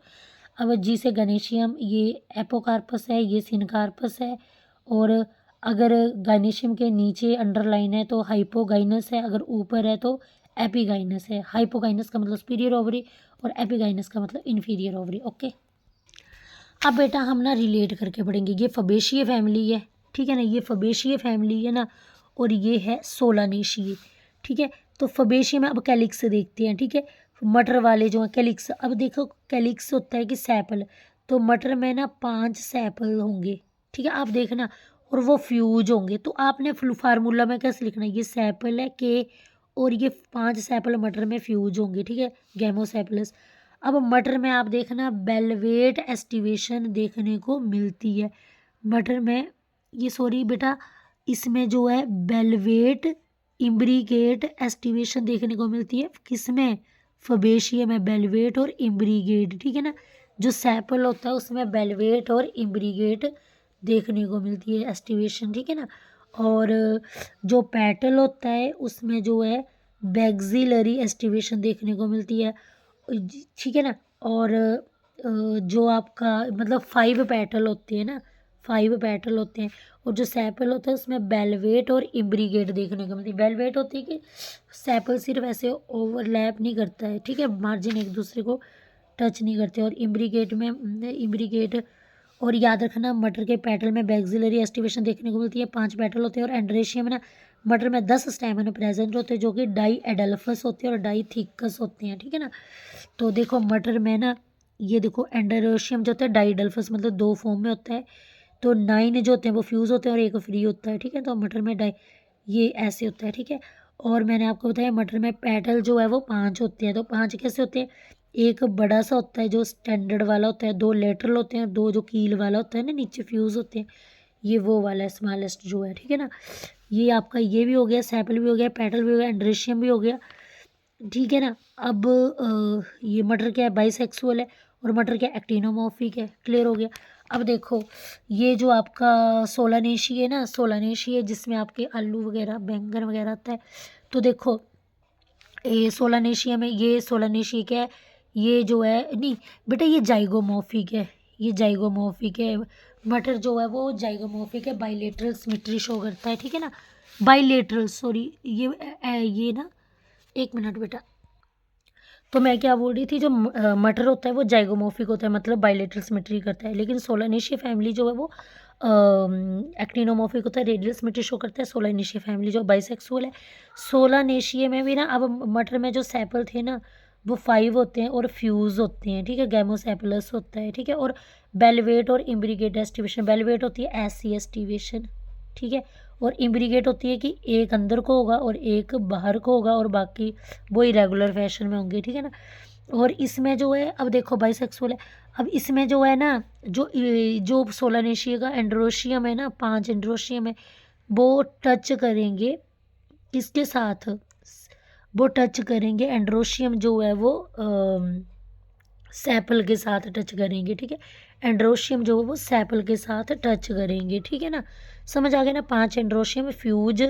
अब जी से गनेशियम, ये एपोकार्पस है, ये सिनकार्पस है, और अगर गाइनेशियम के नीचे अंडरलाइन है तो हाइपोगाइनस है, अगर ऊपर है तो एपिगाइनस है। हाइपोगाइनस का मतलब सुपीरियर ओवरी और एपिगाइनस का मतलब इन्फीरियर ओवरी। ओके, अब बेटा हम ना रिलेट करके पढ़ेंगे। ये फबेशिये फैमिली है, ठीक है ना, ये फबेशिये फैमिली है ना, और ये है सोलानेशिये, ठीक है। तो फबेशिये में अब कैलिक्स देखते हैं, ठीक है। मटर वाले जो हैं कैलिक्स, अब देखो कैलिक्स होता है कि सैपल, तो मटर में ना 5 सैपल होंगे, ठीक है, आप देखना, और वो फ्यूज होंगे। तो आपने फार्मूला में कैसे लिखना है, ये सैपल है के, और ये 5 सैपल मटर में फ्यूज होंगे, ठीक है, गैमोसेपलस। अब मटर में आप देखना बेलवेट एस्टिवेशन देखने को मिलती है मटर में, ये सॉरी बेटा, इसमें जो है बेलवेट इम्ब्रीगेट एस्टिवेशन देखने को मिलती है, किसमें, फबेशिया में बेलवेट और इम्ब्रीगेट, ठीक है ना। जो सैपल होता है उसमें बेलवेट और इम्ब्रीगेट देखने को मिलती है एस्टिवेशन, ठीक है ना। और जो पेटल होता है उसमें जो है बैक्सिलरी एस्टिवेशन देखने को मिलती है, ठीक है ना। और जो आपका मतलब 5 पेटल होते हैं ना, 5 पेटल होते हैं, और जो सैपल होता है उसमें बेलवेट और इम्ब्रीगेट देखने को मिलती है। बेलवेट होती है कि सैपल सिर्फ ऐसे ओवरलैप नहीं करता है, ठीक है, मार्जिन एक दूसरे को टच नहीं करते, और इम्ब्रीगेट में इम्ब्रीगेट, और याद रखना मटर के पेटल में बैक्सिलरी एस्टिवेशन देखने को मिलती है, 5 पेटल होते हैं, और एंड्रेशियम में ना मटर में 10 स्टैमेन प्रेजेंट होते हैं जो कि डाई एडल्फस होते हैं और डाई थिकस होते हैं, ठीक है ना। तो देखो मटर में ना, ये देखो एंड्रोशियम जो होता है डाई एडल्फस मतलब 2 फॉर्म में होता है, तो 9 जो होते हैं वो फ्यूज़ होते हैं और एक फ्री होता है, ठीक है। तो मटर में डाई ये ऐसे होता है, ठीक है। और मैंने आपको बताया मटर में पेटल जो है वो 5 होते हैं, तो 5 कैसे होते हैं, एक बड़ा सा होता है जो स्टैंडर्ड वाला होता है, 2 लेटरल होते हैं, 2 जो कील वाला होता है ना नीचे फ्यूज़ होते हैं, ये वो वाला है स्मॉलेस्ट जो है, ठीक है ना। ये आपका ये भी हो गया, सैपल भी हो गया, पेटल भी हो गया, एंड्रेशियम भी हो गया, ठीक है ना। अब ये मटर क्या है, बाइसेक्सुअल है, और मटर क्या एक्टिनोमॉर्फिक है, क्लियर हो गया। अब देखो ये जो आपका सोलानेशी है ना, सोलानेशी है जिसमें आपके आलू वगैरह बैंगन वगैरह आता है, तो देखो ये सोलानेशिया में, ये सोलानेशिया क्या है, ये जो है नहीं बेटा ये जाइगोमॉर्फिक है, ये जाइगोमॉर्फिक है, मटर जो है वो जाइगोमॉर्फिक है, बाइलेटरल सिमेट्री शो करता है, ठीक है ना, बाइलेटरल सॉरी, ये ना, एक मिनट बेटा, तो मैं क्या बोल रही थी, जो मटर होता है वो जाइगोमॉर्फिक होता है मतलब बाइलेटरल सिमेट्री करता है, लेकिन सोलानेशिया फैमिली जो है वो एक्टिनोमॉर्फिक होता है, रेडियल सिमेट्री शो करता है। सोलानेशिया फैमिली जो बाइसेक्सुअल है। सोलानेशिया में भी ना, अब मटर में जो सैपल थे ना वो 5 होते हैं और फ्यूज़ होते हैं, ठीक है, गैमोसेपलस होता है, ठीक है। और बेलवेट और इम्ब्रीगेट एस्टिवेशन, बेलवेट होती है ऐसी एस्टिवेशन, ठीक है, और इम्ब्रीगेट होती है कि एक अंदर को होगा और एक बाहर को होगा और बाकी वो इरेगुलर फैशन में होंगे, ठीक है ना। और इसमें जो है अब देखो बाइसेक्सुअल है, अब इसमें जो है ना, जो सोलानेशिया का एंड्रोशियम है ना, 5 एंड्रोशियम है, वो टच करेंगे किसके साथ, वो टच करेंगे एंड्रोशियम जो है वो सैपल के साथ टच करेंगे, ठीक है, एंड्रोशियम जो है वो सैपल के साथ टच करेंगे, ठीक है ना। समझ आ गया ना, 5 एंड्रोशियम फ्यूज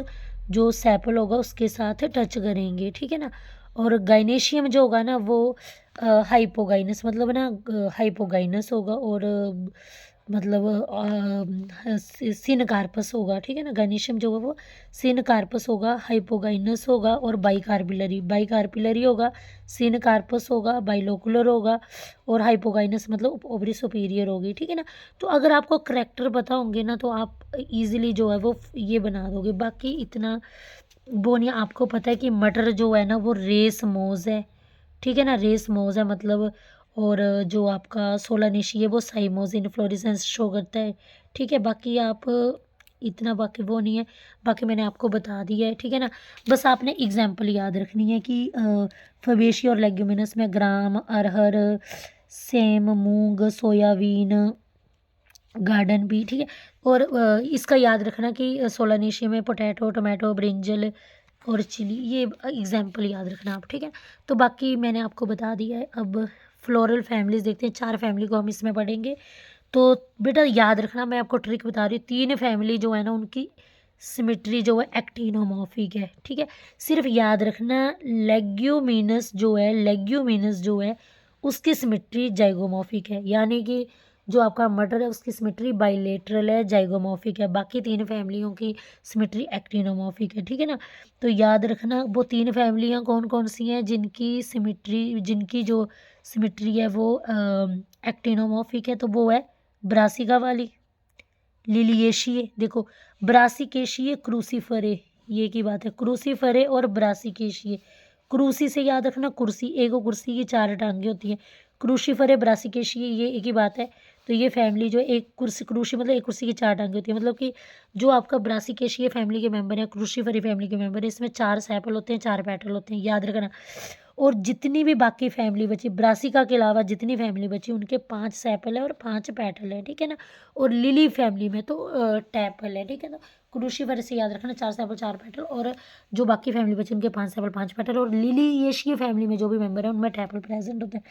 जो सैपल होगा उसके साथ टच करेंगे, ठीक है ना। और गाइनेशियम जो होगा ना वो हाइपोगाइनस मतलब ना हाइपोगाइनस होगा, और मतलब सिनकार्पस होगा, ठीक है ना। गायनीशियम जो है वो सिनकार्पस होगा, हाइपोगाइनस होगा और बाइकार्पिलरी। बाइकार्पिलरी होगा, सिनकार्पस होगा, बाइलोकुलर होगा और हाइपोगाइनस मतलब ओवरी सुपीरियर होगी, ठीक है ना। तो अगर आपको करेक्टर पता होंगे ना तो आप इजीली जो है वो ये बना दोगे। बाकी इतना वो नहीं। आपको पता है कि मटर जो है ना वो रेस मोज है, ठीक है ना, रेस मोज है मतलब। और जो आपका सोलानेशी है वो साइमोज इनफ्लोरेसेंस शो करता है, ठीक है। बाकी आप इतना बाकी वो नहीं है, बाकी मैंने आपको बता दिया है, ठीक है ना। बस आपने एग्जाम्पल याद रखनी है कि फबेशी और लेग्यूमिनस में ग्राम, अरहर, सेम, मूंग, सोयाबीन, गार्डन भी, ठीक है। और इसका याद रखना कि सोलानेशिया में पोटैटो, टमाटो, ब्रिंजल और चिली, ये एग्जाम्पल याद रखना आप, ठीक है। तो बाकी मैंने आपको बता दिया है। अब फ्लोरल फैमिलीज देखते हैं, 4 फैमिली को हम इसमें पढ़ेंगे। तो बेटा याद रखना, मैं आपको ट्रिक बता रही हूँ, 3 फैमिली जो है ना उनकी सिमेट्री जो है एक्टिनोमॉर्फिक है, ठीक है। सिर्फ याद रखना लेग्यूमिनस जो है उसकी सिमेट्री जाइगोमॉर्फिक है, यानी कि जो आपका मटर है उसकी सिमेट्री बाइलेटरल है, जाइगोमॉर्फिक है। बाकी 3 फैमिलियों की सिमेट्री एक्टिनोमॉर्फिक है, ठीक है ना। तो याद रखना वो 3 फैमिलियाँ कौन कौन सी हैं जिनकी जो सिमेट्री है वो एक्टिनोमॉर्फिक है। तो वो है ब्रासिका वाली, लिलियेशिए, देखो ब्रासिकेशिए, क्रूसीफरे, ये की बात है, क्रूसीफरे और ब्रासिकेशिए। क्रूसी से याद रखना कुर्सी, एक कुर्सी की 4 टांगे होती हैं। क्रूसीफरे, ब्रासिकेशिए, ये एक ही बात है। तो ये फैमिली जो एक कुर्सी, क्रूसी मतलब एक कुर्सी की 4 टांगे होती है, मतलब कि जो आपका ब्रासिकेशिए फैमिली के मेंबर है, क्रूसीफरी फैमिली के मेंबर है, इसमें 4 सेपल होते हैं, 4 पेटल होते हैं, याद रखना। और जितनी भी बाकी फैमिली बची ब्रासिका के अलावा, जितनी फैमिली बची उनके 5 सेपल है और 5 पेटल है, ठीक है ना। और लिली फैमिली में तो टैपल है, ठीक है ना। क्रूसीफर से याद रखना 4 सेपल 4 पेटल, और जो बाकी फैमिली बची उनके 5 सेपल 5 पेटल, और लिली येशिया फैमिली में जो भी मेंबर है उनमें टैपल प्रेजेंट होते हैं।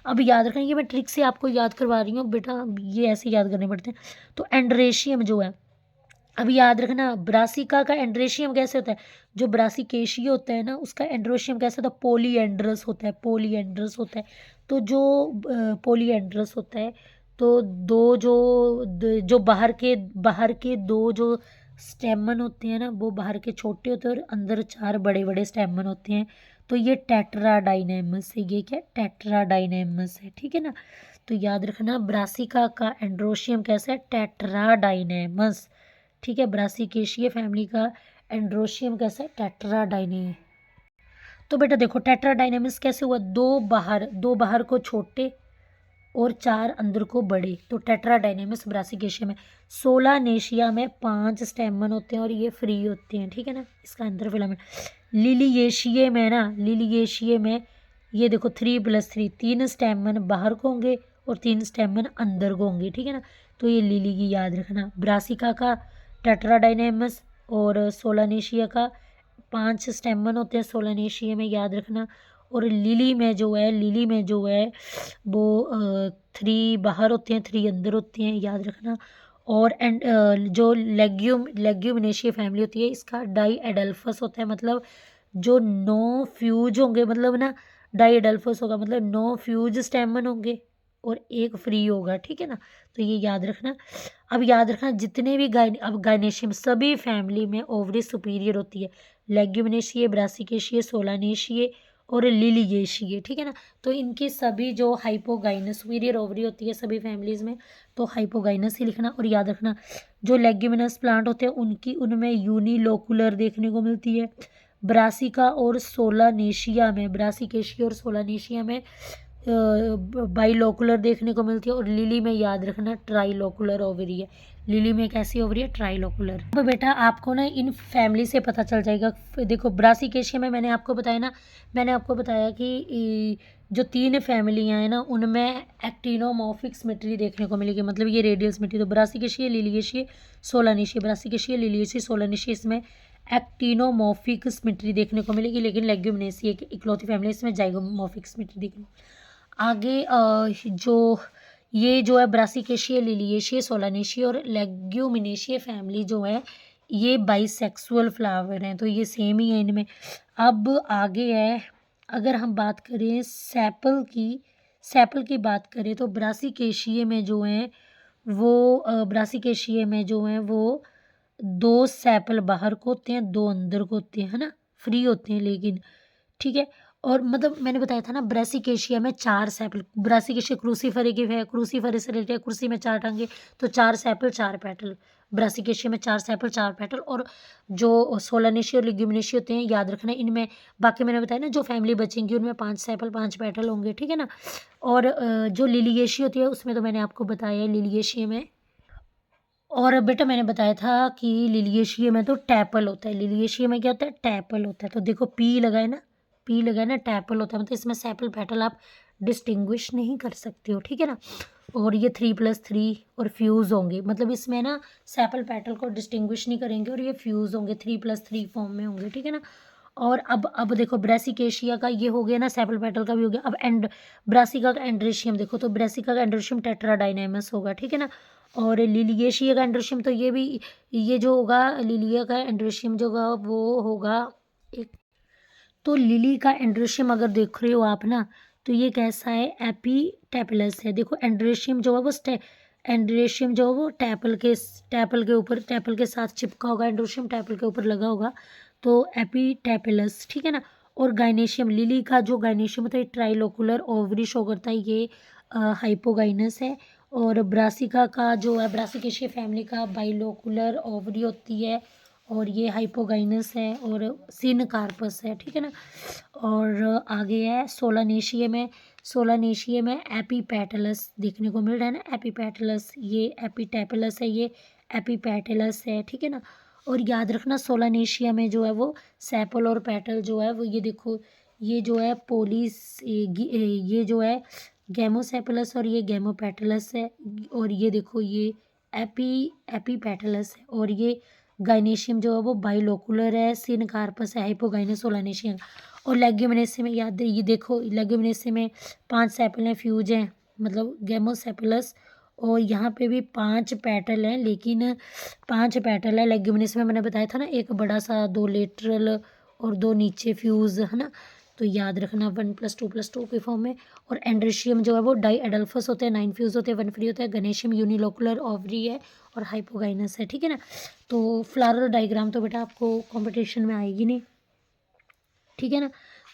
अब याद रखना, ये मैं ट्रिक से आपको याद करवा रही हूँ बेटा, ये ऐसे याद करने पड़ते हैं। तो एंड्रेशियम जो है, अब याद रखना ब्रासिका का एंड्रेशियम कैसे होता है, जो ब्रासिकेशिया होता है ना उसका एंड्रोशियम कैसे होता है, पोलीएंड्रस होता है, पोलीएंड्रस होता है। तो जो पोलीएंड्रस होता है, तो जो बाहर के 2 जो स्टेमन होते हैं ना वो बाहर के छोटे होते हैं और अंदर 4 बड़े बड़े स्टेमन होते हैं। तो ये टेट्राडाइनेमस है, ये क्या टेट्राडाइनेमस है, ठीक है ना। तो याद रखना ब्रासिका का एंड्रोशियम कैसा है, टेट्राडाइनेमस, ठीक है। ब्रासिकेशिया फैमिली का एंड्रोशियम कैसा है, टेट्राडाइने। तो बेटा देखो टेट्राडाइनेमस कैसे हुआ, दो बाहर को छोटे और 4 अंदर को बड़े, तो टेट्राडाइनेमस ब्रासिकेशिया में। सोलानेशिया में 5 स्टेमन होते हैं और ये फ्री होते हैं, ठीक है ना, इसका अंदर फिलामेंट। लिलियेशिया में ये देखो 3+3, 3 स्टेमन बाहर को होंगे और 3 स्टेमन अंदर को होंगे, ठीक है ना। तो ये लिली की याद रखना, ब्रासिका का टेट्राडाइनेमस और सोलानेशिया का 5 स्टेमन होते हैं सोलानेशिया में, याद रखना। और लिली में जो है वो 3 बाहर होते हैं, 3 अंदर होते हैं, याद रखना। और जो लेग्यूमिनेशिया फैमिली होती है इसका डाई एडल्फस होता है, मतलब जो 9 फ्यूज होंगे, मतलब ना डाई एडल्फस होगा मतलब 9 फ्यूज स्टेमन होंगे और 1 फ्री होगा, ठीक है ना। तो ये याद रखना। अब याद रखना जितने भी अब गायनेशियम सभी फैमिली में ओवरी सुपीरियर होती है, लेग्यूमिनेशिया, ब्रासिकेशिया, सोलानेशिया और लिलियेशिया, ठीक है ना। तो इनकी सभी जो हाइपोगाइनस सुपीरियर ओवरी होती है सभी फैमिलीज़ में, तो हाइपोगाइनस ही लिखना। और याद रखना जो लेग्यूमिनस प्लांट होते हैं उनमें यूनिलोकुलर देखने को मिलती है। ब्रासिका और सोलानेशिया में, ब्रासिकेशिया और सोलानेशिया में बाइलोकुलर देखने को मिलती है। और लिली में याद रखना ट्राइलोकुलर ओवरी है, लिली में कैसी ओवरी है, ट्राइलोकुलर। तो बेटा आपको ना इन फैमिली से पता चल जाएगा। देखो ब्रासिकेशिया में मैंने आपको बताया कि जो 3 फैमिलियाँ हैं ना उनमें एक्टिनोमॉर्फिक सिमेट्री देखने को मिलेगी, मतलब ये रेडियल सिमेट्री। तो ब्रासिकेशिया, लिलियेशिया, सोलानेशिया, ब्रासिकेशिया, लिलियेशिया, सोलानेशिया, इसमें एक्टिनोमॉर्फिक सिमेट्री देखने को मिलेगी। लेकिन लेग्यूमिनेशिया की इकलौती फैमिली इसमें जाइगोमॉर्फिक सिमेट्री देखने आगे जो है ब्रासिकेशिया, लिलियेशिया, सोलानेशिया और लेग्यूमिनेशिया फैमिली जो है ये बाइसेक्सुअल फ्लावर हैं, तो ये सेम ही है इनमें। अब आगे है, अगर हम बात करें सेपल की बात करें तो ब्रासिकेशिया में जो है वो ब्रासिकेशिया में जो है वो 2 सेपल बाहर को होते हैं, 2 अंदर को होते हैं, है ना? फ्री होते हैं लेकिन, ठीक है? और मतलब मैंने बताया था ना ब्रासिकेशिया में 4 सेपल, ब्रासिकेशिया क्रूसीफेरा की है, क्रूसीफेरा से रिलेटेड है, कुर्सी में 4 टांगे, तो 4 सेपल 4 पेटल। ब्रासिकेशिया में 4 सेपल 4 पेटल। और जो सोलानेशिया और लेग्यूमिनेशिया होते हैं, याद रखना इनमें, बाकी मैंने बताया ना जो फैमिली बचेंगी उनमें 5 सेपल 5 पेटल होंगे, ठीक है ना? और जो लिलियेशिया होती है उसमें तो मैंने आपको बताया है लिलियेशिया में। और बेटा मैंने बताया था कि लिलियेशिया में तो टैपल होता है, लिलियेशिया में क्या होता है? टैपल होता है। तो देखो पी लगा है ना, पी लगा है ना, टैपल होता है, मतलब इसमें सेपल पेटल आप डिस्टिंग्विश नहीं कर सकते हो, ठीक है ना? और ये 3+3 और फ्यूज़ होंगे, मतलब इसमें ना सेपल पेटल को डिस्टिंग्विश नहीं करेंगे और ये फ्यूज़ होंगे, 3+3 फॉर्म में होंगे, ठीक है ना? और अब देखो ब्रासिकेशिया का ये हो गया ना, सेपल पेटल का भी हो गया। अब एंड ब्रासिका का एंड्रेशियम देखो, तो ब्रासिका का एंड्रेशियम टेट्राडाइनेमस होगा, ठीक है ना? और लिलियेशिया का एंड्रेशियम तो ये भी, ये जो होगा लिलिया का एंड्रेशियम जो होगा वो होगा एक। तो लिली का एंड्रेशियम अगर देख रहे हो आप ना, तो ये कैसा है? एपीटेपलस है। देखो एंड्रेशियम जो है वो एंड्रेशियम जो है वो टैपल के ऊपर, टैपल के साथ चिपका होगा, एंड्रेशियम टैपल के ऊपर लगा होगा, तो एपीटेपलस, ठीक है ना? और गाइनेशियम, लिली का जो गाइनेशियम होता है ट्राइलोकुलर ओवरी शो करता है, ये हाइपोगाइनस है। और ब्रासिका का जो है ब्रासिकेशिया फैमिली का बाइलोकुलर ओवरी होती है और ये हाइपोगाइनस है और सिन कार्पस है, ठीक है ना? और आगे है सोलानेशिया में एपीपेटलस देखने को मिल रहा है ना, एपीपेटलस, ये एपीटेपलस है, ये एपीपेटलस है, ठीक है ना? और याद रखना सोलानेशिया में जो है वो सेपल और पेटल जो है वो, ये देखो ये जो है ये जो है गैमोसेपलस और ये गैमोपेटलस है। और ये देखो ये एपीपेटलस है। और ये गाइनेशियम जो है वो बाइलोकुलर है, सिन कार्पस है, हाइपोगाइनस सोलानेशियम। और लेग्यूमिनेसिया में याद है, ये देखो लेग्यूमिनेसिया में 5 सेपल हैं, फ्यूज हैं, मतलब गैमोसेपलस। और यहाँ पे भी 5 पेटल हैं, लेकिन 5 पेटल है लेग्यूमिनेसिया में, मैंने बताया था ना एक बड़ा सा, 2 लेटरल और 2 नीचे फ्यूज, है ना? तो याद रखना 1+2+2 के फॉर्म में। और एंड्रेशियम जो है वो डाई एडल्फस होते हैं, 9 फ्यूज होते हैं, 1 फ्री होता है। गनेशियम यूनिलोकुलर ओवरी है और हाइपोगाइनस है, ठीक है ना? तो फ्लारल डायग्राम तो बेटा आपको कंपटीशन में आएगी नहीं, ठीक है ना?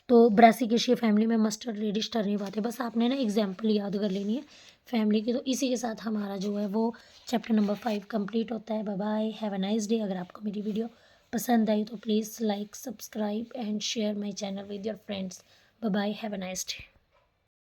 तो ब्रासिकेशिया फैमिली में मस्टर्ड रेडिश टर्निप आते हैं, बस आपने ना एग्जाम्पल याद कर लेनी है फैमिली की। तो इसी के साथ हमारा जो है वो चैप्टर नंबर 5 कंप्लीट होता है। Bye bye, have a nice day. अगर आपको मेरी वीडियो पसंद आई तो please like, subscribe and share my channel with your friends. Bye bye, have a nice day.